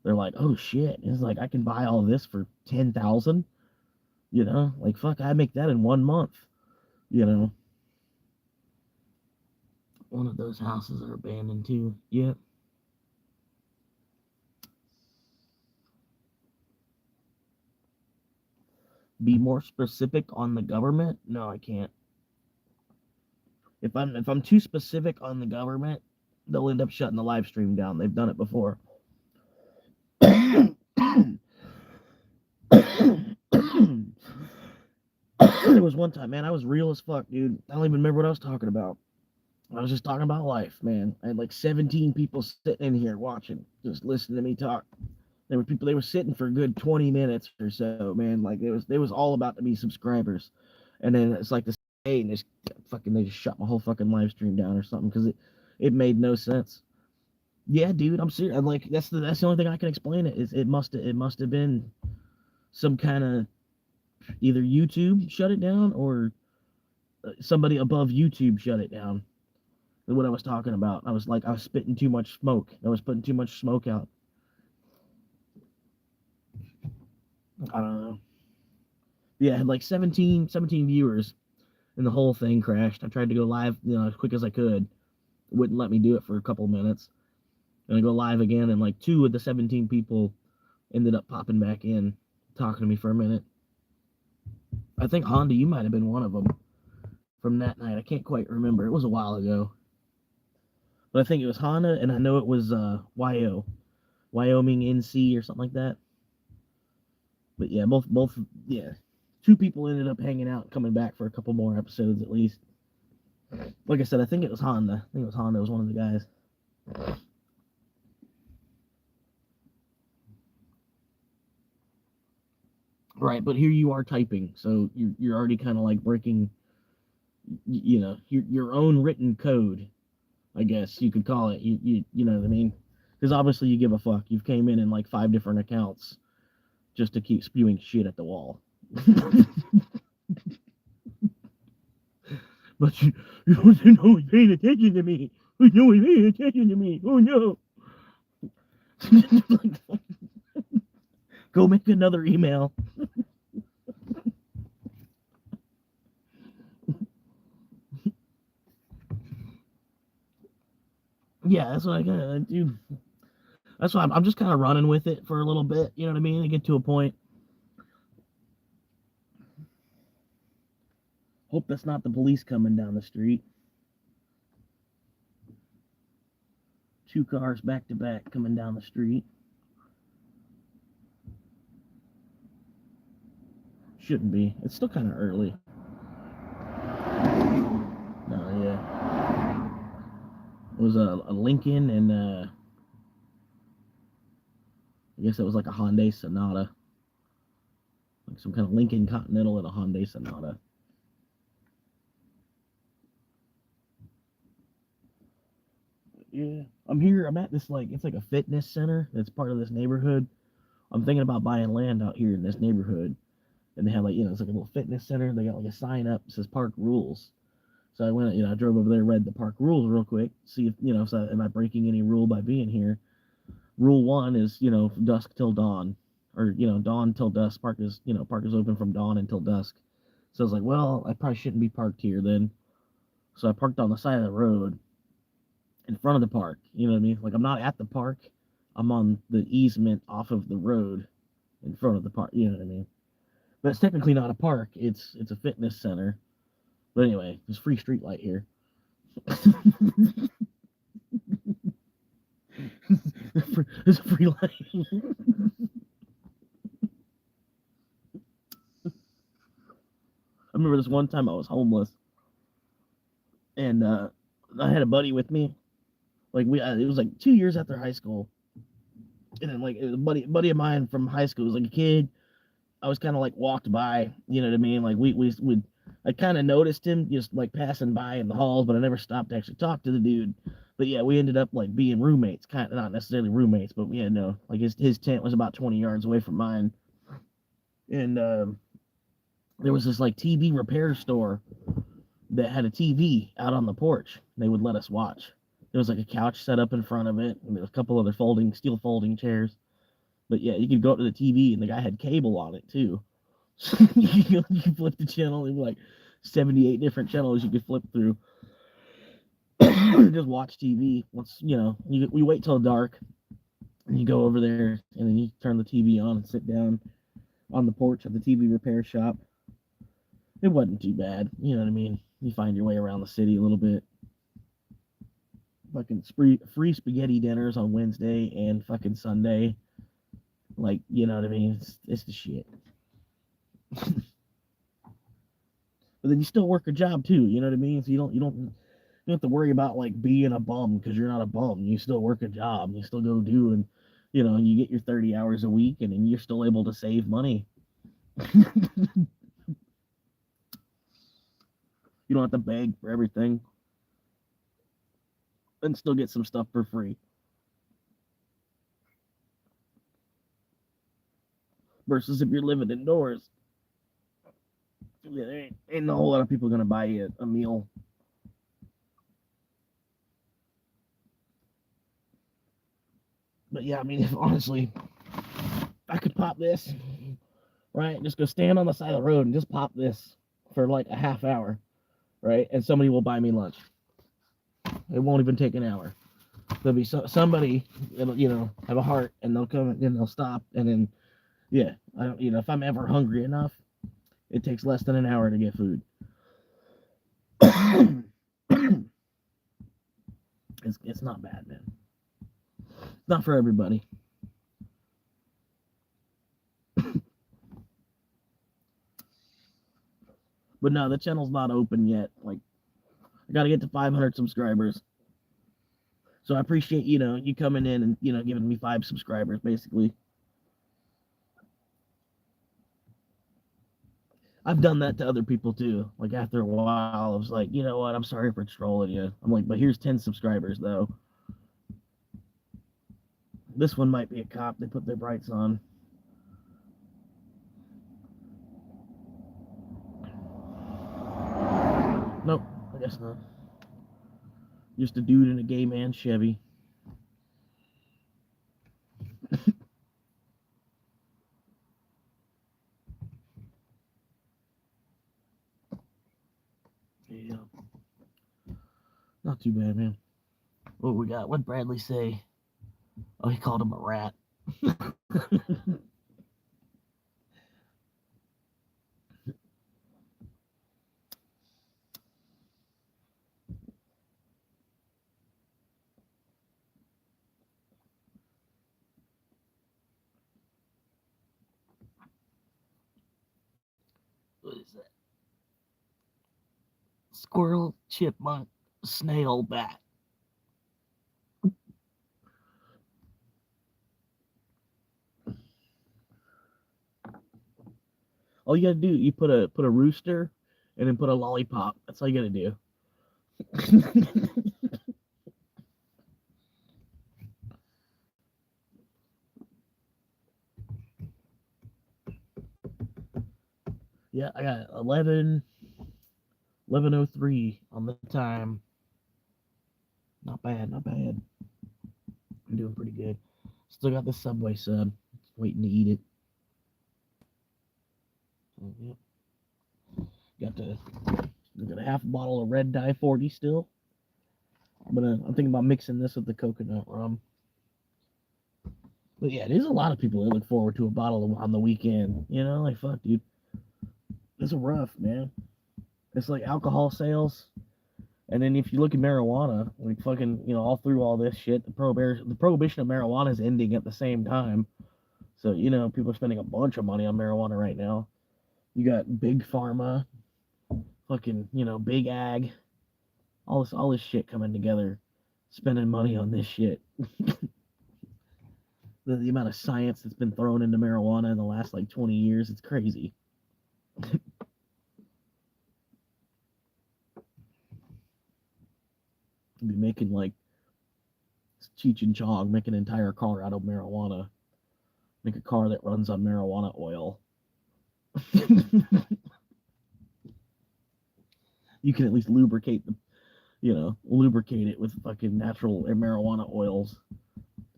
they're like, oh shit. It's like I can buy all this for 10,000. Like fuck, I make that in 1 month. You know, one of those houses are abandoned too. Yep. Be more specific on the government? No, I can't. If I'm too specific on the government, they'll end up shutting the live stream down. They've done it before. There was one time, man, I was real as fuck, dude. I don't even remember what I was talking about. I was just talking about life, man. I had like 17 people sitting in here watching, just listening to me talk. There were people, they were sitting for a good 20 minutes or so, man. Like it was all about to be subscribers. And then it's like the day and just fucking they just shut my whole fucking live stream down or something because it made no sense. Yeah, dude, I'm serious. I'm like that's the only thing I can explain it is it must have been some kind of either YouTube shut it down or somebody above YouTube shut it down. What I was talking about. I was spitting too much smoke. I was putting too much smoke out. I don't know. Yeah, I had like 17 viewers and the whole thing crashed. I tried to go live, as quick as I could. It wouldn't let me do it for a couple minutes. And I go live again and like two of the 17 people ended up popping back in, talking to me for a minute. I think Honda, you might have been one of them from that night. I can't quite remember. It was a while ago. But I think it was Honda, and I know it was Wyoming NC or something like that. But yeah, both yeah, two people ended up hanging out, coming back for a couple more episodes at least. Like I said, I think it was Honda. I think it was Honda. It was one of the guys. Right, but here you are typing, so you're already kind of like breaking, your own written code. I guess you could call it. You know what I mean? Because obviously you give a fuck. You've came in like 5 different accounts just to keep spewing shit at the wall. But you wasn't always paying attention to me. You know paying attention to me. Oh no. Go make another email. Yeah, that's what I gotta do. That's why I'm just kind of running with it for a little bit. You know what I mean? To get to a point. Hope that's not the police coming down the street. 2 cars back to back coming down the street. Shouldn't be. It's still kind of early. No, yeah. It was a Lincoln and I guess it was like a Hyundai Sonata. Like some kind of Lincoln Continental and a Hyundai Sonata. Yeah. I'm here. I'm at this it's like a fitness center that's part of this neighborhood. I'm thinking about buying land out here in this neighborhood. And they have it's like a little fitness center. They got like a sign up that says park rules. So I went, I drove over there, read the park rules real quick, see if, so am I breaking any rule by being here? Rule 1 is, dusk till dawn, or, dawn till dusk. Park is open from dawn until dusk. So I was like, well, I probably shouldn't be parked here then. So I parked on the side of the road in front of the park. You know what I mean? Like I'm not at the park. I'm on the easement off of the road in front of the park. You know what I mean? But it's technically not a park. It's a fitness center. But anyway, there's free street light here. There's a free light. I remember this one time I was homeless, and I had a buddy with me. Like it was like 2 years after high school, and then like it was a buddy of mine from high school. It was like a kid. I was kind of like walked by, you know what I mean? Like we would, I kind of noticed him just like passing by in the halls, but I never stopped to actually talk to the dude. But yeah, we ended up like being roommates, kind of not necessarily roommates, but yeah, no, like his tent was about 20 yards away from mine, and there was this like TV repair store that had a TV out on the porch. They would let us watch. There was like a couch set up in front of it, and there was a couple other steel folding chairs. But yeah, you could go up to the TV and the guy had cable on it too. So you could flip the channel and like 78 different channels you could flip through. Just watch TV. Once we wait till dark and you go over there and then you turn the TV on and sit down on the porch of the TV repair shop. It wasn't too bad. You know what I mean? You find your way around the city a little bit. Fucking free spaghetti dinners on Wednesday and fucking Sunday. Like, you know what I mean? It's the shit. But then you still work a job too. You know what I mean? So you don't have to worry about like being a bum because you're not a bum. You still work a job. You still go do and you get your 30 hours a week and then you're still able to save money. You don't have to beg for everything and still get some stuff for free. Versus if you're living indoors, there ain't a whole lot of people gonna buy you a meal. But yeah, I mean, if honestly, I could pop this, right? Just go stand on the side of the road and just pop this for like a half hour, right? And somebody will buy me lunch. It won't even take an hour. There'll be somebody that'll have a heart and they'll come and they'll stop and then I don't if I'm ever hungry enough, it takes less than an hour to get food. It's not bad, man. It's not for everybody. But no, the channel's not open yet. Like, I got to get to 500 subscribers. So I appreciate, you coming in and, giving me 5 subscribers, basically. I've done that to other people, too. Like, after a while, I was like, you know what? I'm sorry for trolling you. I'm like, but here's 10 subscribers, though. This one might be a cop. They put their brights on. Nope, I guess not. Just a dude in a gay man Chevy. Yeah. Not too bad, man. What we got? What'd Bradley say? Oh, he called him a rat. What is that? Squirrel, chipmunk, snail, bat. All you gotta do, you put a rooster and then put a lollipop. That's all you gotta do. Yeah, I got 11:03 on the time. Not bad, not bad. I'm doing pretty good. Still got the Subway sub. Just waiting to eat it. Yep. Got a half a bottle of Red Dye 40 still. I'm thinking about mixing this with the coconut rum. But yeah, there's a lot of people that look forward to a bottle on the weekend. Like fuck, dude. It's rough, man. It's like alcohol sales. And then if you look at marijuana, like fucking, all through all this shit, the prohibition of marijuana is ending at the same time. So, people are spending a bunch of money on marijuana right now. You got big pharma, fucking, big ag, all this shit coming together, spending money on this shit. the amount of science that's been thrown into marijuana in the last like 20 years, it's crazy. Be making like Cheech and Chong make an entire car out of marijuana. Make a car that runs on marijuana oil. You can at least lubricate it with fucking natural marijuana oils.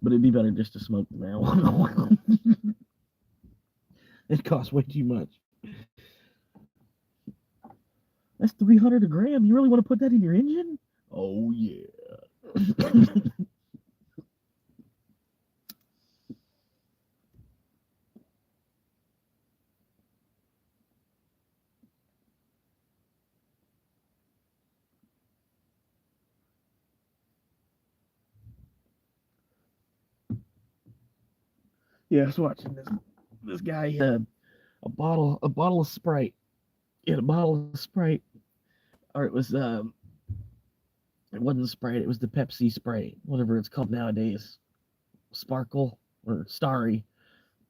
But it'd be better just to smoke the marijuana. It costs way too much. That's 300 a gram. You really want to put that in your engine? Oh yeah. Yeah, I was watching this guy had a bottle of Sprite. He had a bottle of Sprite, or it wasn't Sprite. It was the Pepsi Sprite, whatever it's called nowadays, Sparkle or Starry.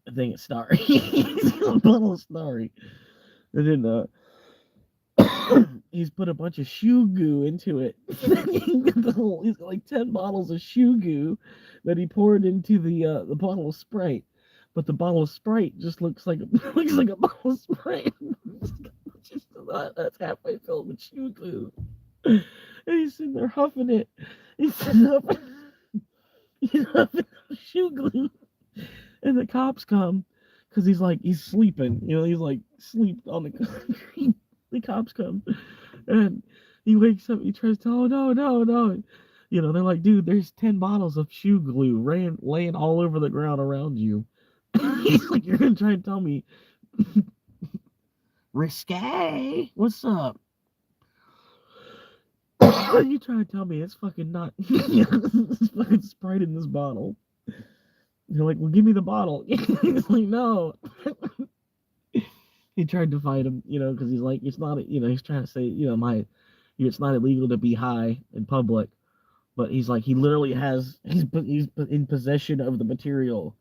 I think it's Starry. A bottle of Starry, and then he's put a bunch of shoe goo into it. He's got like 10 bottles of shoe goo that he poured into the bottle of Sprite. But the bottle of Sprite just looks like looks like a bottle of Sprite. Just that's halfway filled with shoe glue. And he's sitting there huffing it. He's sitting up he's huffing shoe glue. And the cops come because he's sleeping. He's like sleep on the concrete. The cops come and he wakes up. He tries to, oh no, no, no. They're like, dude, there's 10 bottles of shoe glue laying all over the ground around you. He's like, you're gonna try and tell me, risque? What's up? You trying to tell me it's fucking not? It's fucking Sprite in this bottle. You're like, well, give me the bottle. He's like, no. He tried to fight him, because he's like, it's not, he's trying to say, it's not illegal to be high in public, but he's like, he literally he's in possession of the material.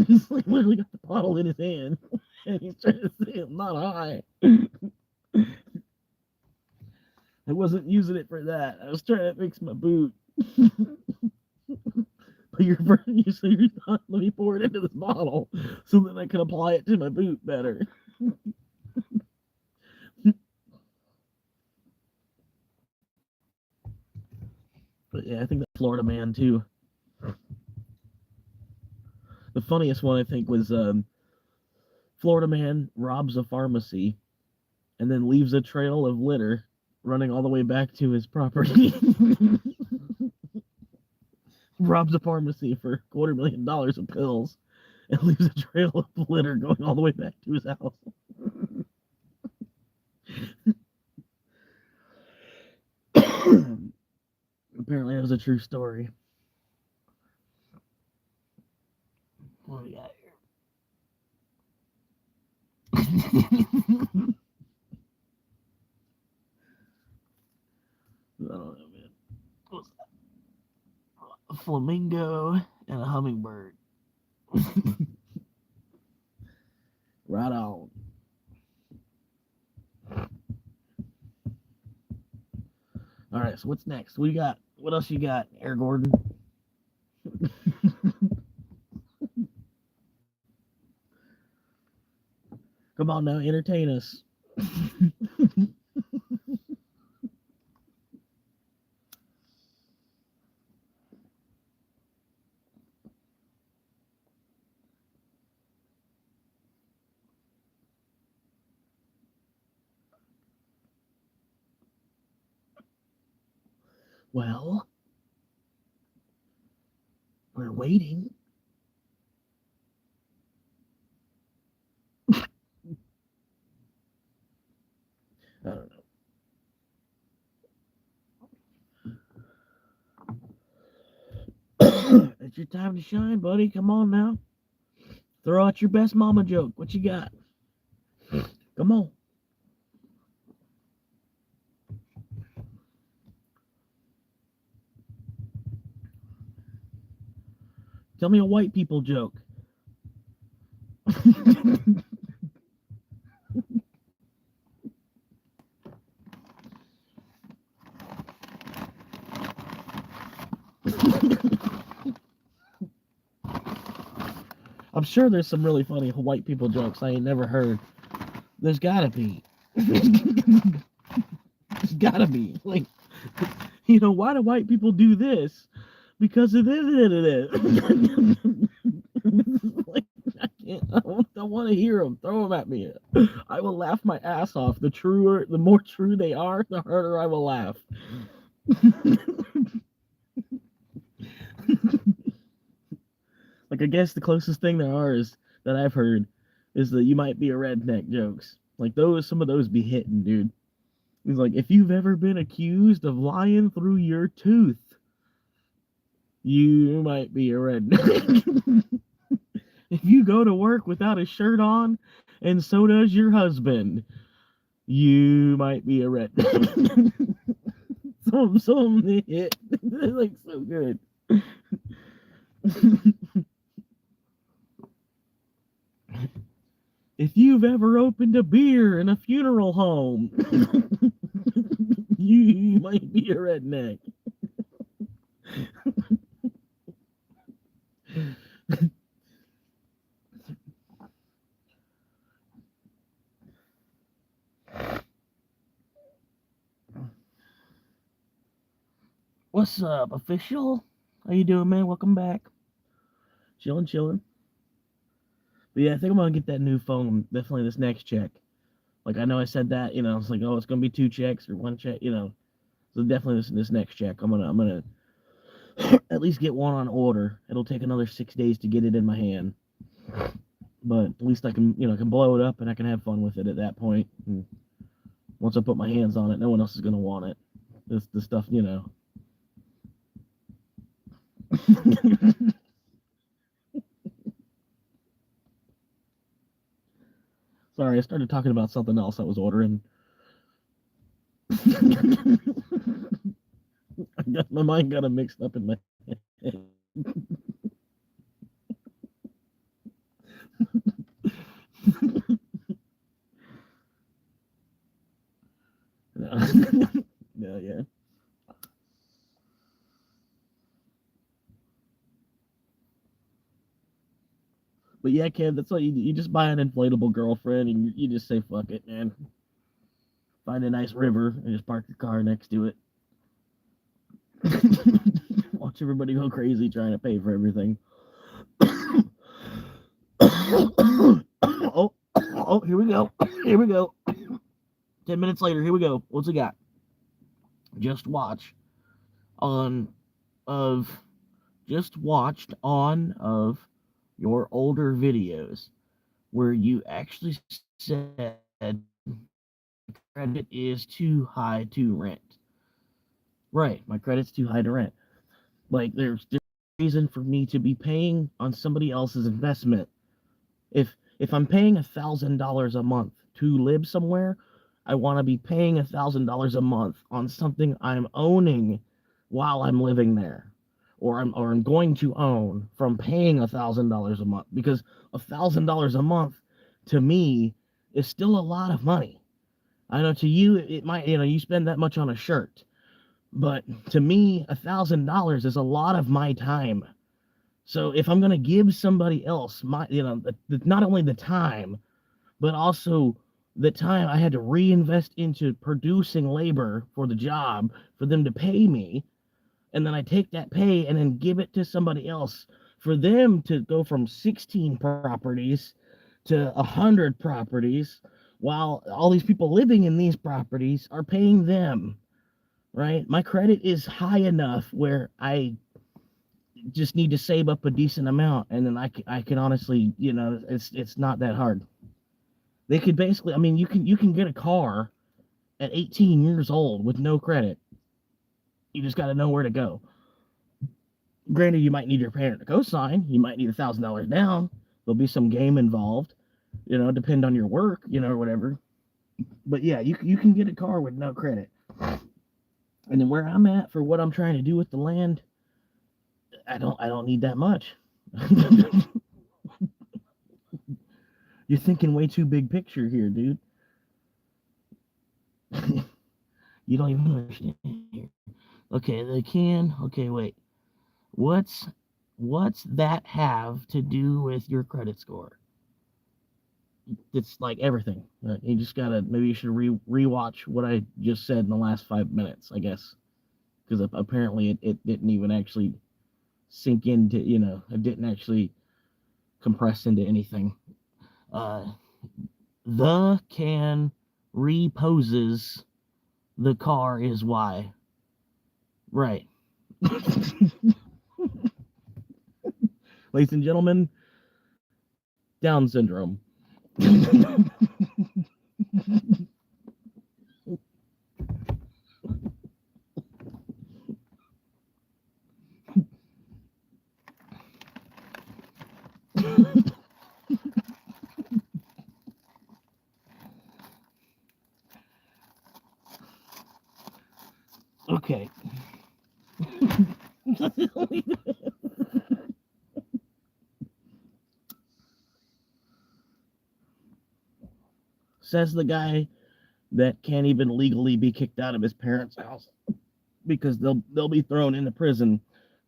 He's like literally got the bottle in his hand, and he's trying to say I'm not high. I wasn't using it for that. I was trying to fix my boot. But you're not, let me pour it into this bottle so that I can apply it to my boot better. But yeah, I think that Florida man too. The funniest one I think was Florida man robs a pharmacy and then leaves a trail of litter running all the way back to his property. Robs a pharmacy for $250,000 of pills and leaves a trail of litter going all the way back to his house. Apparently, that was a true story. What do we got here? I don't know, man. What's that? A flamingo and a hummingbird. Right on. All right, so what's next? What else you got, Air Gordon? Come on now, entertain us. Well, we're waiting. I don't know. It's your time to shine, buddy. Come on now. Throw out your best mama joke. What you got? Come on. Tell me a white people joke. I'm sure there's some really funny white people jokes I ain't never heard. There's gotta be. There's gotta be. Like, why do white people do this? because it is. Like, I can't. I don't want to hear them. Throw them at me. I will laugh my ass off. The more true they are, the harder I will laugh. Like, I guess the closest thing there are is that I've heard is that you might be a redneck jokes. Like those, some of those be hitting, dude. He's like, if you've ever been accused of lying through your tooth, you might be a redneck. If you go to work without a shirt on, and so does your husband, you might be a redneck. Some hit. They're like so good. If you've ever opened a beer in a funeral home, you might be a redneck. What's up, official? How you doing, man? Welcome back. Chilling. But yeah, I think I'm gonna get that new phone definitely this next check. Like I know I said that, it's like, oh, it's gonna be 2 checks or 1 check. So definitely this next check, I'm gonna at least get one on order. It'll take another 6 days to get it in my hand, but at least I can can blow it up and I can have fun with it at that point. And once I put my hands on it, no one else is gonna want it. This stuff. Sorry, I started talking about something else I was ordering. My mind got mixed up in my head. No, yeah. But yeah, kid, that's what you just buy an inflatable girlfriend and you just say fuck it, man. Find a nice river and just park your car next to it. Watch everybody go crazy trying to pay for everything. Oh, here we go. Here we go. 10 minutes later, here we go. What's it got? Just watched on of your older videos where you actually said credit is too high to rent. Right, my credit's too high to rent. Like there's reason for me to be paying on somebody else's investment. If I'm paying $1,000 a month to live somewhere, I want to be paying $1,000 a month on something I'm owning while I'm living there, or I'm going to own from paying $1,000 a month, because $1,000 a month to me is still a lot of money. I know to you it might, you spend that much on a shirt, but to me $1,000 is a lot of my time. So if I'm going to give somebody else my, not only the time, but also the time I had to reinvest into producing labor for the job for them to pay me, and then I take that pay and then give it to somebody else for them to go from 16 properties to 100 properties, while all these people living in these properties are paying them, right? My credit is high enough where I just need to save up a decent amount, and then I can honestly, it's not that hard. They could basically, I mean, you can get a car at 18 years old with no credit. You just got to know where to go. Granted, you might need your parent to co-sign. You might need $1,000 down. There'll be some game involved, depend on your work, or whatever. But yeah, you can get a car with no credit. And then where I'm at for what I'm trying to do with the land, I don't need that much. You're thinking way too big picture here, dude. You don't even understand here. Okay, they can. Okay, wait. What's that have to do with your credit score? It's like everything. You just gotta, maybe you should rewatch what I just said in the last 5 minutes, I guess, because apparently it didn't even actually sink into, it didn't actually compress into anything. The can reposes the car is why. Right. Ladies and gentlemen, Down syndrome. Okay. Says the guy that can't even legally be kicked out of his parents' house because they'll be thrown into prison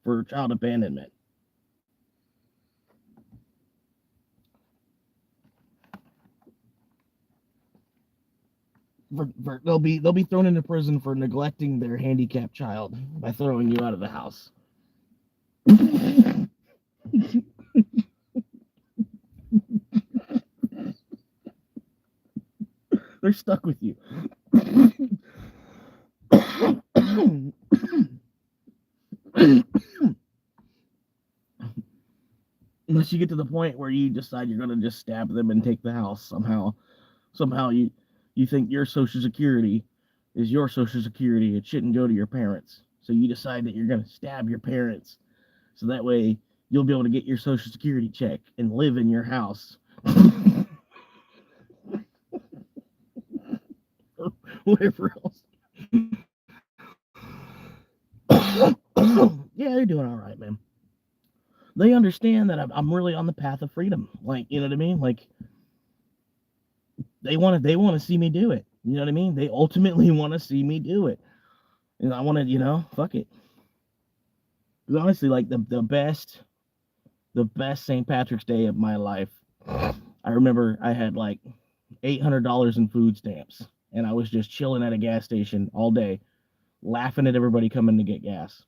for child abandonment. They'll be thrown into prison for neglecting their handicapped child by throwing you out of the house. They're stuck with you. Unless you get to the point where you decide you're gonna just stab them and take the house somehow. Somehow you think your social security is your social security. It shouldn't go to your parents. So you decide that you're gonna stab your parents. So that way you'll be able to get your social security check and live in your house. Whatever else. Yeah, they're doing all right, man. They understand that I'm really on the path of freedom. Like, you know what I mean? Like, they want to see me do it. You know what I mean? They ultimately want to see me do it, and I want to, fuck it. Because honestly, like the best St. Patrick's Day of my life. I remember I had like $800 in food stamps, and I was just chilling at a gas station all day, laughing at everybody coming to get gas.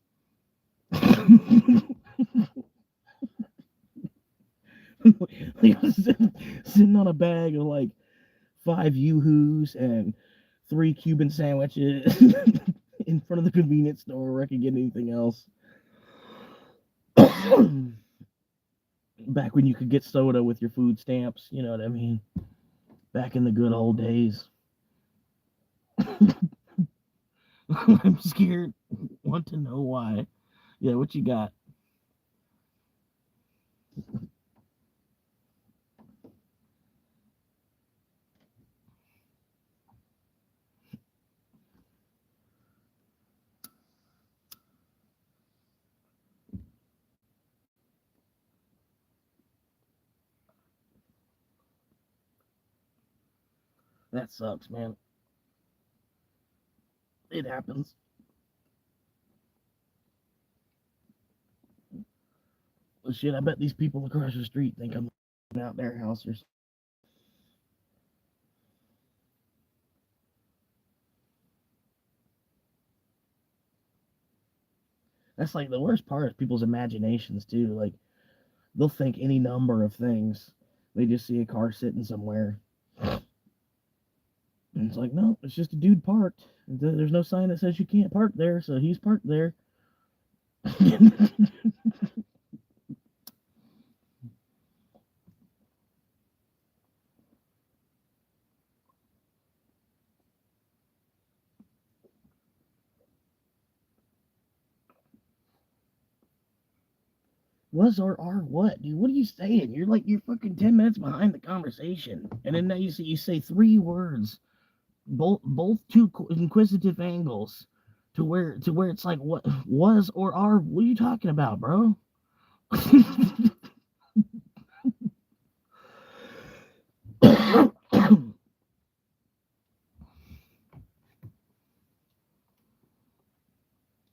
Like, sitting on a bag of like 5 Yoo-Hoos and 3 Cuban sandwiches in front of the convenience store where I could get anything else. Back when you could get soda with your food stamps, you know what I mean? Back in the good old days. I'm scared. Want to know why. Yeah, what you got? That sucks, man. It happens. Well, shit, I bet these people across the street think I'm out their house or something. That's like the worst part is people's imaginations too. Like they'll think any number of things. They just see a car sitting somewhere. And it's like, no, it's just a dude parked. There's no sign that says you can't park there, so he's parked there. Was or are what, dude? What are you saying? You're fucking 10 minutes behind the conversation, and then now you say 3 words, both two inquisitive angles, to where it's like what was or are. What are you talking about, bro?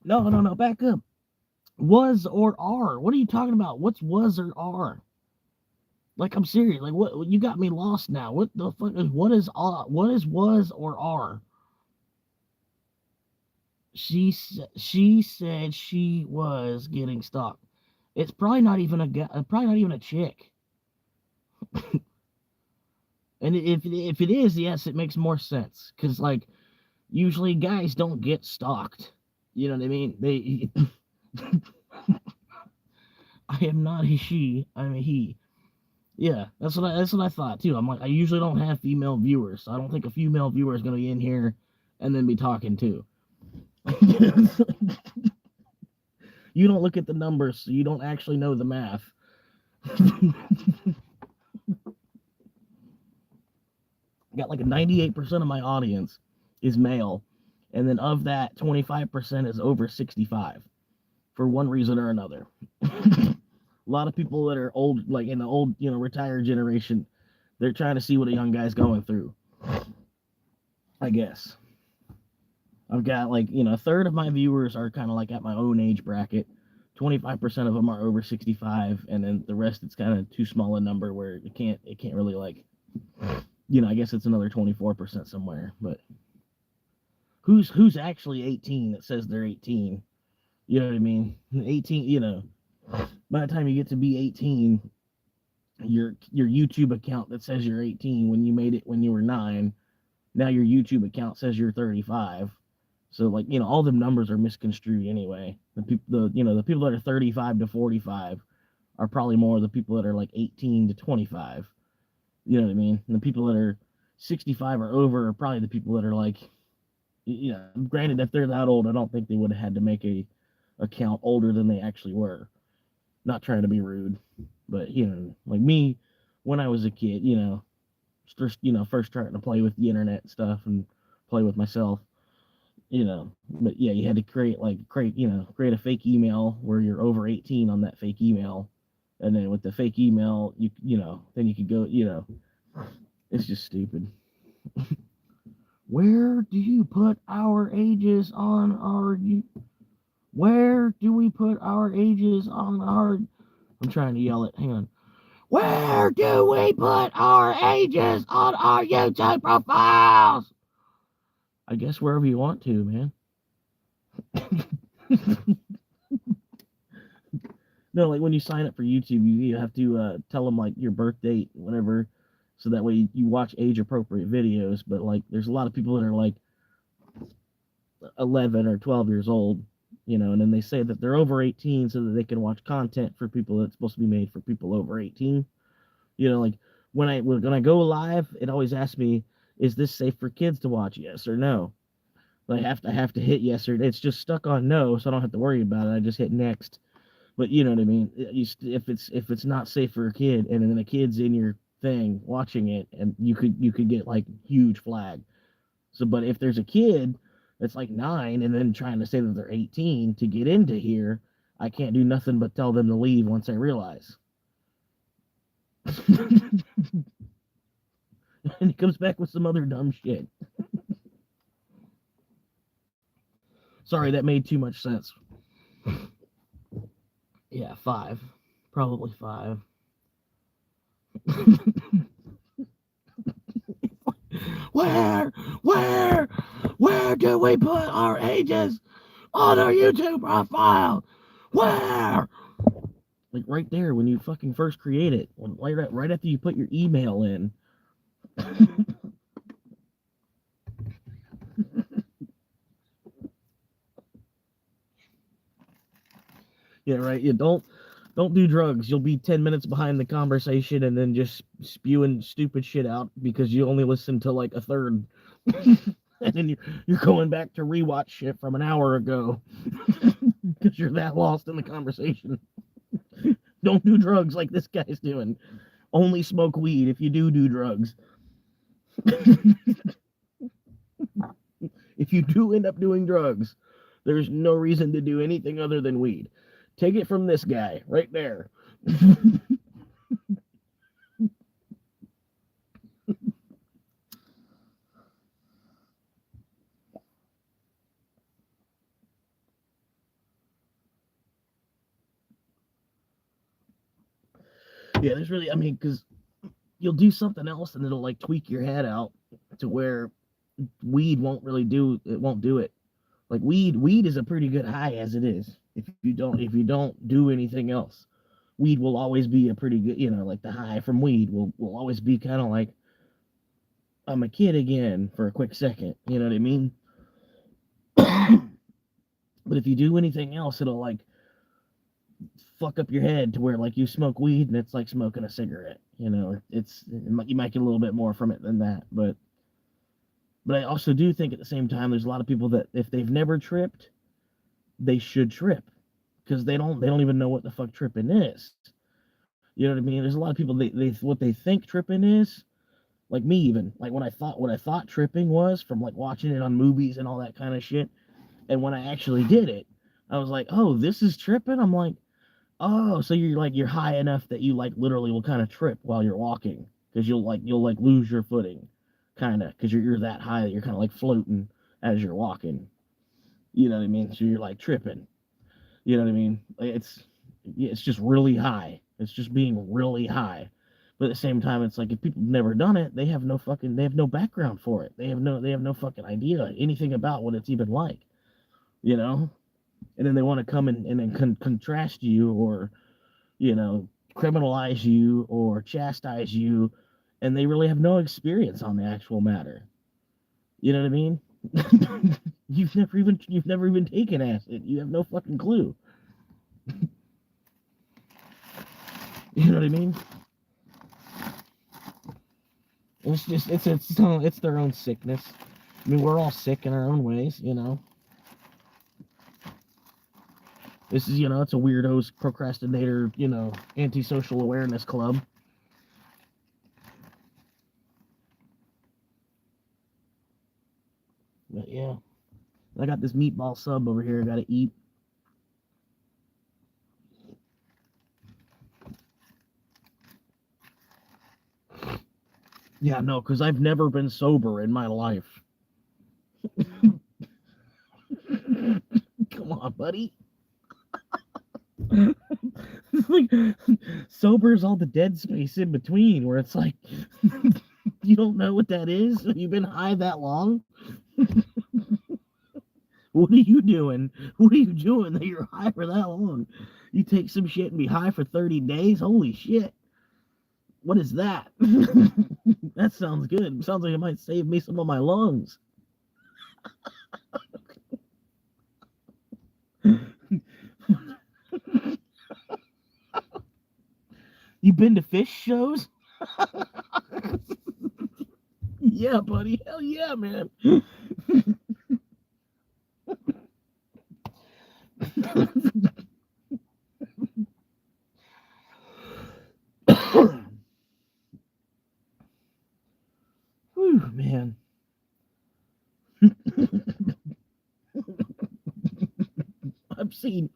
No, back up. Was or are? What are you talking about? What's was or are? Like I'm serious. Like what? You got me lost now. What the fuck is what is was or are? She said she was getting stuck. It's probably not even a guy, probably not even a chick. And if it is, yes, it makes more sense because like usually guys don't get stalked. You know what I mean? They. I am not a she. I'm a he. Yeah, that's what I thought too. I'm like, I usually don't have female viewers, so I don't think a female viewer is gonna be in here and then be talking too. You don't look at the numbers, so you don't actually know the math. Got like a 98% of my audience is male, and then of that, 25% is over 65 for one reason or another. A lot of people that are old, like in the old, retired generation, they're trying to see what a young guy's going through. I guess. I've got like, a third of my viewers are kind of like at my own age bracket. 25% of them are over 65, and then the rest it's kind of too small a number where it can't really like, I guess it's another 24% somewhere. But who's actually 18 that says they're 18? You know what I mean? 18, by the time you get to be 18, your YouTube account that says you're 18 when you made it when you were 9, now your YouTube account says you're 35. So like, all the numbers are misconstrued anyway. The people that are 35 to 45 are probably more the people that are like 18 to 25. You know what I mean? And the people that are 65 or over are probably the people that are like, granted, if they're that old, I don't think they would have had to make a account older than they actually were. Not trying to be rude, but like me, when I was a kid, first trying to play with the internet stuff and play with myself, but yeah, you had to create a fake email where you're over 18 on that fake email, and then with the fake email, then you could go, it's just stupid. Where do you put our ages on our? Where do we put our ages on our? I'm trying to yell it. Hang on. Where do we put our ages on our YouTube profiles? I guess wherever you want to, man. No, like when you sign up for YouTube, you have to tell them like your birth date, whatever, so that way you watch age appropriate videos. But like, there's a lot of people that are like 11 or 12 years old, and then they say that they're over 18 so that they can watch content for people that's supposed to be made for people over 18. Like when I go live, it always asks me, is this safe for kids to watch? Yes or no. I have to hit yes or it's just stuck on no, so I don't have to worry about it. I just hit next. But you know what I mean. If it's not safe for a kid, and then a kid's in your thing watching it, and you could get like huge flag. So, but if there's a kid that's like 9 and then trying to say that they're 18 to get into here, I can't do nothing but tell them to leave once I realize. And he comes back with some other dumb shit. Sorry, that made too much sense. Yeah, 5. Probably 5. Where do we put our ages on our YouTube profile? Where? Like right there when you fucking first create it. Right after you put your email in. Yeah, right. You don't do drugs. You'll be 10 minutes behind the conversation and then just spewing stupid shit out because you only listen to like a third. And then you're going back to rewatch shit from an hour ago because you're that lost in the conversation. Don't do drugs like this guy's doing. Only smoke weed if you do drugs. If you do end up doing drugs, there's no reason to do anything other than weed. Take it from this guy right there. Yeah, there's really, I mean, because you'll do something else and it'll like tweak your head out to where weed won't do it. Like weed is a pretty good high as it is. If you don't do anything else, weed will always be a pretty good, like the high from weed will always be kind of like I'm a kid again for a quick second. You know what I mean? But if you do anything else, it'll like fuck up your head to where like you smoke weed and it's like smoking a cigarette. You might get a little bit more from it than that, but I also do think at the same time there's a lot of people that if they've never tripped, they should trip because they don't even know what the fuck tripping is. You know what I mean? There's a lot of people they what they think tripping is, like me even. Like what I thought tripping was from like watching it on movies and all that kind of shit. And when I actually did it, I was like, "Oh, this is tripping." I'm like, "Oh, so you're high enough that you like literally will kind of trip while you're walking because you'll lose your footing, kind of because you're that high that you're kind of like floating as you're walking. You know what I mean? So you're like tripping. You know what I mean? It's just really high. It's just being really high. But at the same time, it's like if people have never done it, they have no background for it. They have no fucking idea anything about what it's even like, you know? And then they want to come and then contrast you or, you know, criminalize you or chastise you, and they really have no experience on the actual matter. You know what I mean? You've never even taken acid. You have no fucking clue. You know what I mean? It's their own sickness. I mean, we're all sick in our own ways, you know. This is, it's a weirdos procrastinator, antisocial awareness club. But yeah, I got this meatball sub over here. I gotta eat. Yeah, no, because I've never been sober in my life. Come on, buddy. Like sober is all the dead space in between, where it's like you don't know what that is. You've been high that long. What are you doing? What are you doing that you're high for that long? You take some shit and be high for 30 days? Holy shit. What is that? That sounds good. Sounds like it might save me some of my lungs. You been to fish shows? Yeah, buddy. Hell yeah, man. Whew, man.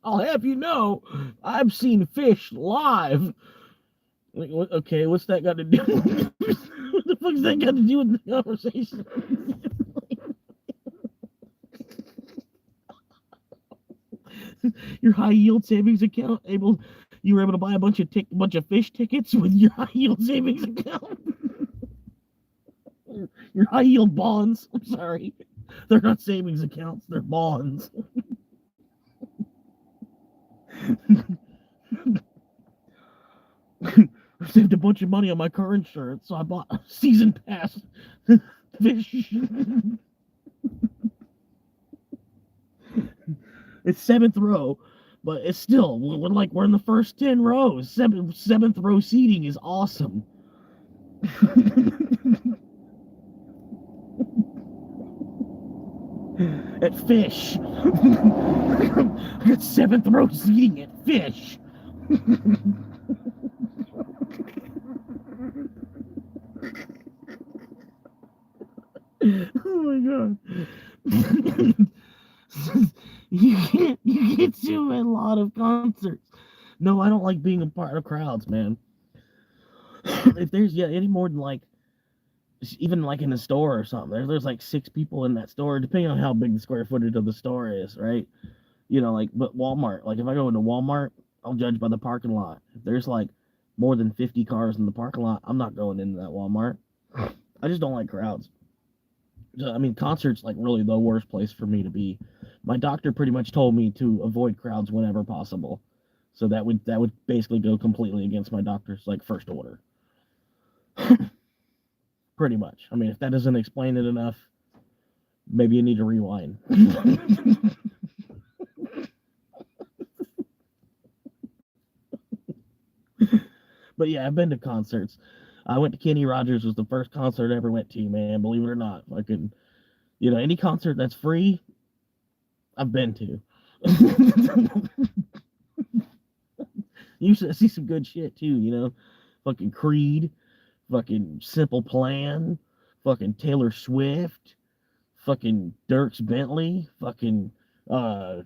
I'll have you know, I've seen fish live. Like, okay, what's that got to do? What the fuck's that got to do with the conversation? Your high yield savings account you were able to buy bunch of fish tickets with your high yield savings account. Your high yield bonds. I'm sorry, they're not savings accounts; they're bonds. I saved a bunch of money on my car insurance, so I bought a season pass fish. It's seventh row, but it's still we're in the first 10 rows. Seventh row seating is awesome. At Fish, I got seventh row seating at Fish. Oh my god. You get to a lot of concerts. No, I don't like being a part of crowds, man. If there's any more than like even like in a store or something, there's like 6 people in that store, depending on how big the square footage of the store is, right? Like but Walmart, like if I go into Walmart, I'll judge by the parking lot. If there's like more than 50 cars in the parking lot, I'm not going into that Walmart. I just don't like crowds. So, I mean, concerts like really the worst place for me to be. My doctor pretty much told me to avoid crowds whenever possible. So that would basically go completely against my doctor's like first order. Pretty much. I mean, if that doesn't explain it enough, maybe you need to rewind. But yeah, I've been to concerts. I went to Kenny Rogers, was the first concert I ever went to, man. Believe it or not, fucking, any concert that's free, I've been to. You should see some good shit too, fucking Creed, fucking Simple Plan, fucking Taylor Swift, fucking Dirks Bentley, fucking uh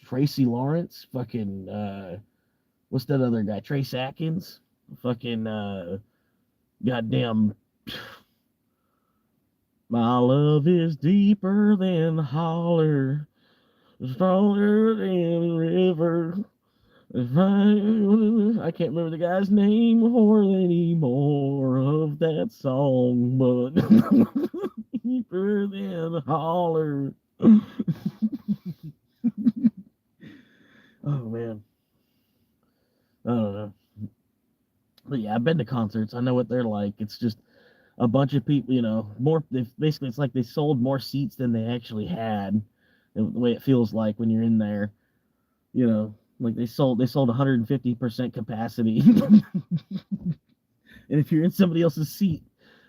Tracy Lawrence, fucking what's that other guy? Trace Atkins, fucking goddamn my love is deeper than the holler, stronger than the river. I can't remember the guy's name or any more of that song, but deeper than the holler. Oh man, I don't know. But yeah, I've been to concerts. I know what they're like. It's just a bunch of people, more. Basically, it's like they sold more seats than they actually had. The way it feels like when you're in there, like they sold 150% capacity. And if you're in somebody else's seat,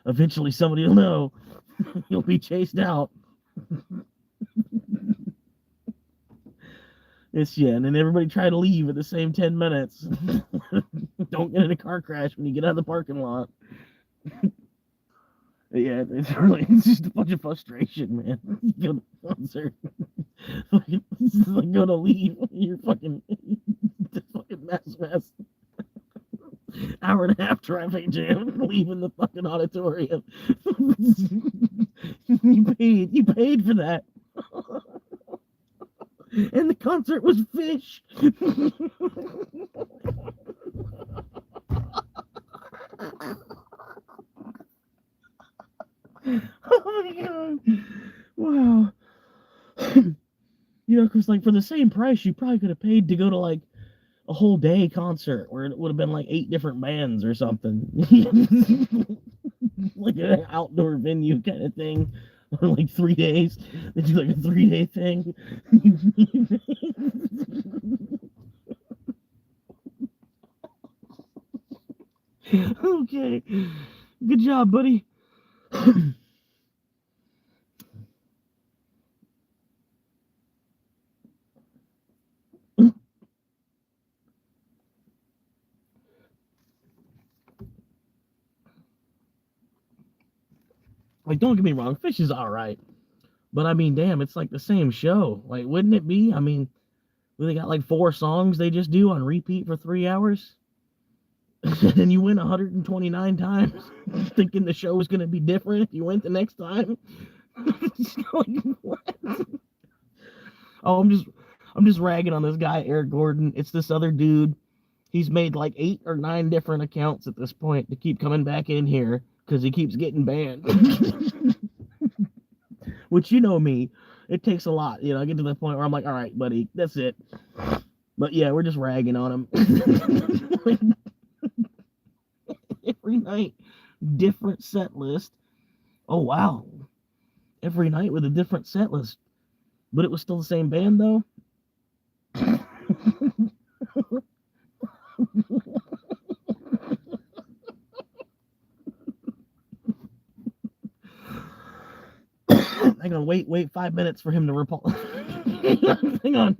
eventually somebody will know. You'll be chased out. And then everybody try to leave at the same 10 minutes. Don't get in a car crash when you get out of the parking lot. Yeah, it's just a bunch of frustration, man. You go to the concert, it's like going to leave. You're fucking, fucking mess. Hour and a half traffic jam, leaving the fucking auditorium. You paid for that. And the concert was Fish. Oh my god! Wow. Because like for the same price, you probably could have paid to go to like a whole day concert where it would have been like 8 different bands or something, like an outdoor venue kind of thing, or like 3 days. They do like a 3-day thing. Okay, good job, buddy. Like, don't get me wrong, Fish is all right, but I mean, damn, it's like the same show. Like, wouldn't it be? I mean, they got like 4 songs they just do on repeat for 3 hours, and you win 129 times, thinking the show was going to be different if you went the next time. Like, what? Oh, I'm just ragging on this guy, Eric Gordon. It's this other dude. He's made like 8 or 9 different accounts at this point to keep coming back in here because he keeps getting banned. Which, me, it takes a lot. I get to the point where I'm like, all right, buddy, that's it. But yeah, we're just ragging on him. Every night, different set list. Oh wow, every night with a different set list, but it was still the same band though. Hang on, wait 5 minutes for him to reply. Hang on.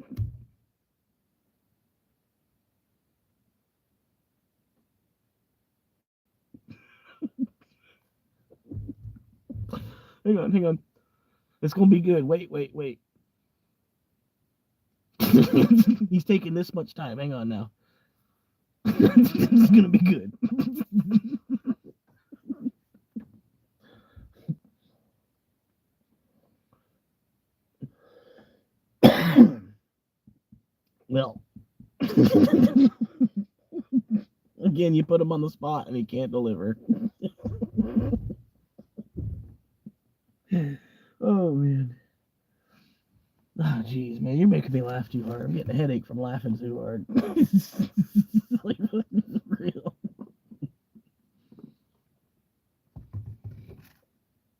Hang on. It's gonna be good. Wait. He's taking this much time. Hang on now. It's gonna be good. Well, again, you put him on the spot and he can't deliver. too hard. I'm getting a headache from laughing too hard. Like, real.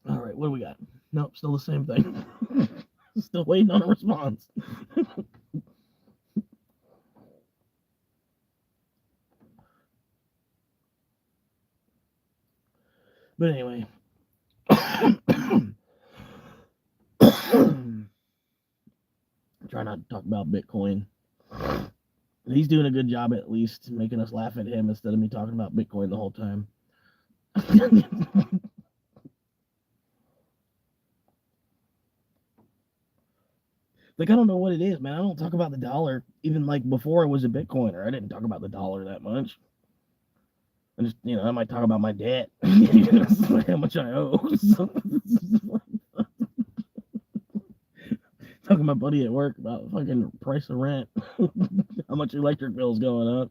All right, what do we got? Nope, still the same thing. Still waiting on a response. But anyway. Try not to talk about Bitcoin. He's doing a good job at least making us laugh at him instead of me talking about Bitcoin the whole time. Like, I don't know what it is, man. I don't talk about the dollar. Even like before I was a Bitcoiner, I didn't talk about the dollar that much. I just, I might talk about my debt, how much I owe. Talking to my buddy at work about fucking price of rent, how much electric bill's going up.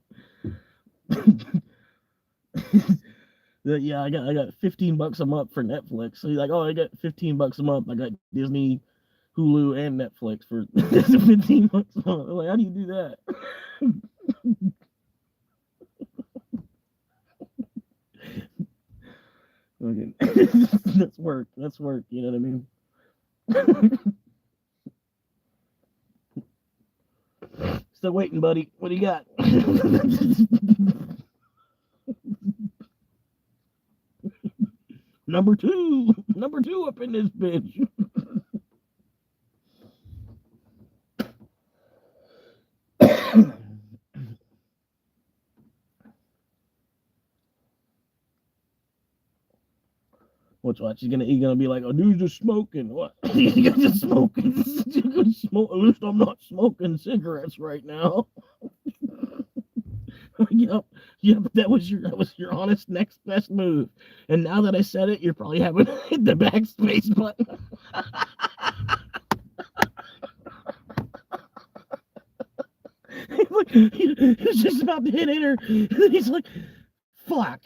Yeah, I got $15 a month for Netflix. So he's like, oh, I got $15 a month. I got Disney, Hulu, and Netflix for $15 a month. I'm like, how do you do that? Okay. That's work. That's work. You know what I mean? Still waiting, buddy. What do you got? Number two up in this bitch. Watch. He's gonna be like, oh, dude's just smoking. What? You're just smoking. At least I'm not smoking cigarettes right now. Yep. That was your honest next best move. And now that I said it, you're probably having to hit the backspace button. He was just about to hit enter, and then he's like, "Fuck."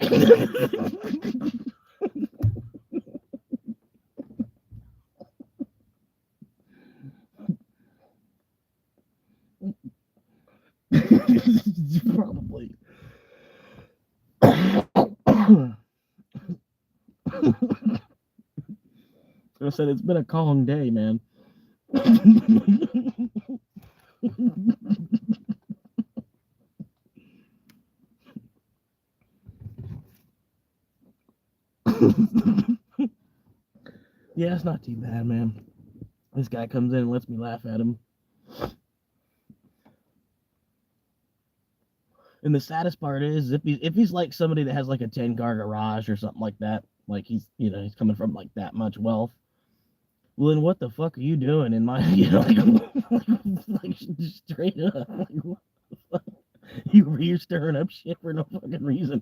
Probably. I said it's been a calm day, man. Yeah, it's not too bad, man. This guy comes in and lets me laugh at him. And the saddest part is if he's like somebody that has like a 10-car garage or something like that, like he's coming from like that much wealth. Well, then what the fuck are you doing in my like straight up? Like, you're stirring up shit for no fucking reason.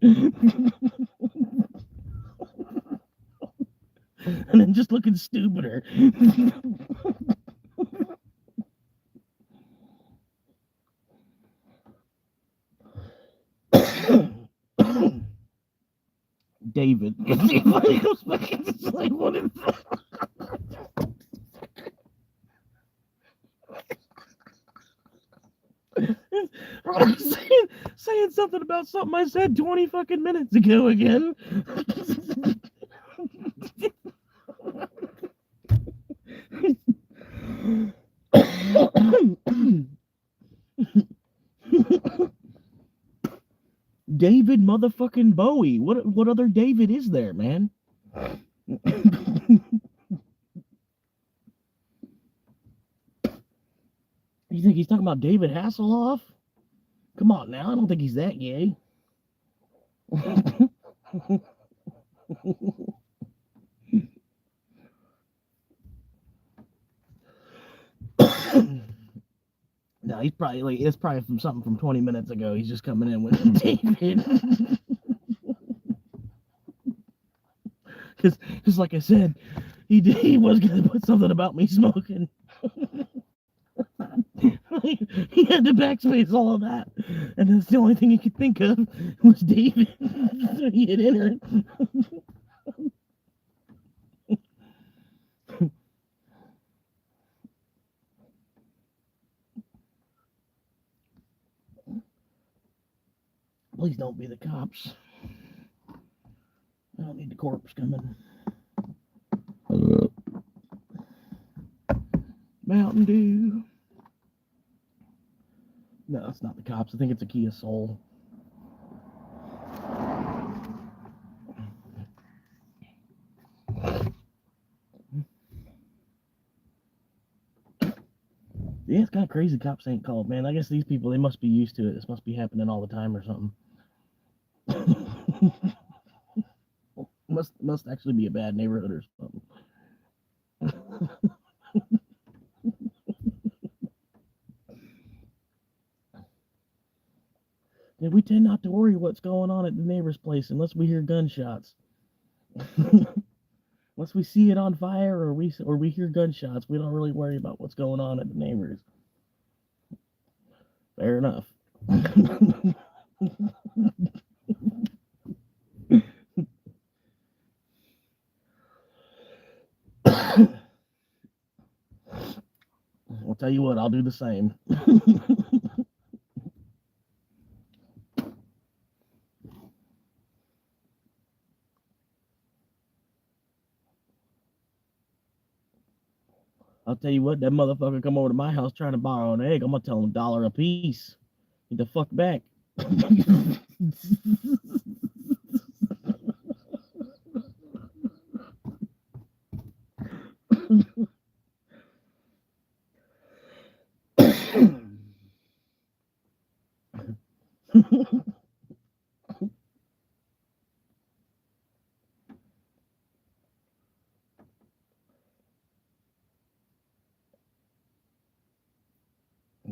And then just looking stupider. David. saying something about something I said 20 fucking minutes ago again. David motherfucking Bowie. What other David is there, man? You think he's talking about David Hasselhoff? Come on now, I don't think he's that gay. No, he's probably like it's probably from something from 20 minutes ago. He's just coming in with David. Because like I said, he was gonna put something about me smoking. He had to backspace all of that, and that's the only thing he could think of was David. So he had entered. Please don't be the cops. I don't need the corpse coming. Mountain Dew. No, it's not the cops. I think it's a Kia Soul. Yeah, it's kind of crazy cops ain't called, man. I guess these people, they must be used to it. This must be happening all the time or something. must actually be a bad neighborhood or something. Yeah, we tend not to worry what's going on at the neighbor's place unless we hear gunshots. Once we see it on fire or we hear gunshots, we don't really worry about what's going on at the neighbors. Fair enough. I'll tell you what, I'll do the same. I'll tell you what, that motherfucker come over to my house trying to borrow an egg. I'm gonna tell him $1 a piece. Get the fuck back.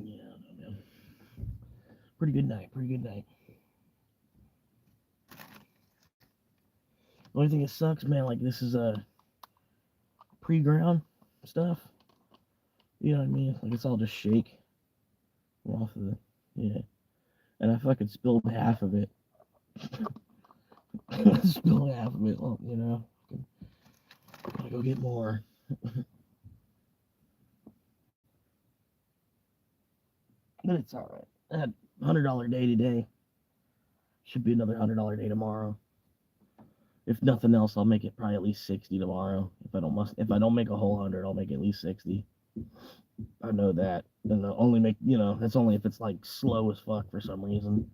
Yeah, man. Pretty good night. Pretty good night. The only thing that sucks, man, like this is a pre-ground stuff. You know what I mean? Like it's all just shake off of the yeah. And I fucking spilled half of it. Spilled half of it. Well, you know, gotta go get more. But it's all right. I had $100 day today. Should be another $100 day tomorrow. If nothing else, I'll make it probably at least 60 tomorrow. If I don't make a whole 100, I'll make at least 60. I know that. And I'll only make, you know, that's only if it's like slow as fuck for some reason.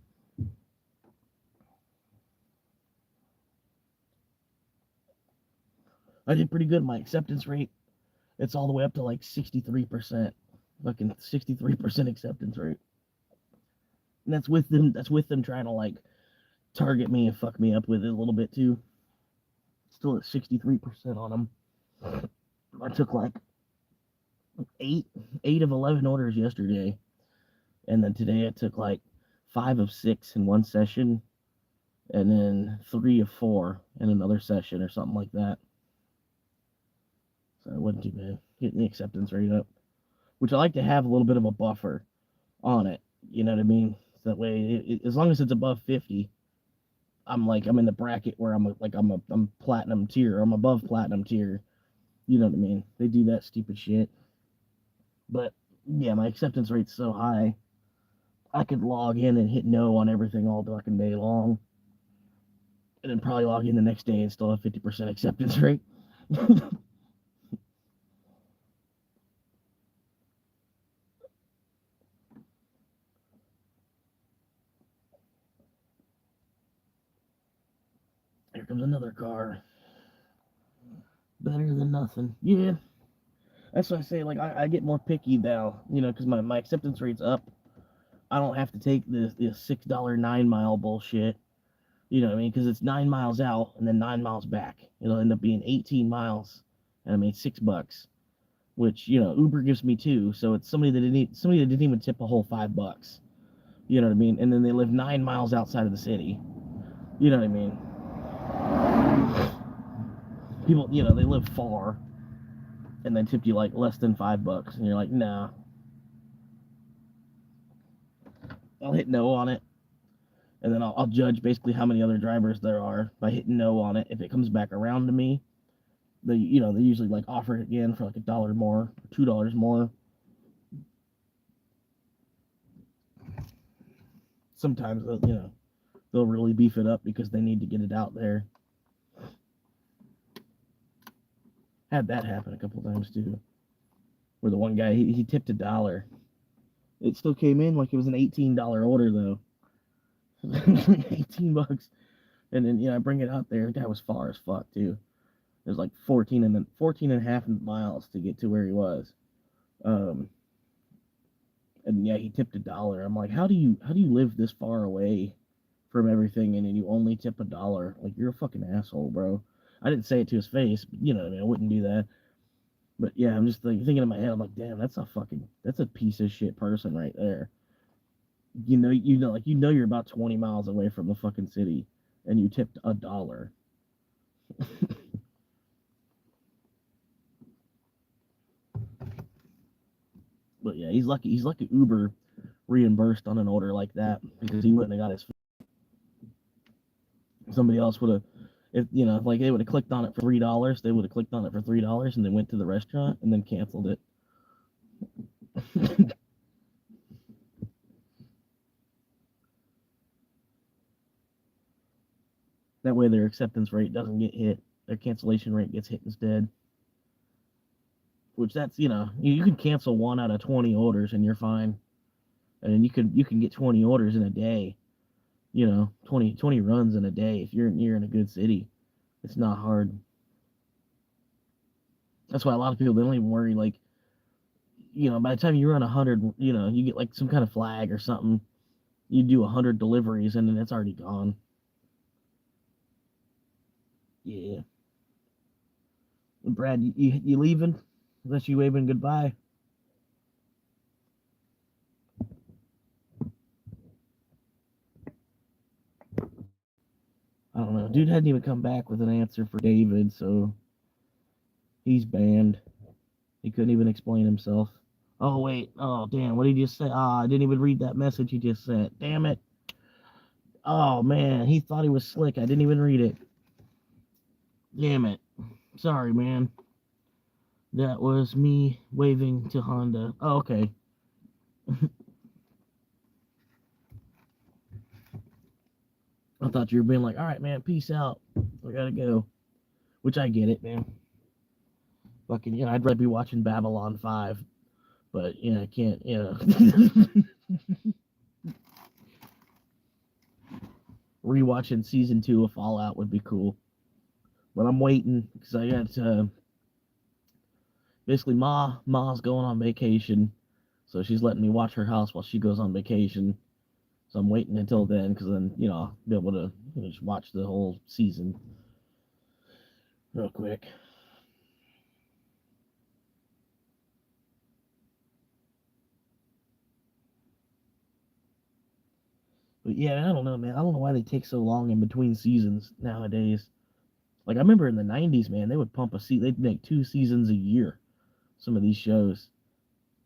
I did pretty good. My acceptance rate, it's all the way up to like 63%. Fucking 63% acceptance rate. And that's with them trying to like target me and fuck me up with it a little bit too. Still at 63% on them. I took like eight of 11 orders yesterday, and then today I took like 5 of 6 in one session, and then 3 of 4 in another session or something like that. So it wasn't too bad. Getting the acceptance rate up, which I like to have a little bit of a buffer on it. You know what I mean? So that way, as long as it's above 50, I'm in the bracket where I'm platinum tier. I'm above platinum tier. You know what I mean? They do that stupid shit. But yeah, my acceptance rate's so high, I could log in and hit no on everything all fucking day long, and then probably log in the next day and still have 50% acceptance rate. Here comes another car. Better than nothing. Yeah, that's what I say. Like I get more picky now, you know, because my acceptance rate's up. I don't have to take this $6 9 mile bullshit. You know what I mean? Because it's 9 miles out and then 9 miles back. It'll end up being 18 miles, and I made $6. Which you know Uber gives me 2, so it's somebody that didn't even tip a whole $5. You know what I mean? And then they live 9 miles outside of the city. You know what I mean? People, you know, they live far, and then tipped you like less than $5, and you're like, nah. I'll hit no on it, and then I'll judge basically how many other drivers there are by hitting no on it. If it comes back around to me, they usually like offer it again for like $1 more, or $2 more. Sometimes they'll really beef it up because they need to get it out there. Had that happen a couple times too. Where the one guy he tipped $1. It still came in like it was an $18 order though. $18. And then I bring it out there. The guy was far as fuck too. It was like 14 and a half miles to get to where he was. And yeah, he tipped $1. I'm like, how do you live this far away from everything and then you only tip $1? Like, you're a fucking asshole, bro. I didn't say it to his face, but what I mean, I wouldn't do that. But yeah, I'm just like thinking in my head, I'm like, damn, that's a piece of shit person right there. Like you're about 20 miles away from the fucking city, and you tipped $1. But yeah, he's lucky. He's lucky Uber reimbursed on an order like that because he wouldn't have got his food. Somebody else would have, if like they would have clicked on it for $3, they would have clicked on it for $3 and then went to the restaurant and then canceled it. That way their acceptance rate doesn't get hit. Their cancellation rate gets hit instead. Which that's, you can cancel 1 out of 20 orders and you're fine. And you can get 20 orders in a day. 20 runs in a day if you're in a good city. It's not hard. That's why a lot of people, they don't even worry, like, by the time you run 100, you get like some kind of flag or something. You do 100 deliveries and then it's already gone. Yeah. Brad, you leaving? Unless you waving goodbye. I don't know. Dude hadn't even come back with an answer for David, so he's banned. He couldn't even explain himself. Oh, wait. Oh, damn. What did he just say? I didn't even read that message he just sent. Damn it. Oh, man. He thought he was slick. I didn't even read it. Damn it. Sorry, man. That was me waving to Honda. Oh, okay. I thought you were being like, all right, man, peace out. I gotta go. Which I get it, man. Fucking, I'd rather be watching Babylon 5. But, I can't, Rewatching season 2 of Fallout would be cool. But I'm waiting because I got, basically, Ma's going on vacation. So she's letting me watch her house while she goes on vacation. So I'm waiting until then because then, I'll be able to just watch the whole season real quick. But yeah, I don't know, man. I don't know why they take so long in between seasons nowadays. Like I remember in the '90s, man, they would pump they'd make 2 seasons a year. Some of these shows,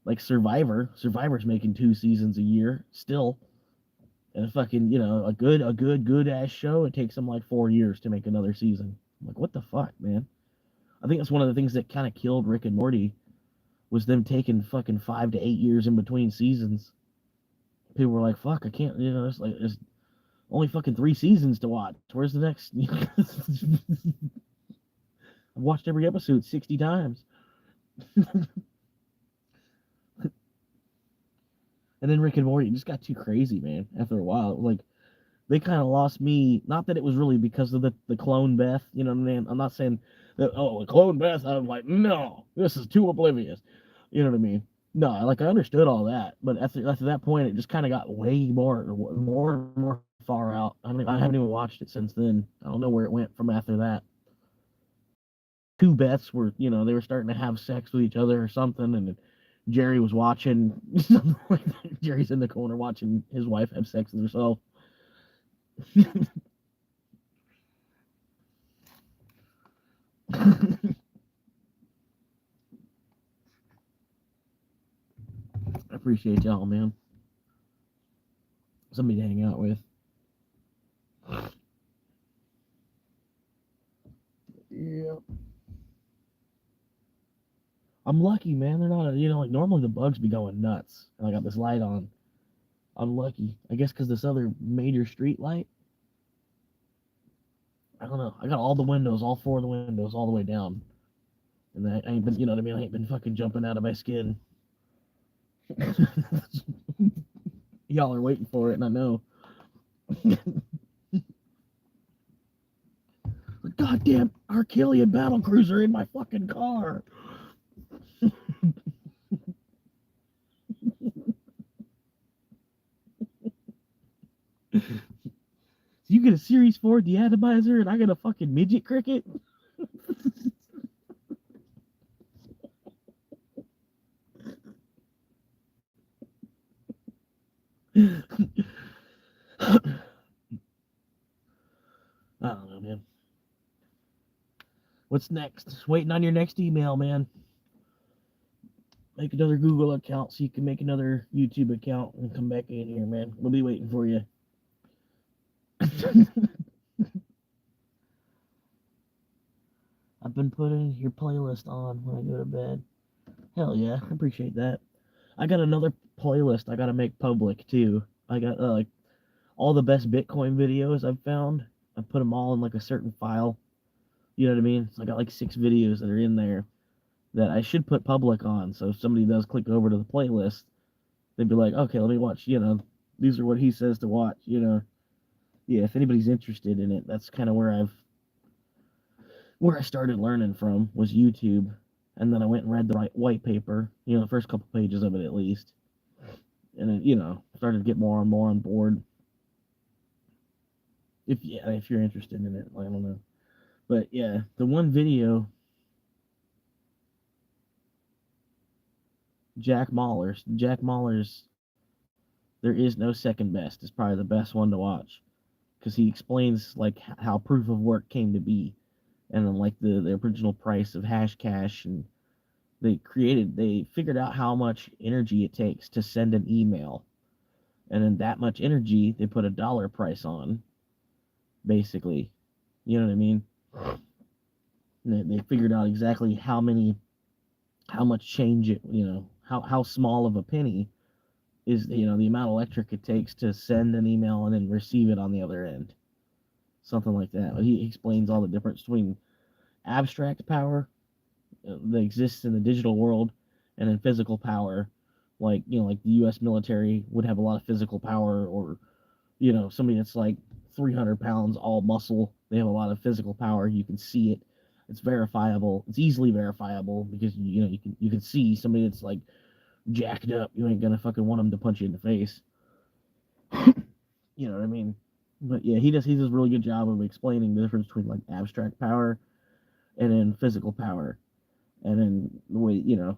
like Survivor's making 2 seasons a year still. And a fucking, a good ass show, it takes them like 4 years to make another season. I'm like, what the fuck, man? I think that's one of the things that kind of killed Rick and Morty was them taking fucking 5 to 8 years in between seasons. People were like, fuck, I can't, there's only fucking 3 seasons to watch. Where's the next? I've watched every episode 60 times. And then Rick and Morty just got too crazy, man. After a while, like they kind of lost me. Not that it was really because of the clone Beth. You know what I mean? I'm not saying that. Oh, the clone Beth. I'm like, no, this is too oblivious. You know what I mean? No, like I understood all that, but after that point, it just kind of got way more far out. I mean, I haven't even watched it since then. I don't know where it went from after that. 2 Beths were, they were starting to have sex with each other or something, and Jerry was watching. Jerry's in the corner watching his wife have sex with herself. I appreciate y'all, man. Somebody to hang out with. Yeah. I'm lucky, man. They're not, like normally the bugs be going nuts. And I got this light on. I'm lucky. I guess because this other major street light I don't know. I got all the windows, all four of the windows, all the way down, and I ain't been, you know what I mean. I ain't been fucking jumping out of my skin. Y'all are waiting for it, and I know. Goddamn Archelian battle cruiser in my fucking car. You get a Series 4 deatomizer, and I get a fucking midget cricket. I don't know, man. What's next? Waiting on your next email, man. Make another Google account so you can make another YouTube account and come back in here, man. We'll be waiting for you. I've been putting your playlist on when I go to bed. Hell yeah, I appreciate that. I got another playlist I gotta make public too. I got like all the best Bitcoin videos I've found. I put them all in like a certain file. You know what I mean? So I got like 6 videos that are in there that I should put public on. So if somebody does click over to the playlist, they'd be like, okay, let me watch. You know, these are what he says to watch. You know, yeah. If anybody's interested in it, that's kind of where I started learning from was YouTube, and then I went and read the white paper. You know, the first couple pages of it at least, and then, you know, started to get more and more on board. If you're interested in it, I don't know, but yeah, the one video, Jack Mahler's There Is No Second Best is probably the best one to watch because he explains like how proof of work came to be, and then like the original price of Hashcash, and they figured out how much energy it takes to send an email, and then that much energy they put a dollar price on, basically. You know what I mean? They figured out exactly how much change it, you know, how small of a penny is, you know, the amount of electric it takes to send an email and then receive it on the other end, something like that. But he explains all the difference between abstract power that exists in the digital world and then physical power, like, you know, like the U.S. military would have a lot of physical power, or, you know, somebody that's like 300 pounds all muscle, they have a lot of physical power. You can see it, it's verifiable, it's easily verifiable because, you know, you can see somebody that's like jacked up, you ain't gonna fucking want them to punch you in the face. You know what I mean? But yeah, he does a really good job of explaining the difference between like abstract power and then physical power, and then the way, you know.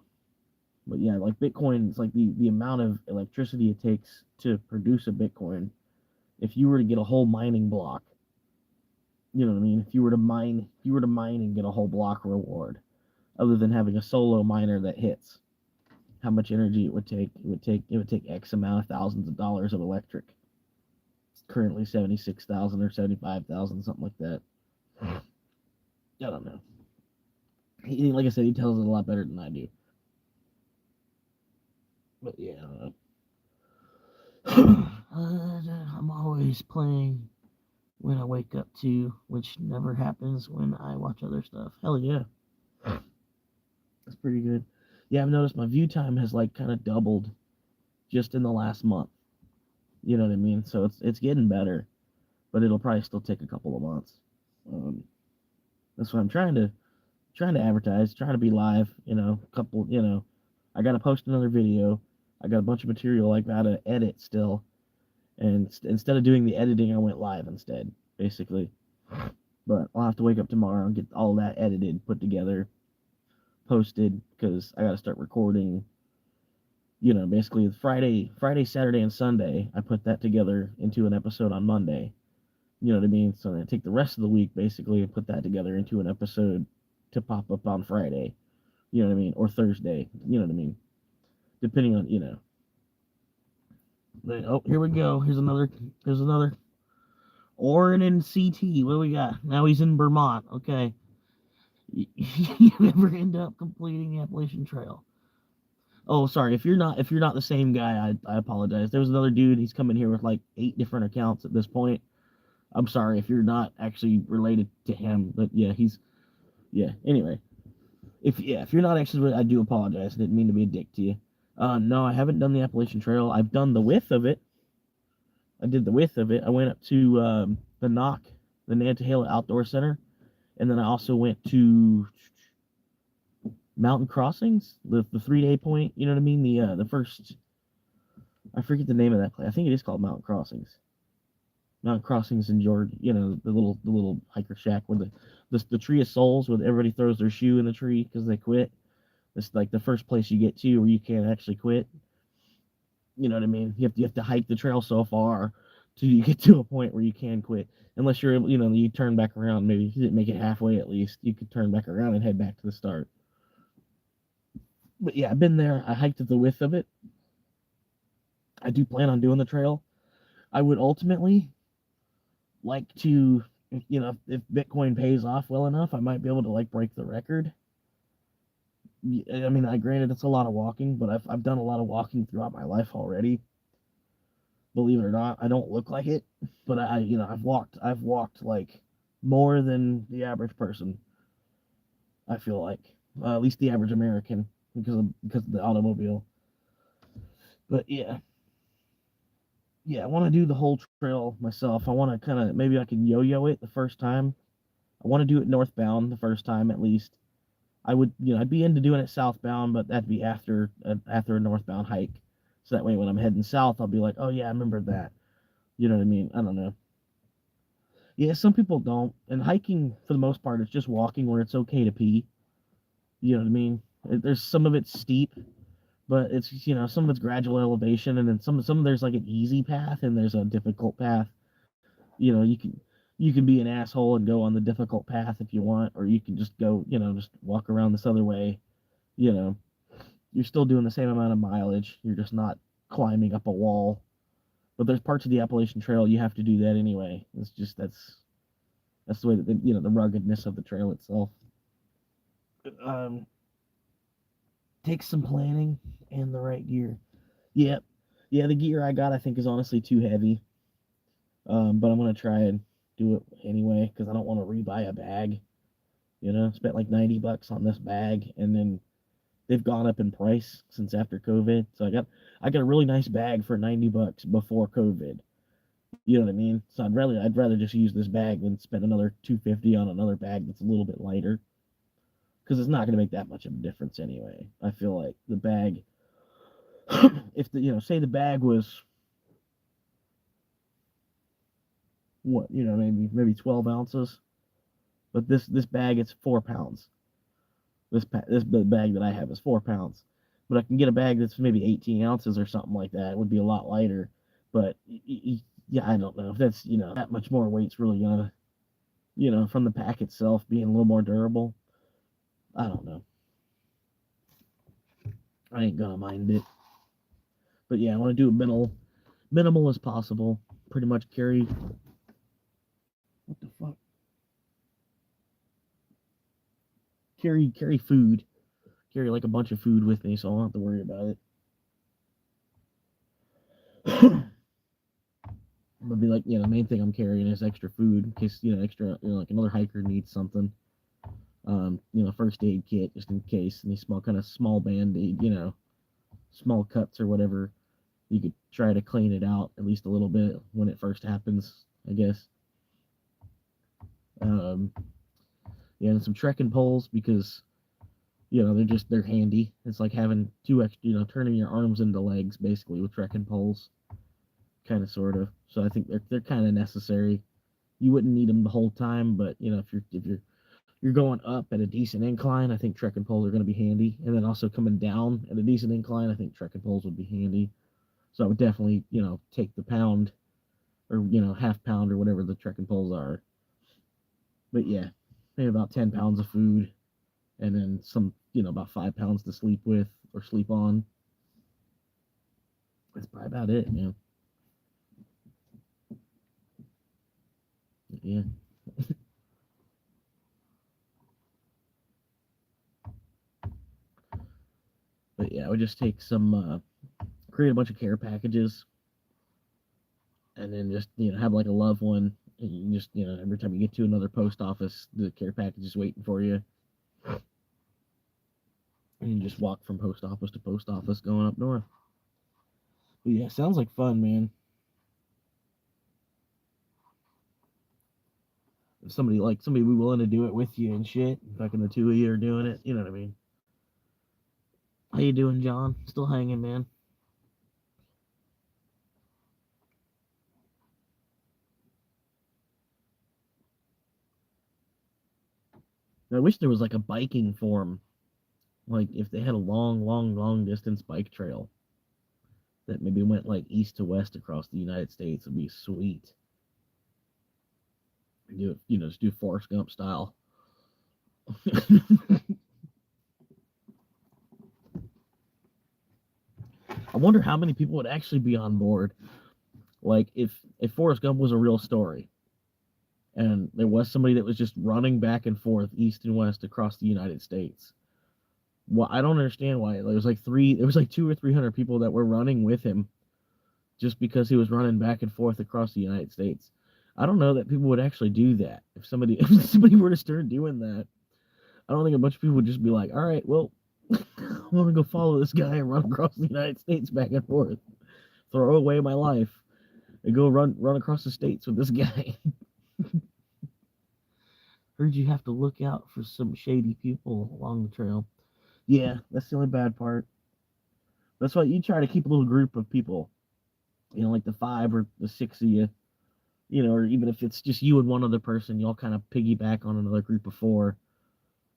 But yeah, like Bitcoin, it's like the amount of electricity it takes to produce a Bitcoin. If you were to get a whole mining block, you know what I mean? If you were to mine and get a whole block reward, other than having a solo miner that hits, how much energy it would take? It would take X amount of thousands of dollars of electric. It's currently 76,000 or 75,000, something like that. I don't know. Like I said, he tells it a lot better than I do. But yeah, I don't know. I'm always playing when I wake up too, which never happens when I watch other stuff. Hell yeah. That's pretty good. Yeah, I've noticed my view time has like kind of doubled just in the last month. You know what I mean? So it's getting better, but it'll probably still take a couple of months. Um, that's why I'm trying to advertise, trying to be live. You know, a couple. You know, I got to post another video. I got a bunch of material I got to edit still, and instead of doing the editing, I went live instead, basically. But I'll have to wake up tomorrow and get all that edited, put together, posted, because I got to start recording. You know, basically Friday, Saturday, and Sunday. I put that together into an episode on Monday. You know what I mean? So I take the rest of the week basically and put that together into an episode to pop up on Friday. You know what I mean? Or Thursday. You know what I mean? Depending on, you know. But, oh, here we go. Here's another. Orin and CT. What do we got? Now he's in Vermont. Okay. You ever end up completing the Appalachian Trail? Oh, sorry. If you're not the same guy, I apologize. There was another dude. He's coming here with like 8 different accounts at this point. I'm sorry if you're not actually related to him, but yeah, yeah. Anyway, if you're not actually, I do apologize. I didn't mean to be a dick to you. No, I haven't done the Appalachian Trail. I've done the width of it. I did the width of it. I went up to the Knock, the Nantahala Outdoor Center, and then I also went to Mountain Crossings, the 3 day point. You know what I mean? The first, I forget the name of that place. I think it is called Mountain Crossings. Mountain Crossings in Georgia. You know, the little hiker shack where the Tree of Souls, where everybody throws their shoe in the tree because they quit. It's like the first place you get to where you can't actually quit. You know what I mean? You have to hike the trail so far till you get to a point where you can quit. Unless you're able, you turn back around. Maybe if you didn't make it halfway, at least you could turn back around and head back to the start. But yeah, I've been there. I hiked at the width of it. I do plan on doing the trail. I would ultimately like to, if Bitcoin pays off well enough, I might be able to like break the record. I mean, I granted it's a lot of walking, but I've done a lot of walking throughout my life already. Believe it or not, I don't look like it, but I've walked like more than the average person. I feel like, at least the average American, because of the automobile. But yeah, yeah, I want to do the whole trail myself. I want to kind of, maybe I can yo-yo it the first time. I want to do it northbound the first time at least. I would, I'd be into doing it southbound, but that'd be after a northbound hike. So that way, when I'm heading south, I'll be like, oh yeah, I remember that. You know what I mean? I don't know. Yeah, some people don't. And hiking, for the most part, it's just walking where it's okay to pee. You know what I mean? There's some of it's steep, but it's some of it's gradual elevation, and then some there's like an easy path and there's a difficult path. You can be an asshole and go on the difficult path if you want, or you can just go, just walk around this other way. You know, you're still doing the same amount of mileage. You're just not climbing up a wall. But there's parts of the Appalachian Trail you have to do that anyway. It's just that's the way that the ruggedness of the trail itself. Um, Takes some planning and the right gear. Yep. Yeah, the gear I got I think is honestly too heavy. But I'm gonna try and do it anyway because I don't want to rebuy a bag. Spent like $90 on this bag, and then they've gone up in price since after COVID. So I got a really nice bag for $90 before COVID. You know what I mean? So I'd rather just use this bag than spend another 250 on another bag that's a little bit lighter because it's not going to make that much of a difference anyway. I feel like the bag, if say the bag was what maybe 12 ounces, but this bag it's 4 pounds. This bag that I have is 4 pounds, but I can get a bag that's maybe 18 ounces or something like that. It would be a lot lighter, but yeah, I don't know if that's that much more weight's really gonna from the pack itself being a little more durable. I don't know. I ain't gonna mind it, but yeah, I want to do it minimal as possible. Pretty much carry what the fuck carry food, carry like a bunch of food with me, so I don't have to worry about it. But be like, the main thing I'm carrying is extra food in case, extra, like another hiker needs something. First aid kit just in case, any small band-aid, small cuts or whatever. You could try to clean it out at least a little bit when it first happens, I guess. Um, yeah, and some trekking poles because, they're handy. It's like having two extra, turning your arms into legs basically with trekking poles, kind of, sort of. So I think they're kind of necessary. You wouldn't need them the whole time, but if you're going up at a decent incline, I think trekking poles are going to be handy. And then also coming down at a decent incline, I think trekking poles would be handy. So I would definitely, take the pound or, half pound or whatever the trekking poles are. But yeah, maybe about 10 pounds of food and then some, about 5 pounds to sleep with or sleep on. That's probably about it, man. Yeah. But yeah, I would just take create a bunch of care packages and then just, have like a loved one And you just, every time you get to another post office, the care package is waiting for you. And you just walk from post office to post office going up north. But yeah, sounds like fun, man. If somebody be willing to do it with you and shit, fucking the two of you are doing it, you know what I mean? How you doing, John? Still hanging, man? I wish there was like a biking form. Like if they had a long distance bike trail that maybe went like east to west across the United States, would be sweet. Do it, just do Forrest Gump style. I wonder how many people would actually be on board. Like if Forrest Gump was a real story, and there was somebody that was just running back and forth east and west across the United States. Well, I don't understand why. There was like 200 or 300 people that were running with him just because he was running back and forth across the United States. I don't know that people would actually do that. If somebody if somebody were to start doing that, I don't think a bunch of people would just be like, all right, well, I'm gonna go follow this guy and run across the United States back and forth, throw away my life, and go run across the states with this guy. Heard you have to look out for some shady people along the trail. Yeah, that's the only bad part. That's why you try to keep a little group of people, like the 5 or the 6 of you, or even if it's just you and one other person, y'all kind of piggyback on another group of 4.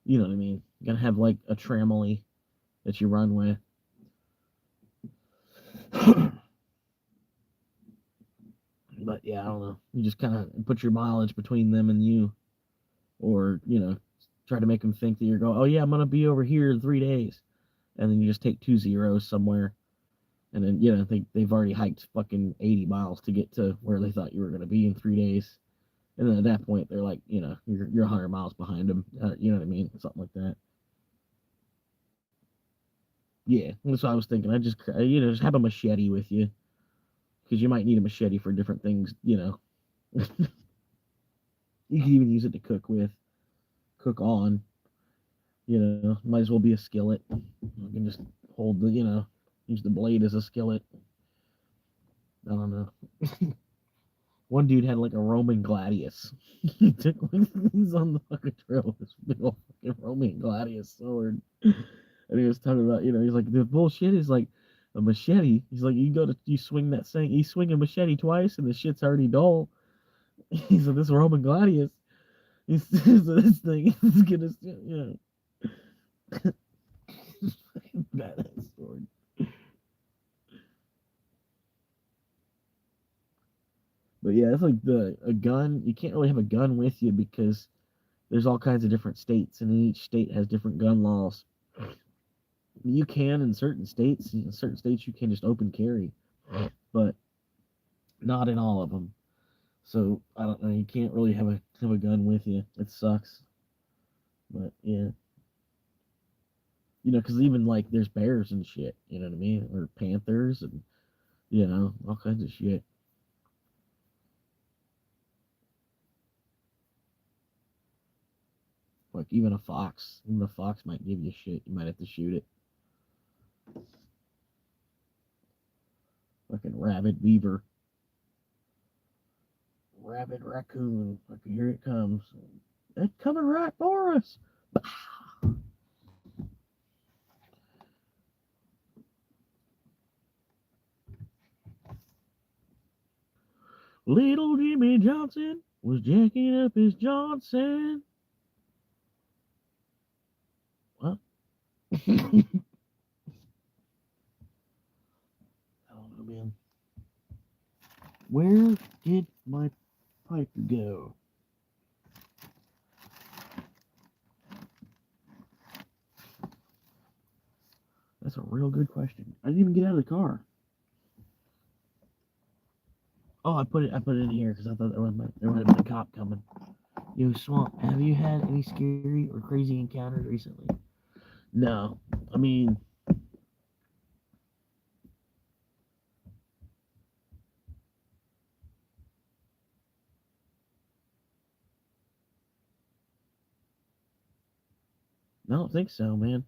You know what I mean? You gotta have like a tramily that you run with. But yeah, I don't know. You just kind of put your mileage between them and you, or try to make them think that you're going. Oh yeah, I'm gonna be over here in 3 days, and then you just take 2 zeros somewhere, and then they've already hiked fucking 80 miles to get to where they thought you were gonna be in 3 days, and then at that point they're like, you're 100 miles behind them. You know what I mean? Something like that. Yeah, that's what I was thinking. I just have a machete with you because you might need a machete for different things. You can even use it to cook with, cook on. Might as well be a skillet. You can just hold use the blade as a skillet. I don't know. One dude had like a Roman gladius. He took he's on the fucking trail with this big old fucking Roman gladius sword. And he was talking about, he's like, the bullshit is like a machete. He's like, you swing that thing, you swing a machete twice and the shit's already dull. He's like, this Roman gladius, he's this thing is gonna, badass sword. But yeah, it's like a gun. You can't really have a gun with you because there's all kinds of different states, and each state has different gun laws. You can in certain states. In certain states, you can just open carry, but not in all of them. So I don't know. You can't really have a gun with you. It sucks. But yeah, because even like there's bears and shit. You know what I mean? Or panthers and all kinds of shit. Like even a fox. Even a fox might give you shit. You might have to shoot it. Fucking rabid beaver. Rabid raccoon. Fucking here it comes. It's coming right for us. Little Jimmy Johnson was jacking up his Johnson. What? I don't know, man. Where did my pipe go? That's a real good question. I didn't even get out of the car. Oh, I put it in here because I thought there might have been a cop coming. Yo, Swamp, have you had any scary or crazy encounters recently? No. I mean, I don't think so, man.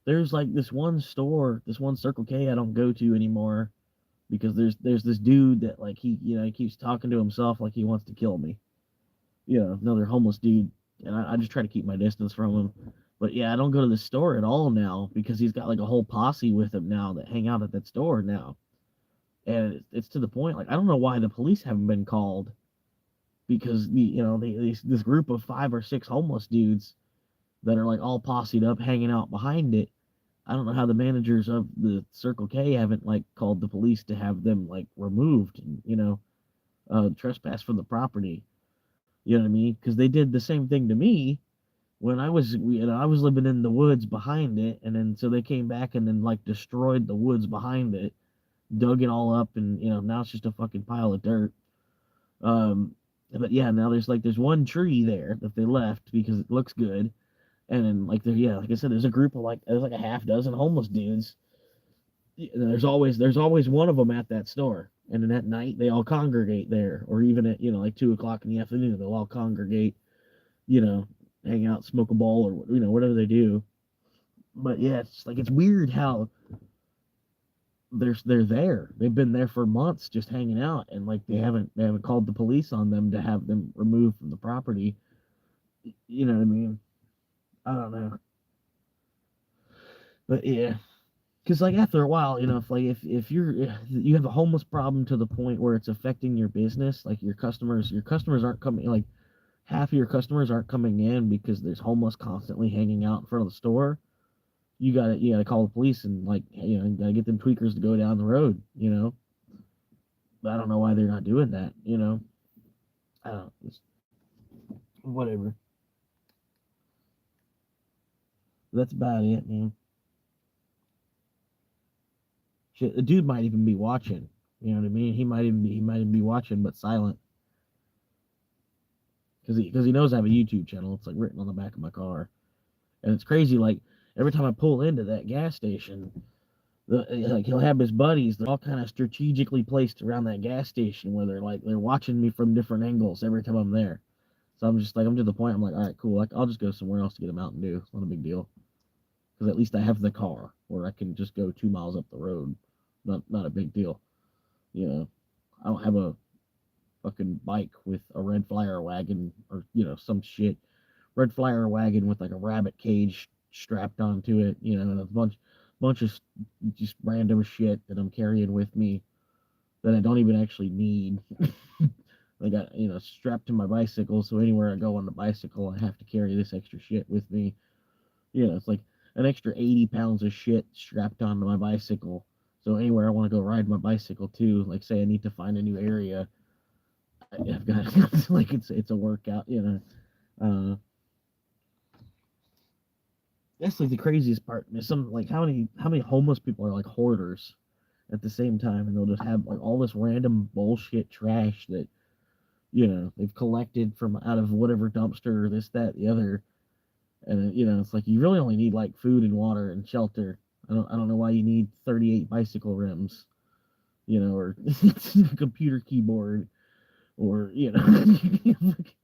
There's like this one store, this one Circle K I don't go to anymore because there's this dude that like he keeps talking to himself like he wants to kill me. Another homeless dude, and I just try to keep my distance from him. But yeah, I don't go to the store at all now because he's got like a whole posse with him now that hang out at that store now, and it's to the point like I don't know why the police haven't been called because this group of 5 or 6 homeless dudes that are like all posseed up hanging out behind it. I don't know how the managers of the Circle K haven't like called the police to have them like removed and trespass from the property. You know what I mean? Because they did the same thing to me when I was living in the woods behind it, and then so they came back and then like destroyed the woods behind it, dug it all up, and now it's just a fucking pile of dirt. Um, but yeah, now there's one tree there that they left because it looks good, and then like I said, there's like a half dozen homeless dudes. There's always one of them at that store, and then at night they all congregate there, or even at like 2 o'clock in the afternoon they'll all congregate, you know, hang out, smoke a bowl, or whatever they do. But yeah, it's weird how they're there. They've been there for months just hanging out, and like they haven't called the police on them to have them removed from the property. You know what I mean? I don't know, but yeah, because like after a while, if you have a homeless problem to the point where it's affecting your business, like your customers aren't coming, like half of your customers aren't coming in because there's homeless constantly hanging out in front of the store. You gotta call the police and like you gotta get them tweakers to go down the road. But I don't know why they're not doing that. I don't. Whatever. That's about it, man. Shit, the dude might even be watching. You know what I mean? He might even be watching, but silent because he knows I have a YouTube channel. It's like written on the back of my car, and it's crazy. Like every time I pull into that gas station, like he'll have his buddies. They're all kind of strategically placed around that gas station where they're watching me from different angles every time I'm there. So I'm to the point. I'm like, all right, cool. Like I'll just go somewhere else to get a Mountain Dew. It's not a big deal because at least I have the car where I can just go 2 miles up the road. Not a big deal. You know, I don't have a fucking bike with a red flyer wagon or some shit. Red flyer wagon with like a rabbit cage strapped onto it. And a bunch of just random shit that I'm carrying with me that I don't even actually need. I got strapped to my bicycle, so anywhere I go on the bicycle, I have to carry this extra shit with me. It's like an extra 80 pounds of shit strapped onto my bicycle. So anywhere I want to go ride my bicycle to, like say I need to find a new area, I've got like it's a workout. That's like the craziest part. There's some like how many homeless people are like hoarders at the same time, and they'll just have like all this random bullshit trash that they've collected from out of whatever dumpster or this that the other. And it's like you really only need like food and water and shelter. I don't know why you need 38 bicycle rims, or a computer keyboard, or a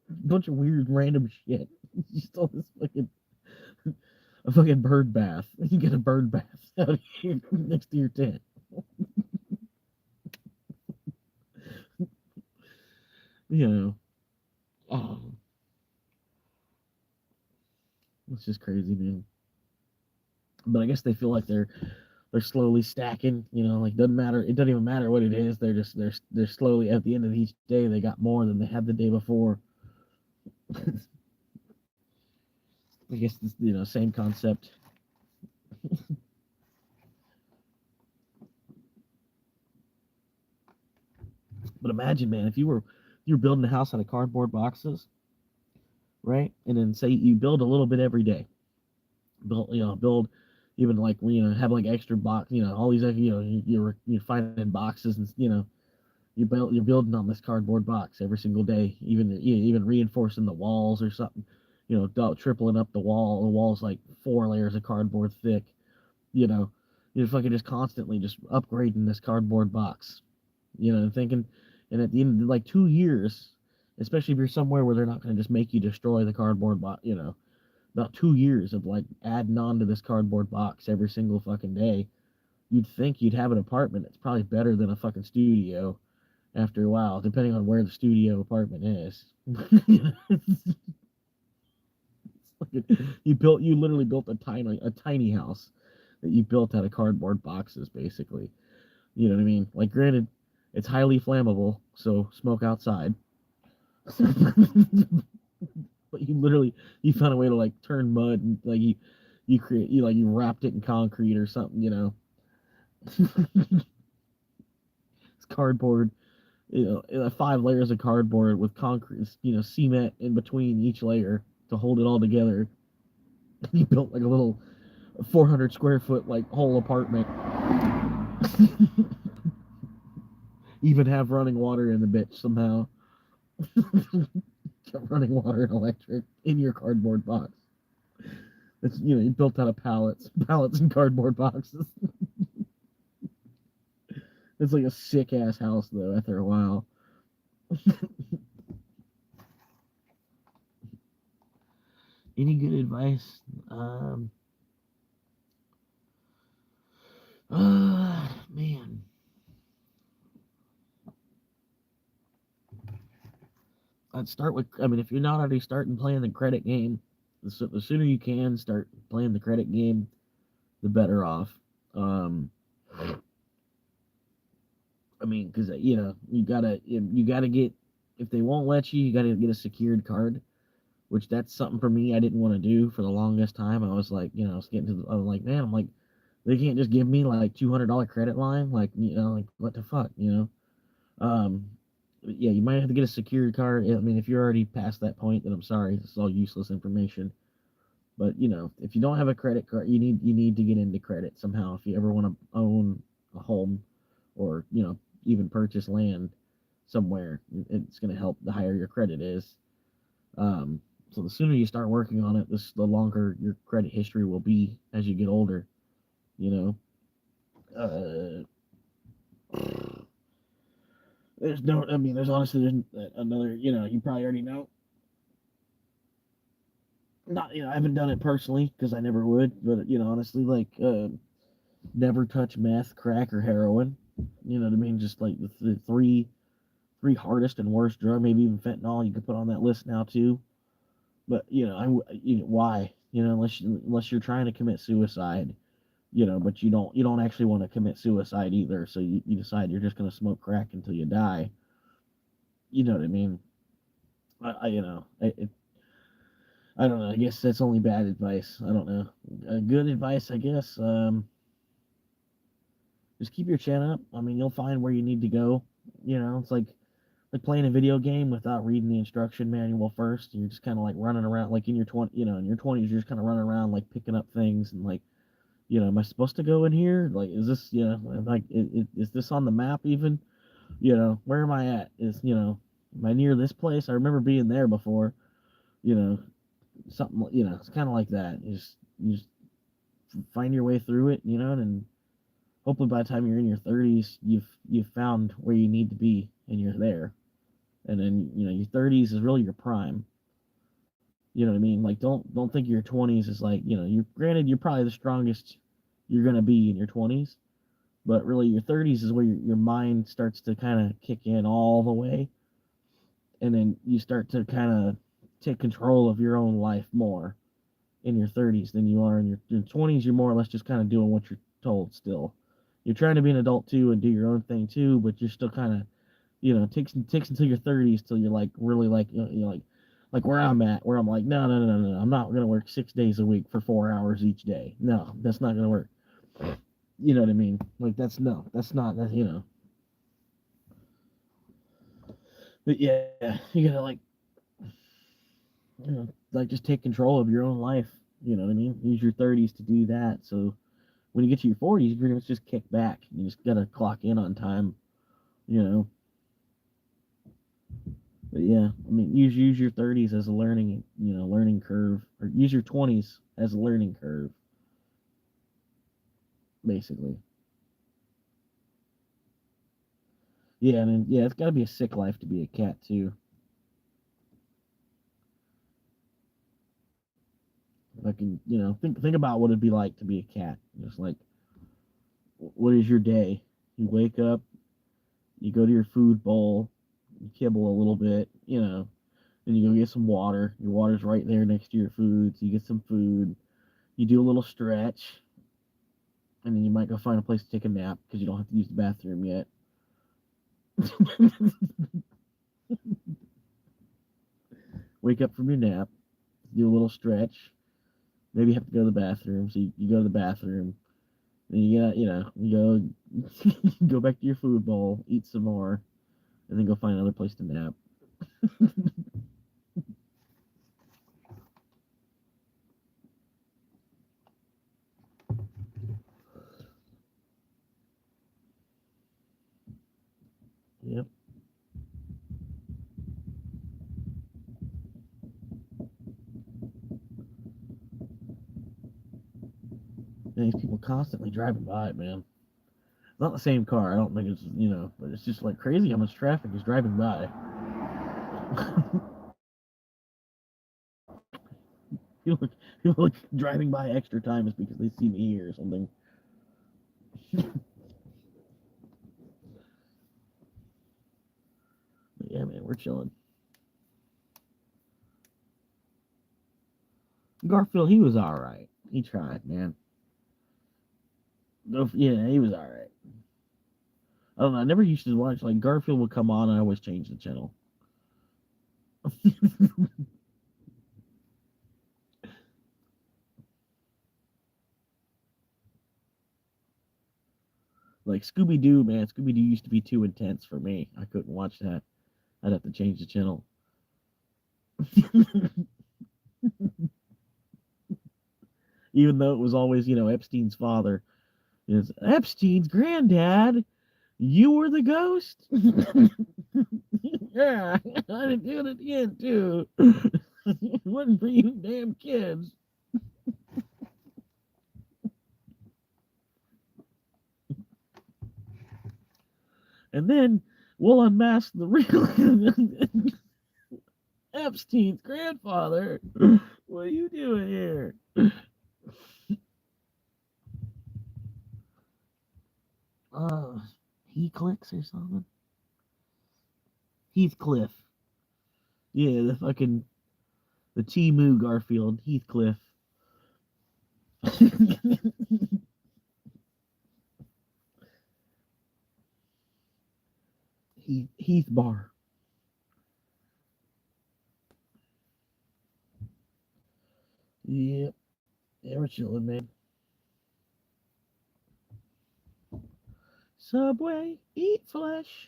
bunch of weird random shit. Just all this fucking bird bath. You get a bird bath out here next to your tent. you know um, it's just crazy, man. But I guess they feel like they're slowly stacking. Like doesn't matter. It doesn't even matter what it is. They're slowly at the end of each day. They got more than they had the day before. I guess this, same concept. But imagine, man, if you were building a house out of cardboard boxes, right? And then say you build a little bit every day. Build even like have like extra box. All these you're finding boxes and you're building on this cardboard box every single day, even reinforcing the walls or something, tripling up the wall. The wall's like 4 layers of cardboard thick. You know, you're fucking just constantly just upgrading this cardboard box. Thinking, and at the end of like 2 years, especially if you're somewhere where they're not going to just make you destroy the cardboard box, about 2 years of like adding on to this cardboard box every single fucking day, you'd think you'd have an apartment that's probably better than a fucking studio after a while, depending on where the studio apartment is. You literally built a tiny house that you built out of cardboard boxes, basically. You know what I mean? Like, granted, it's highly flammable, so smoke outside. But you found a way to like turn mud and like you wrapped it in concrete or something, it's cardboard, 5 layers of cardboard with concrete, cement in between each layer to hold it all together. You built like a little 400 square foot like whole apartment. Even have running water in the bitch somehow. Got running water and electric in your cardboard box. It's you built out of pallets and cardboard boxes. It's like a sick ass house though. After a while, any good advice? Man, I'd start with. I mean, if you're not already starting playing the credit game, the sooner you can start playing the credit game, the better off. Um, I mean, because you gotta get, if they won't let you, you gotta get a secured card, which that's something for me I didn't want to do for the longest time. I was like, I was getting to, I was like, man, I'm like, they can't just give me like $200 credit line, like like what the fuck, Um, yeah, you might have to get a secured card. I mean, if you're already past that point, then I'm sorry, it's all useless information. But if you don't have a credit card, you need to get into credit somehow. If you ever want to own a home, or even purchase land somewhere, it's going to help the higher your credit is. Um, so the sooner you start working on it, the longer your credit history will be as you get older. You know, uh, there's no. I mean, there's honestly there's another. You probably already know. Not, I haven't done it personally because I never would, but honestly, like, never touch meth, crack, or heroin. You know what I mean? Just like the three hardest and worst drug, maybe even fentanyl. You could put on that list now too. But why? Unless you're trying to commit suicide, but you don't actually want to commit suicide either. So you decide you're just gonna smoke crack until you die. You know what I mean? I don't know. I guess that's only bad advice. I don't know. Good advice, I guess. Just keep your chin up. I mean, you'll find where you need to go. It's like playing a video game without reading the instruction manual first. You're just kind of like running around, like in your 20s, you're just kind of running around, like picking up things and like, am I supposed to go in here? Like, is this, like, is this on the map even? Where am I at? Am I near this place? I remember being there before. You know, something. It's kind of like that. You just find your way through it. And hopefully by the time you're in your 30s, you've found where you need to be and you're there. And then your 30s is really your prime. You know what I mean? Like, don't think your 20s is like, you're granted you're probably the strongest you're gonna be in your 20s, but really your 30s is where your mind starts to kind of kick in all the way, and then you start to kind of take control of your own life more in your 30s than you are in your 20s. You're more or less just kind of doing what you're told still. You're trying to be an adult too and do your own thing too, but you're still kind of, it takes until your 30s till you're like really like, like where I'm at, where I'm like, no, no, no, no, no, I'm not gonna work 6 days a week for 4 hours each day. No, that's not gonna work. You know what I mean? Like, that's not that. But yeah, you gotta like, like just take control of your own life. You know what I mean? Use your 30s to do that. So when you get to your 40s, you're gonna just kick back. You just gotta clock in on time. You know. But yeah, I mean, use your 30s as a learning curve, or use your 20s as a learning curve, basically. Yeah, and then, yeah, it's got to be a sick life to be a cat too. If I can, think about what it'd be like to be a cat. Just like, what is your day? You wake up, you go to your food bowl, you kibble a little bit, then you go get some water. Your water's right there next to your food, so you get some food. You do a little stretch, and then you might go find a place to take a nap because you don't have to use the bathroom yet. Wake up from your nap, do a little stretch. Maybe you have to go to the bathroom, so you go to the bathroom. Then you go back to your food bowl, eat some more, and then go find another place to nap. Yep. And these people constantly driving by it, man. It's not the same car. I don't think it's, but it's just like crazy how much traffic is driving by. people, people like driving by extra time is because they see me here or something. But yeah, man, we're chilling. Garfield, he was all right. He tried, man. Yeah, he was all right. I don't know. I never used to watch like Garfield would come on, and I always change the channel. Like Scooby Doo, man. Scooby Doo used to be too intense for me. I couldn't watch that. I'd have to change the channel. Even though it was always, Epstein's father. It's Epstein's granddad. You were the ghost? Yeah, I'd do it again, too. It wasn't for you damn kids. And then we'll unmask the real Epstein's grandfather. What are you doing here? Uh, he clicks or something? Heathcliff. Yeah, the Timu Garfield, Heathcliff. Heath Bar. Yep. Yeah, we're chilling, man. Subway, eat flesh.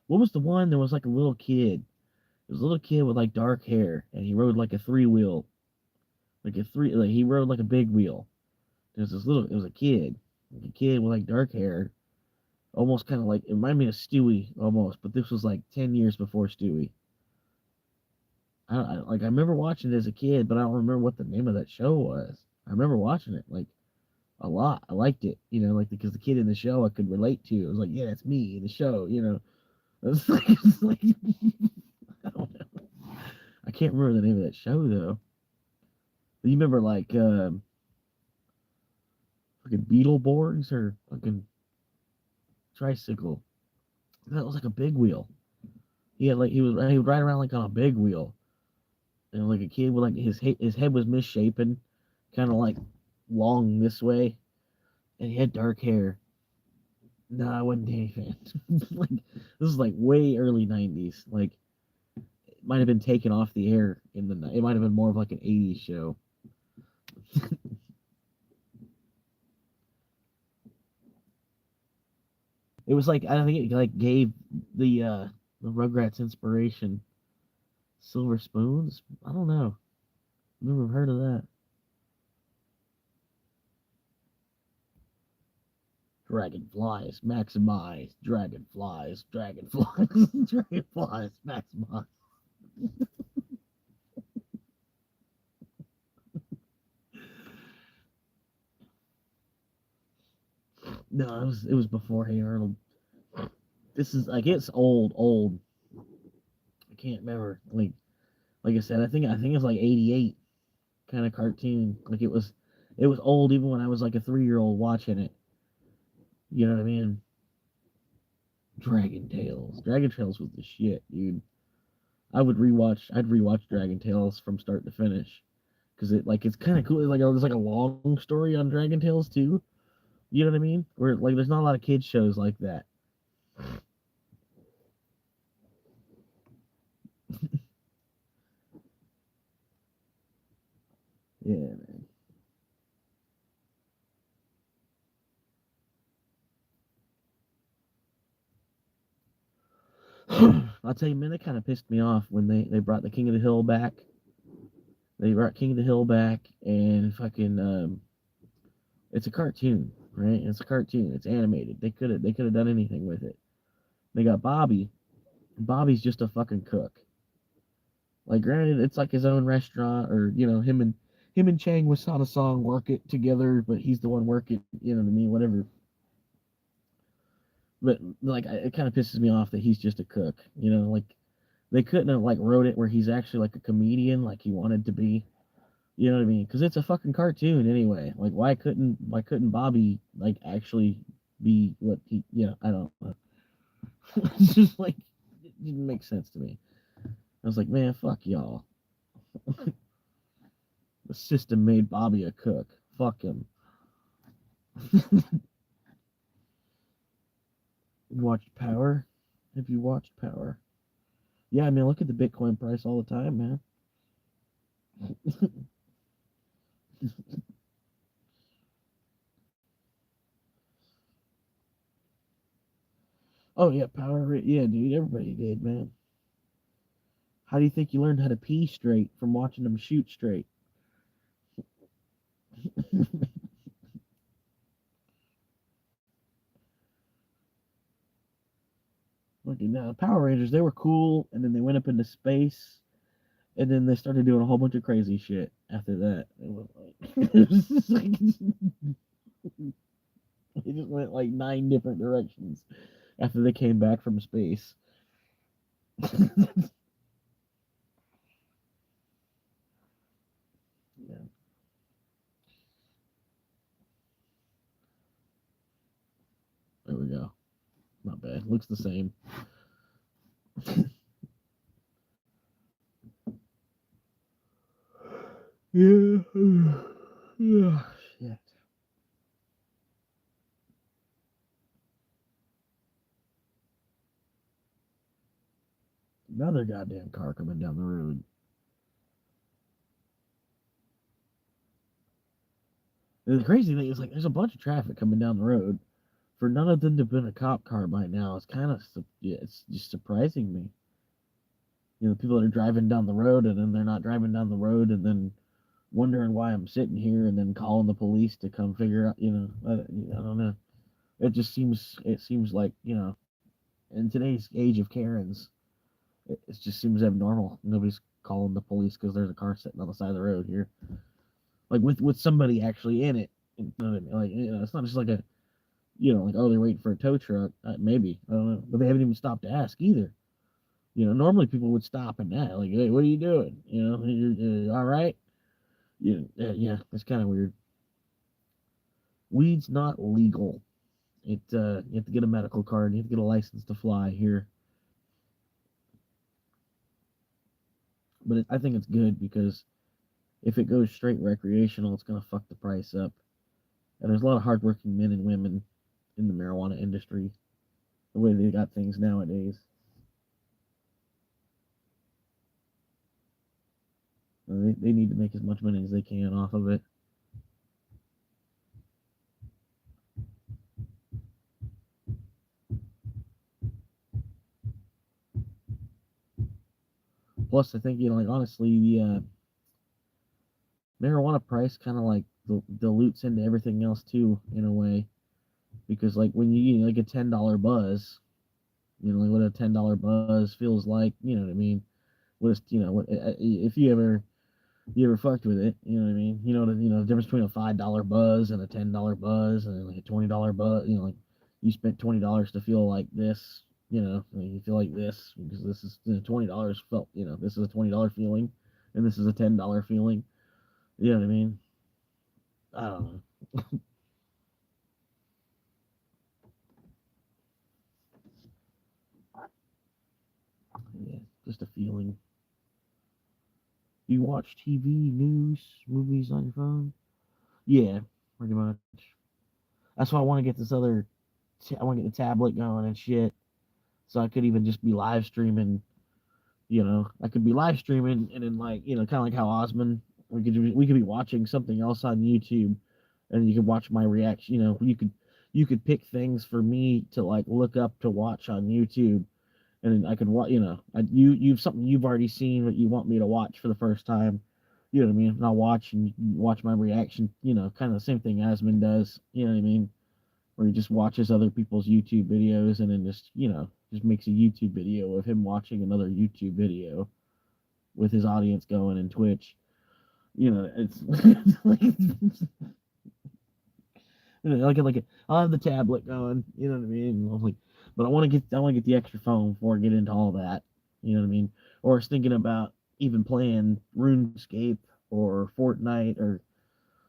What was the one? There was like a little kid. There was a little kid with like dark hair, and he rode like a 3-wheel, like he rode like a big wheel. It was a kid, like a kid with like dark hair, almost kind of like it reminded me of Stewie almost, but this was like 10 years before Stewie. I remember watching it as a kid, but I don't remember what the name of that show was. I remember watching it like a lot. I liked it, like because the kid in the show I could relate to. It was like, yeah, it's me in the show. It's like I don't know. I can't remember the name of that show though. But you remember like fucking Beetleborgs or fucking tricycle? That was like a big wheel. He would ride around like on a big wheel, and like a kid with like his head was misshapen, kind of like long this way, and he had dark hair. No, I wasn't Danny fan. Like this is like way early '90s. Like it might have been taken off the air in the. It might have been more of like an '80s show. It was like I think it like gave the Rugrats inspiration. Silver spoons? I don't know. Never heard of that. Dragonflies, maximize. Dragonflies, dragonflies, dragonflies, maximize. No, it was before Hey Arnold. This is like it's old. I can't remember. Like I said, I think it's like '88 kind of cartoon. Like it was old even when I was like a 3-year-old watching it. You know what I mean? Dragon Tales. Dragon Tales was the shit, dude. I'd rewatch Dragon Tales from start to finish because it's kind of cool. Like there's like a long story on Dragon Tales too. You know what I mean? Where like there's not a lot of kids shows like that. Yeah, man. I'll tell you, man, that kind of pissed me off when they brought the King of the Hill back. They brought King of the Hill back and fucking it's a cartoon, right? It's a cartoon. It's animated. They could have done anything with it. They got Bobby. Bobby's just a fucking cook. Like, granted, it's like his own restaurant, or him and Chang Wasana Song work it together, but he's the one working. You know what I mean? Whatever. But like, it kind of pisses me off that he's just a cook. Like they couldn't have like wrote it where he's actually like a comedian, like he wanted to be. You know what I mean? Because it's a fucking cartoon anyway. Like, why couldn't Bobby like actually be what he? I don't know. It's just like it didn't make sense to me. I was like, man, fuck y'all. The system made Bobby a cook. Fuck him. You watched Power? Have you watched Power? Yeah, I mean, look at the Bitcoin price all the time, man. Oh yeah, Power. Yeah, dude, everybody did, man. How do you think you learned how to pee straight from watching them shoot straight? Look at now, Power Rangers. They were cool, and then they went up into space, and then they started doing a whole bunch of crazy shit after that. They just went like 9 different directions after they came back from space. Yeah, there we go. Not bad. Looks the same. Yeah. Yeah. Shit. Another goddamn car coming down the road. And the crazy thing is, like, there's a bunch of traffic coming down the road. For none of them to have been a cop car by now, it's kind of, yeah, it's just surprising me. People that are driving down the road and then they're not driving down the road and then wondering why I'm sitting here and then calling the police to come figure out, I don't know. It seems like, in today's age of Karens, it just seems abnormal. Nobody's calling the police because there's a car sitting on the side of the road here, like with somebody actually in it. You know what I mean? Like, it's not just like like, oh, they're waiting for a tow truck. Maybe, I don't know, but they haven't even stopped to ask either. Normally people would stop and ask, like, hey, what are you doing? You're all right. Yeah, it's kind of weird. Weed's not legal. You have to get a medical card. You have to get a license to fly here. But I think it's good because if it goes straight recreational, it's gonna fuck the price up. And there's a lot of hardworking men and women in the marijuana industry. The way they got things nowadays, they need to make as much money as they can off of it. Plus, I think like honestly, the marijuana price kind of like dilutes into everything else too in a way, because like when you eat like a $10 buzz, like what a $10 buzz feels like. You know what I mean? What is, what if you ever You ever fucked with it? You know what I mean? The difference between a $5 buzz and a $10 buzz and like a $20 buzz. Like you spent $20 to feel like this. You feel like this because this is $20 felt. This is a $20 feeling, and this is a $10 feeling. You know what I mean? I don't know. Yeah, just a feeling. You watch TV, news, movies on your phone? Yeah, pretty much. That's why I want to get this other. I want to get the tablet going and shit, so I could even just be live streaming. I could be live streaming, and then like kind of like how Osman, we could be watching something else on YouTube, and you could watch my reaction. You could pick things for me to like look up to watch on YouTube, and I could watch. You've something you've already seen that you want me to watch for the first time. You know what I mean? And I'll watch and watch my reaction. Kind of the same thing Asmon does. You know what I mean? Where he just watches other people's YouTube videos and then just makes a YouTube video of him watching another YouTube video with his audience going in Twitch. It's like I'll have the tablet going. You know what I mean? I'm like, but I want to get the extra phone before I get into all that. You know what I mean? Or I was thinking about even playing RuneScape or Fortnite or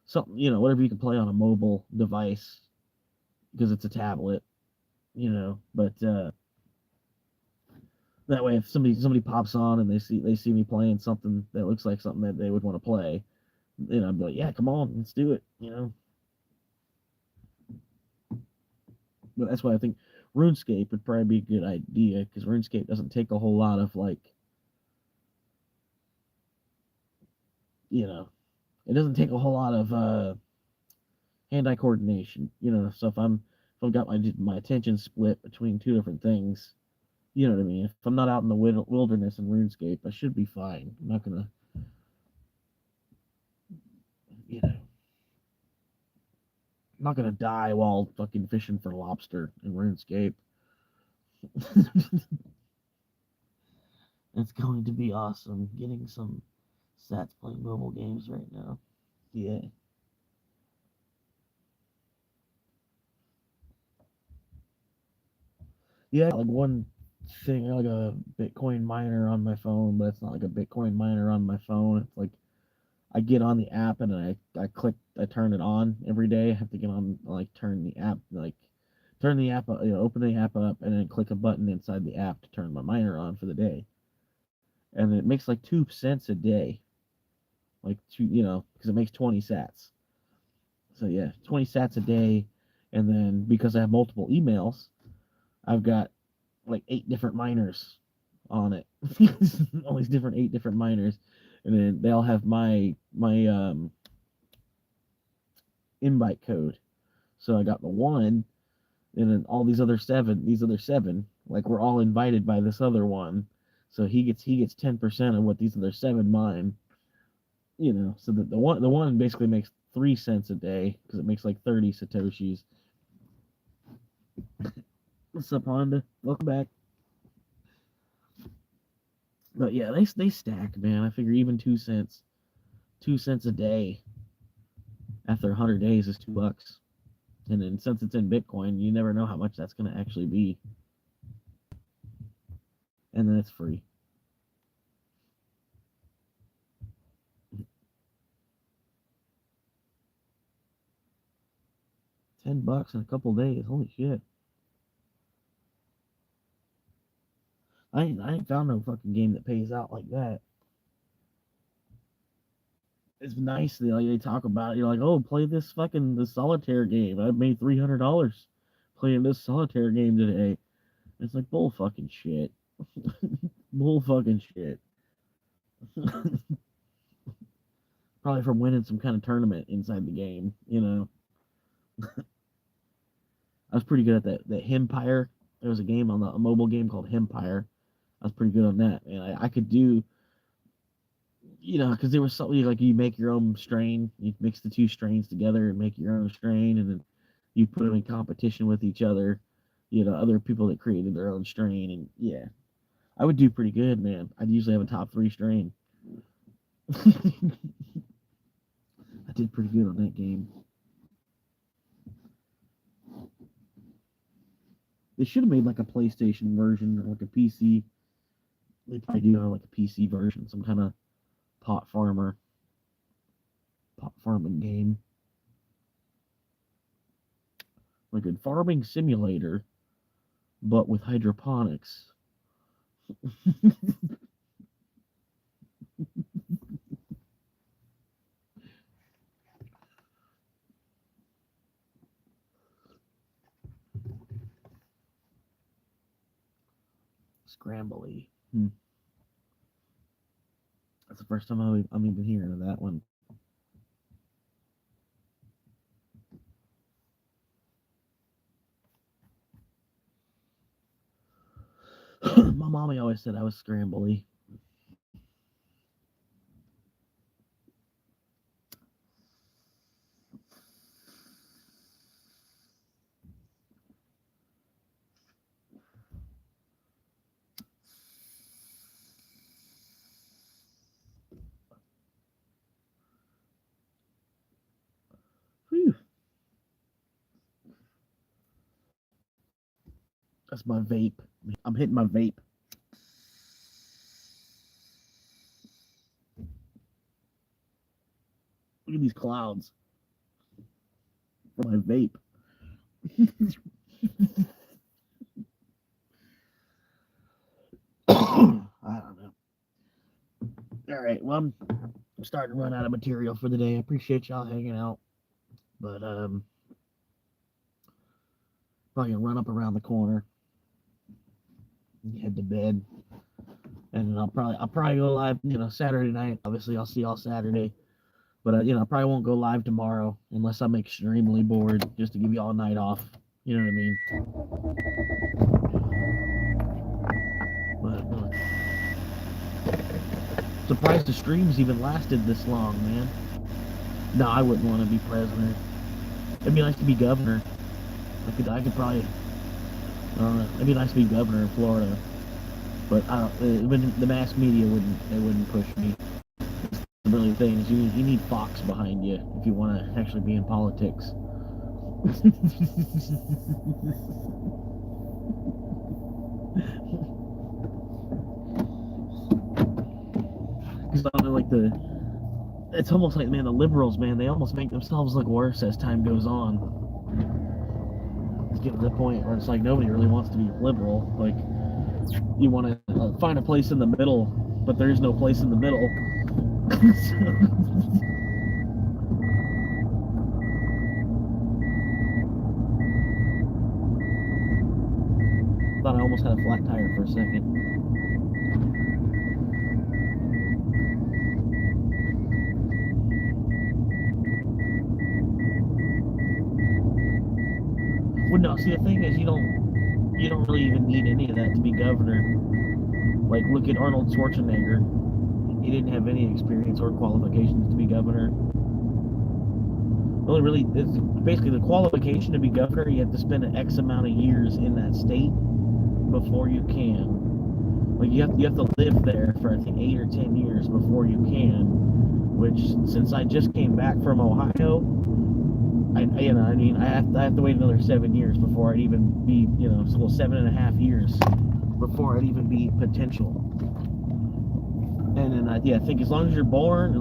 something. Whatever you can play on a mobile device because it's a tablet. But that way, if somebody pops on and they see me playing something that looks like something that they would want to play, I'd be like, yeah, come on, let's do it. But that's why I think RuneScape would probably be a good idea because RuneScape doesn't take a whole lot of it doesn't take a whole lot of hand-eye coordination. So if I've got my attention split between two different things, you know what I mean. If I'm not out in the wilderness in RuneScape, I should be fine. I'm not gonna, you know, I'm not gonna die while fucking fishing for lobster in RuneScape. It's going to be awesome. Getting some sats playing mobile games right now. Yeah. Yeah, like one thing, like a Bitcoin miner on my phone, but it's not like a Bitcoin miner on my phone. It's like I get on the app and I turn it on every day. I have to get on, like, turn the app, open the app up and then click a button inside the app to turn my miner on for the day. And it makes like 2 cents a day, like because it makes 20 sats. So yeah, 20 sats a day. And then because I have multiple emails, I've got like 8 different miners on it. All these 8 different miners, and then they all have my invite code. So I got the one, and then all these other seven, like we're all invited by this other one. So he gets 10% of what these other seven mine. So that the one basically makes 3 cents a day because it makes like 30 satoshis. What's up, Honda? Welcome back. But yeah, they stack, man. I figure even 2 cents, 2 cents a day after 100 days is $2. And then since it's in Bitcoin, you never know how much that's going to actually be. And then it's free. $10 in a couple days. Holy shit. I ain't found no fucking game that pays out like that. It's nice they talk about it. You're like, oh, play the solitaire game. I made $300 playing this solitaire game today. It's like bull fucking shit. Bull fucking shit. Probably from winning some kind of tournament inside the game. I was pretty good at that Hempire. There was a mobile game called Hempire. I was pretty good on that, and I could do, because there was something like you make your own strain, you mix the two strains together and make your own strain, and then you put them in competition with each other, other people that created their own strain, and yeah, I would do pretty good, man. I'd usually have a top 3 strain. I did pretty good on that game. They should have made like a PlayStation version or like a PC. They probably do have like a PC version, some kind of pot farming game. Like a farming simulator, but with hydroponics. Scrambly. That's the first time I'm even hearing of that one. My mommy always said I was scrambly. Whew. That's my vape. I'm hitting my vape. Look at these clouds for my vape. I don't know. All right, well, I'm starting to run out of material for the day. I appreciate y'all hanging out, but probably gonna run up around the corner, head to bed, and I'll probably go live, Saturday night. Obviously, I'll see y'all Saturday, but I probably won't go live tomorrow unless I'm extremely bored, just to give y'all a night off. You know what I mean? But surprised the streams even lasted this long, man. No, I wouldn't want to be president. It'd be nice to be governor. I could probably. It'd be nice to be governor in Florida, but the mass media wouldn't push me. The really thing is, you need Fox behind you if you want to actually be in politics. It's almost like, man, the liberals, man, they almost make themselves look worse as time goes on. It's getting to the point where it's like nobody really wants to be liberal. Like, you want to find a place in the middle, but there is no place in the middle. Thought I almost had a flat tire for a second. Well, no, see, the thing is, you don't really even need any of that to be governor. Like, look at Arnold Schwarzenegger. He didn't have any experience or qualifications to be governor. Really, it's basically the qualification to be governor. You have to spend an X amount of years in that state before you can. Like, you have to live there for, I think, 8 or 10 years before you can. Which, since I just came back from Ohio, I have to wait another 7 years before I'd even be, so 7.5 years before I'd even be potential. And then I think as long as you're born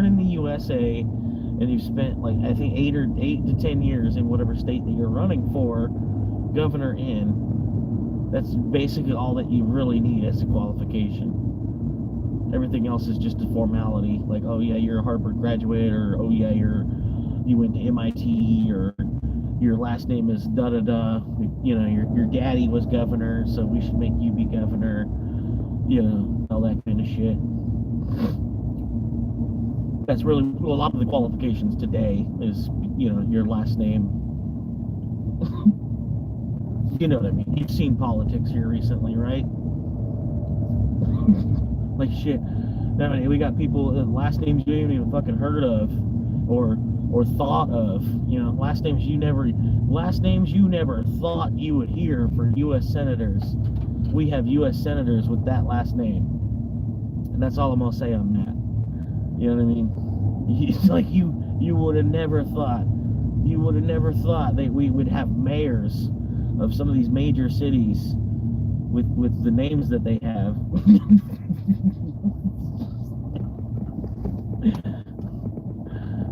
in the USA, and you've spent I think 8 to 10 years in whatever state that you're running for governor in, that's basically all that you really need as a qualification. Everything else is just a formality. Like, oh yeah, you're a Harvard graduate, or oh yeah, you went to MIT, or your last name is da da da. Your daddy was governor, so we should make you be governor. All that kind of shit. That's really a lot of the qualifications today is, your last name. You know what I mean? You've seen politics here recently, right? Like shit. I mean, we got people last names you ain't even fucking heard of, or thought of. Last names you never thought you would hear for U.S. senators. We have U.S. senators with that last name, and that's all I'm gonna say on that. You know what I mean? It's like you would have never thought. You would have never thought that we would have mayors of some of these major cities with the names that they have.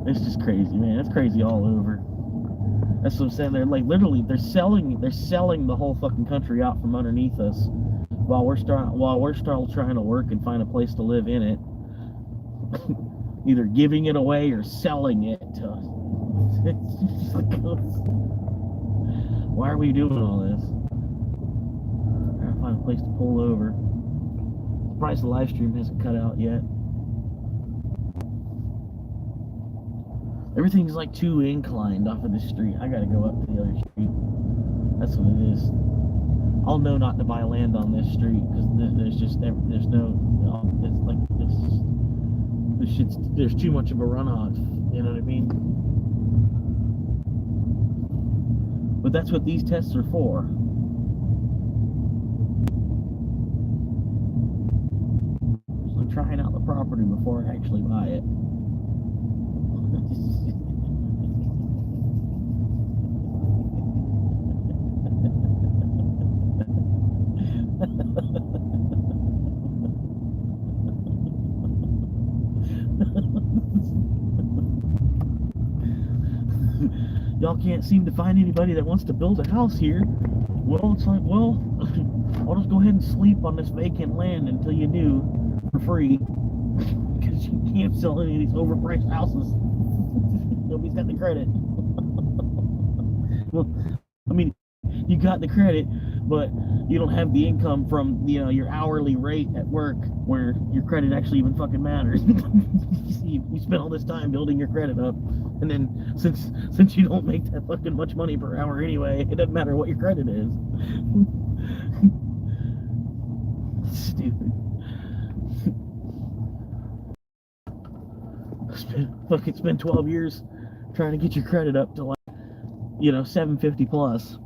It's just crazy, man. It's crazy all over. That's what I'm saying. They're like literally they're selling the whole fucking country out from underneath us while we're still trying to work and find a place to live in it. Either giving it away or selling it to us. It's like, why are we doing all this? I gotta find a place to pull over. Surprised the live stream hasn't cut out yet. Everything's like too inclined off of this street. I gotta go up to the other street. That's what it is. I'll know not to buy land on this street because there's no, it's like this shit's, there's too much of a runoff. You know what I mean? But that's what these tests are for. So I'm trying out the property before I actually buy it. Y'all can't seem to find anybody that wants to build a house here. Well, it's like, well, I'll just go ahead and sleep on this vacant land until you do for free. Because you can't sell any of these overpriced houses. Nobody's got the credit. Well, I mean, you got the credit, but you don't have the income from, you know, your hourly rate at work where your credit actually even fucking matters. You spent all this time building your credit up, and then since you don't make that fucking much money per hour anyway, it doesn't matter what your credit is. Stupid. Spend 12 years trying to get your credit up to, like, you know, 750 plus.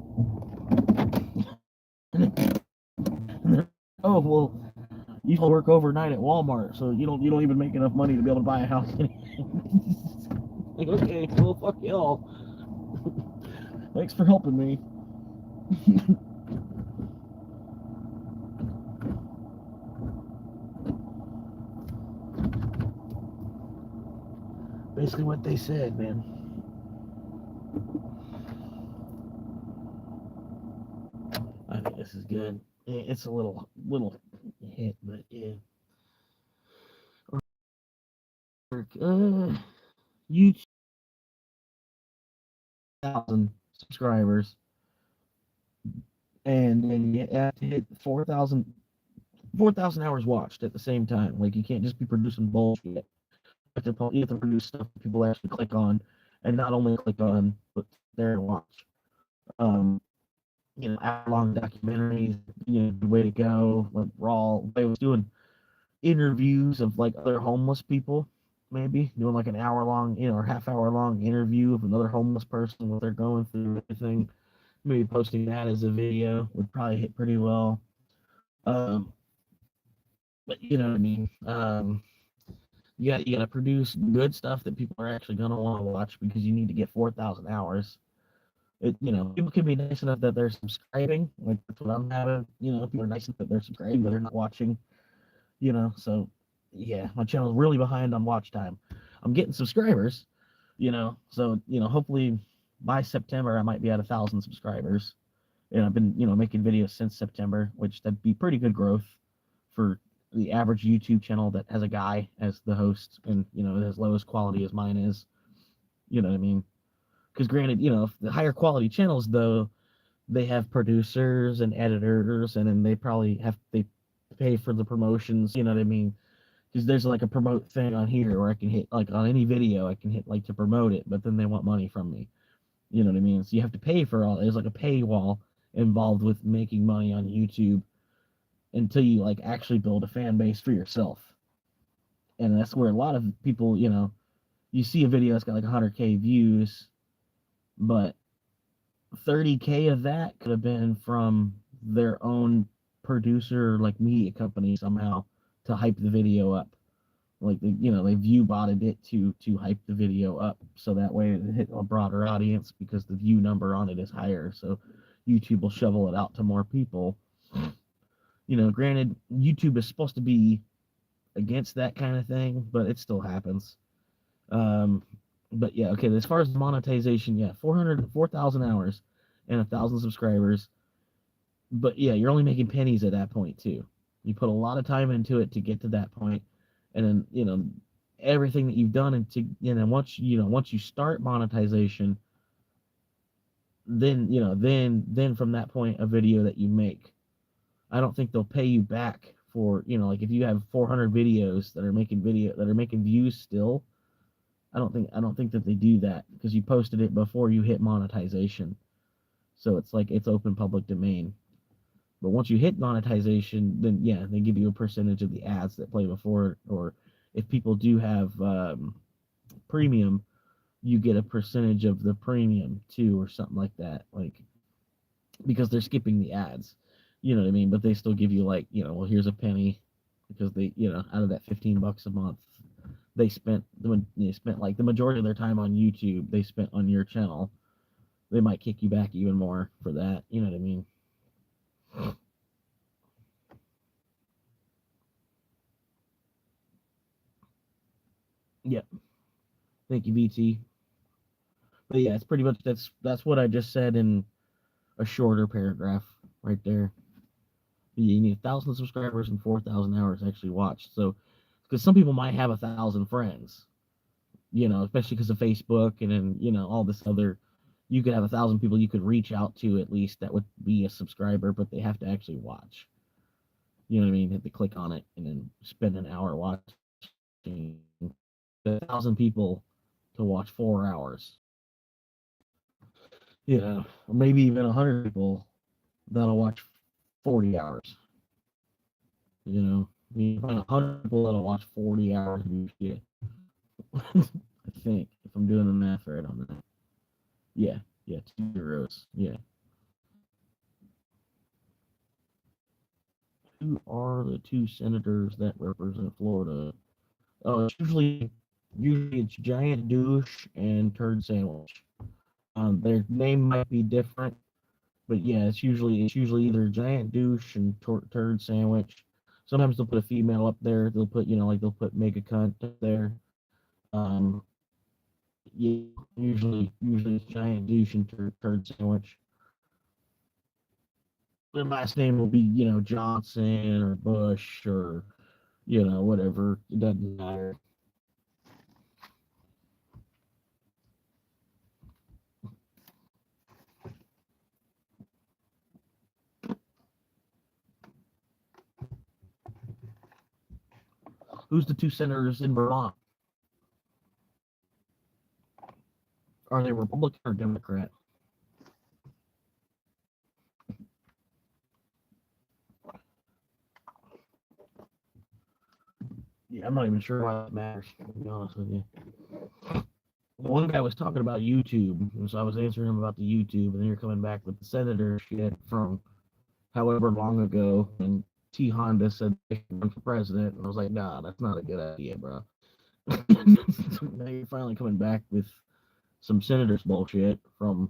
Oh, well, you work overnight at Walmart, so you don't even make enough money to be able to buy a house. Like, okay, well, fuck y'all. Thanks for helping me. Basically what they said, man. I think this is good. It's a little hit, but yeah. YouTube 1,000 subscribers, and then you have to hit 4,000 hours watched at the same time. Like, you can't just be producing bullshit. You have to produce stuff that people actually click on, and not only click on, but there and watch. You know, hour-long documentaries, you know, good way to go. Like Raw, they was doing interviews of like other homeless people, maybe doing like an hour-long, you know, or half-hour-long interview of another homeless person, what they're going through, everything. Maybe posting that as a video would probably hit pretty well. But you know what I mean. You gotta produce good stuff that people are actually gonna want to watch because you need to get 4,000 hours. You know, people can be nice enough that they're subscribing. Like, that's what I'm having. You know, people are nice enough that they're subscribing, but they're not watching. You know, so yeah, my channel's really behind on watch time. I'm getting subscribers. You know, so you know, hopefully by September I might be at 1,000 subscribers. And I've been, you know, making videos since September, which that'd be pretty good growth for the average YouTube channel that has a guy as the host and, you know, as low as quality as mine is. You know what I mean? Because granted, you know, the higher quality channels, though, they have producers and editors, and then they pay for the promotions. You know what I mean? Because there's like a promote thing on here where I can hit, like, on any video I can hit like to promote it, but then they want money from me. You know what I mean? So you have to pay for all. There's like a paywall involved with making money on YouTube until you like actually build a fan base for yourself. And that's where a lot of people, you know, you see a video that's got like 100K views, but 30K of that could have been from their own producer, like media company somehow, to hype the video up, like they view botted it to hype the video up so that way it hit a broader audience because the view number on it is higher. So YouTube will shovel it out to more people. Granted, YouTube is supposed to be against that kind of thing, but it still happens. But yeah, okay. As far as monetization, yeah, 4,000 hours and 1,000 subscribers. But yeah, you're only making pennies at that point too. You put a lot of time into it to get to that point, and then everything that you've done, and once you start monetization, then from that point, a video that you make, I don't think they'll pay you back for like if you have 400 videos that are making views still. I don't think that they do that because you posted it before you hit monetization, so it's like it's open public domain. But once you hit monetization, then yeah, they give you a percentage of the ads that play before, or if people do have premium, you get a percentage of the premium too, or something like that. Like because they're skipping the ads, you know what I mean? But they still give you like well, here's a penny because they out of that $15 a month, they spent like the majority of their time on YouTube. They spent on your channel. They might kick you back even more for that. You know what I mean? Yep. Thank you, BT. But yeah, it's pretty much that's what I just said in a shorter paragraph right there. You need 1,000 subscribers and 4,000 hours actually watched. So, because some people might have 1,000 friends, especially because of Facebook and then all this other. You could have 1,000 people you could reach out to at least that would be a subscriber, but they have to actually watch. You know what I mean? Hit to click on it and then spend an hour watching. 1,000 people to watch 4 hours. Or maybe even 100 people that'll watch 40 hours. You find 100 people that'll watch 40 hours of your shit. I think if I'm doing the math right on that. Yeah, 2 zeros. Yeah. Who are the two senators that represent Florida? Oh, usually it's Giant Douche and Turd Sandwich. Their name might be different, but yeah, it's usually either Giant Douche and Turd Sandwich. Sometimes they'll put a female up there. They'll put they'll put Mega Cunt up there. Um, yeah, usually it's Giant Douche and Turd Sandwich. Their last name will be Johnson or Bush or whatever. It doesn't matter. Who's the two senators in Vermont? Are they Republican or Democrat? Yeah, I'm not even sure why that matters, to be honest with you. One guy was talking about YouTube, and so I was answering him about the YouTube, and then you're coming back with the senator shit from however long ago, and T Honda said they should run for president, and I was like, nah, that's not a good idea, bro. Now you're finally coming back with some senators bullshit from.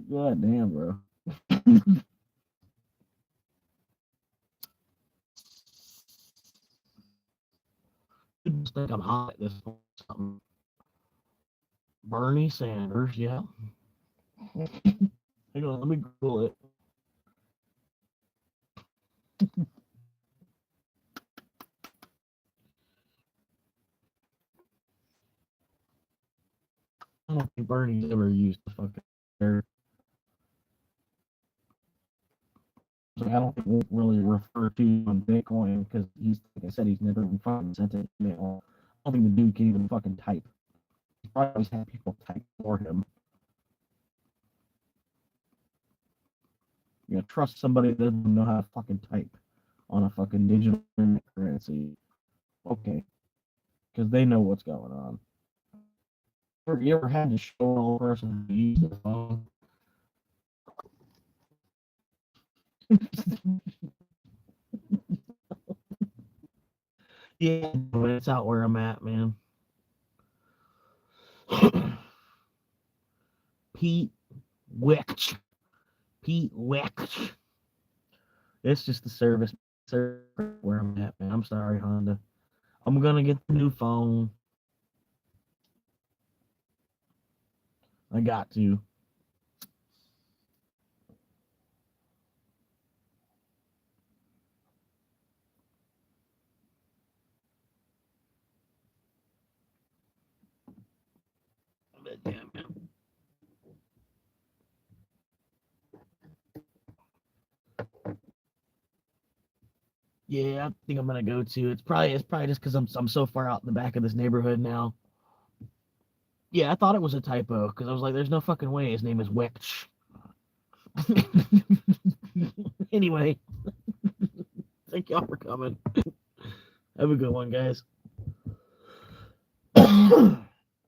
God damn, bro. You just think I'm hot at this point. Something. Bernie Sanders, yeah. Hang on, let me Google it. I don't think Bernie's ever used the fucking hair. So I don't think we'll really refer to him on Bitcoin because he's, like I said, he's never even fucking sent an email. I don't think the dude can even fucking type. He's probably always had people type for him. Trust somebody that doesn't know how to fucking type on a fucking digital currency. Okay. Because they know what's going on. You ever had to show a person who used the phone? Yeah, but it's out where I'm at, man. Pete Witch. Pete Witch. It's just the service where I'm at, man. I'm sorry, Honda. I'm gonna get the new phone. I got to. But yeah, man. Yeah, I think I'm gonna go to. It's probably just because I'm so far out in the back of this neighborhood now. Yeah, I thought it was a typo because I was like, "There's no fucking way his name is Witch." Anyway, thank y'all for coming. Have a good one, guys.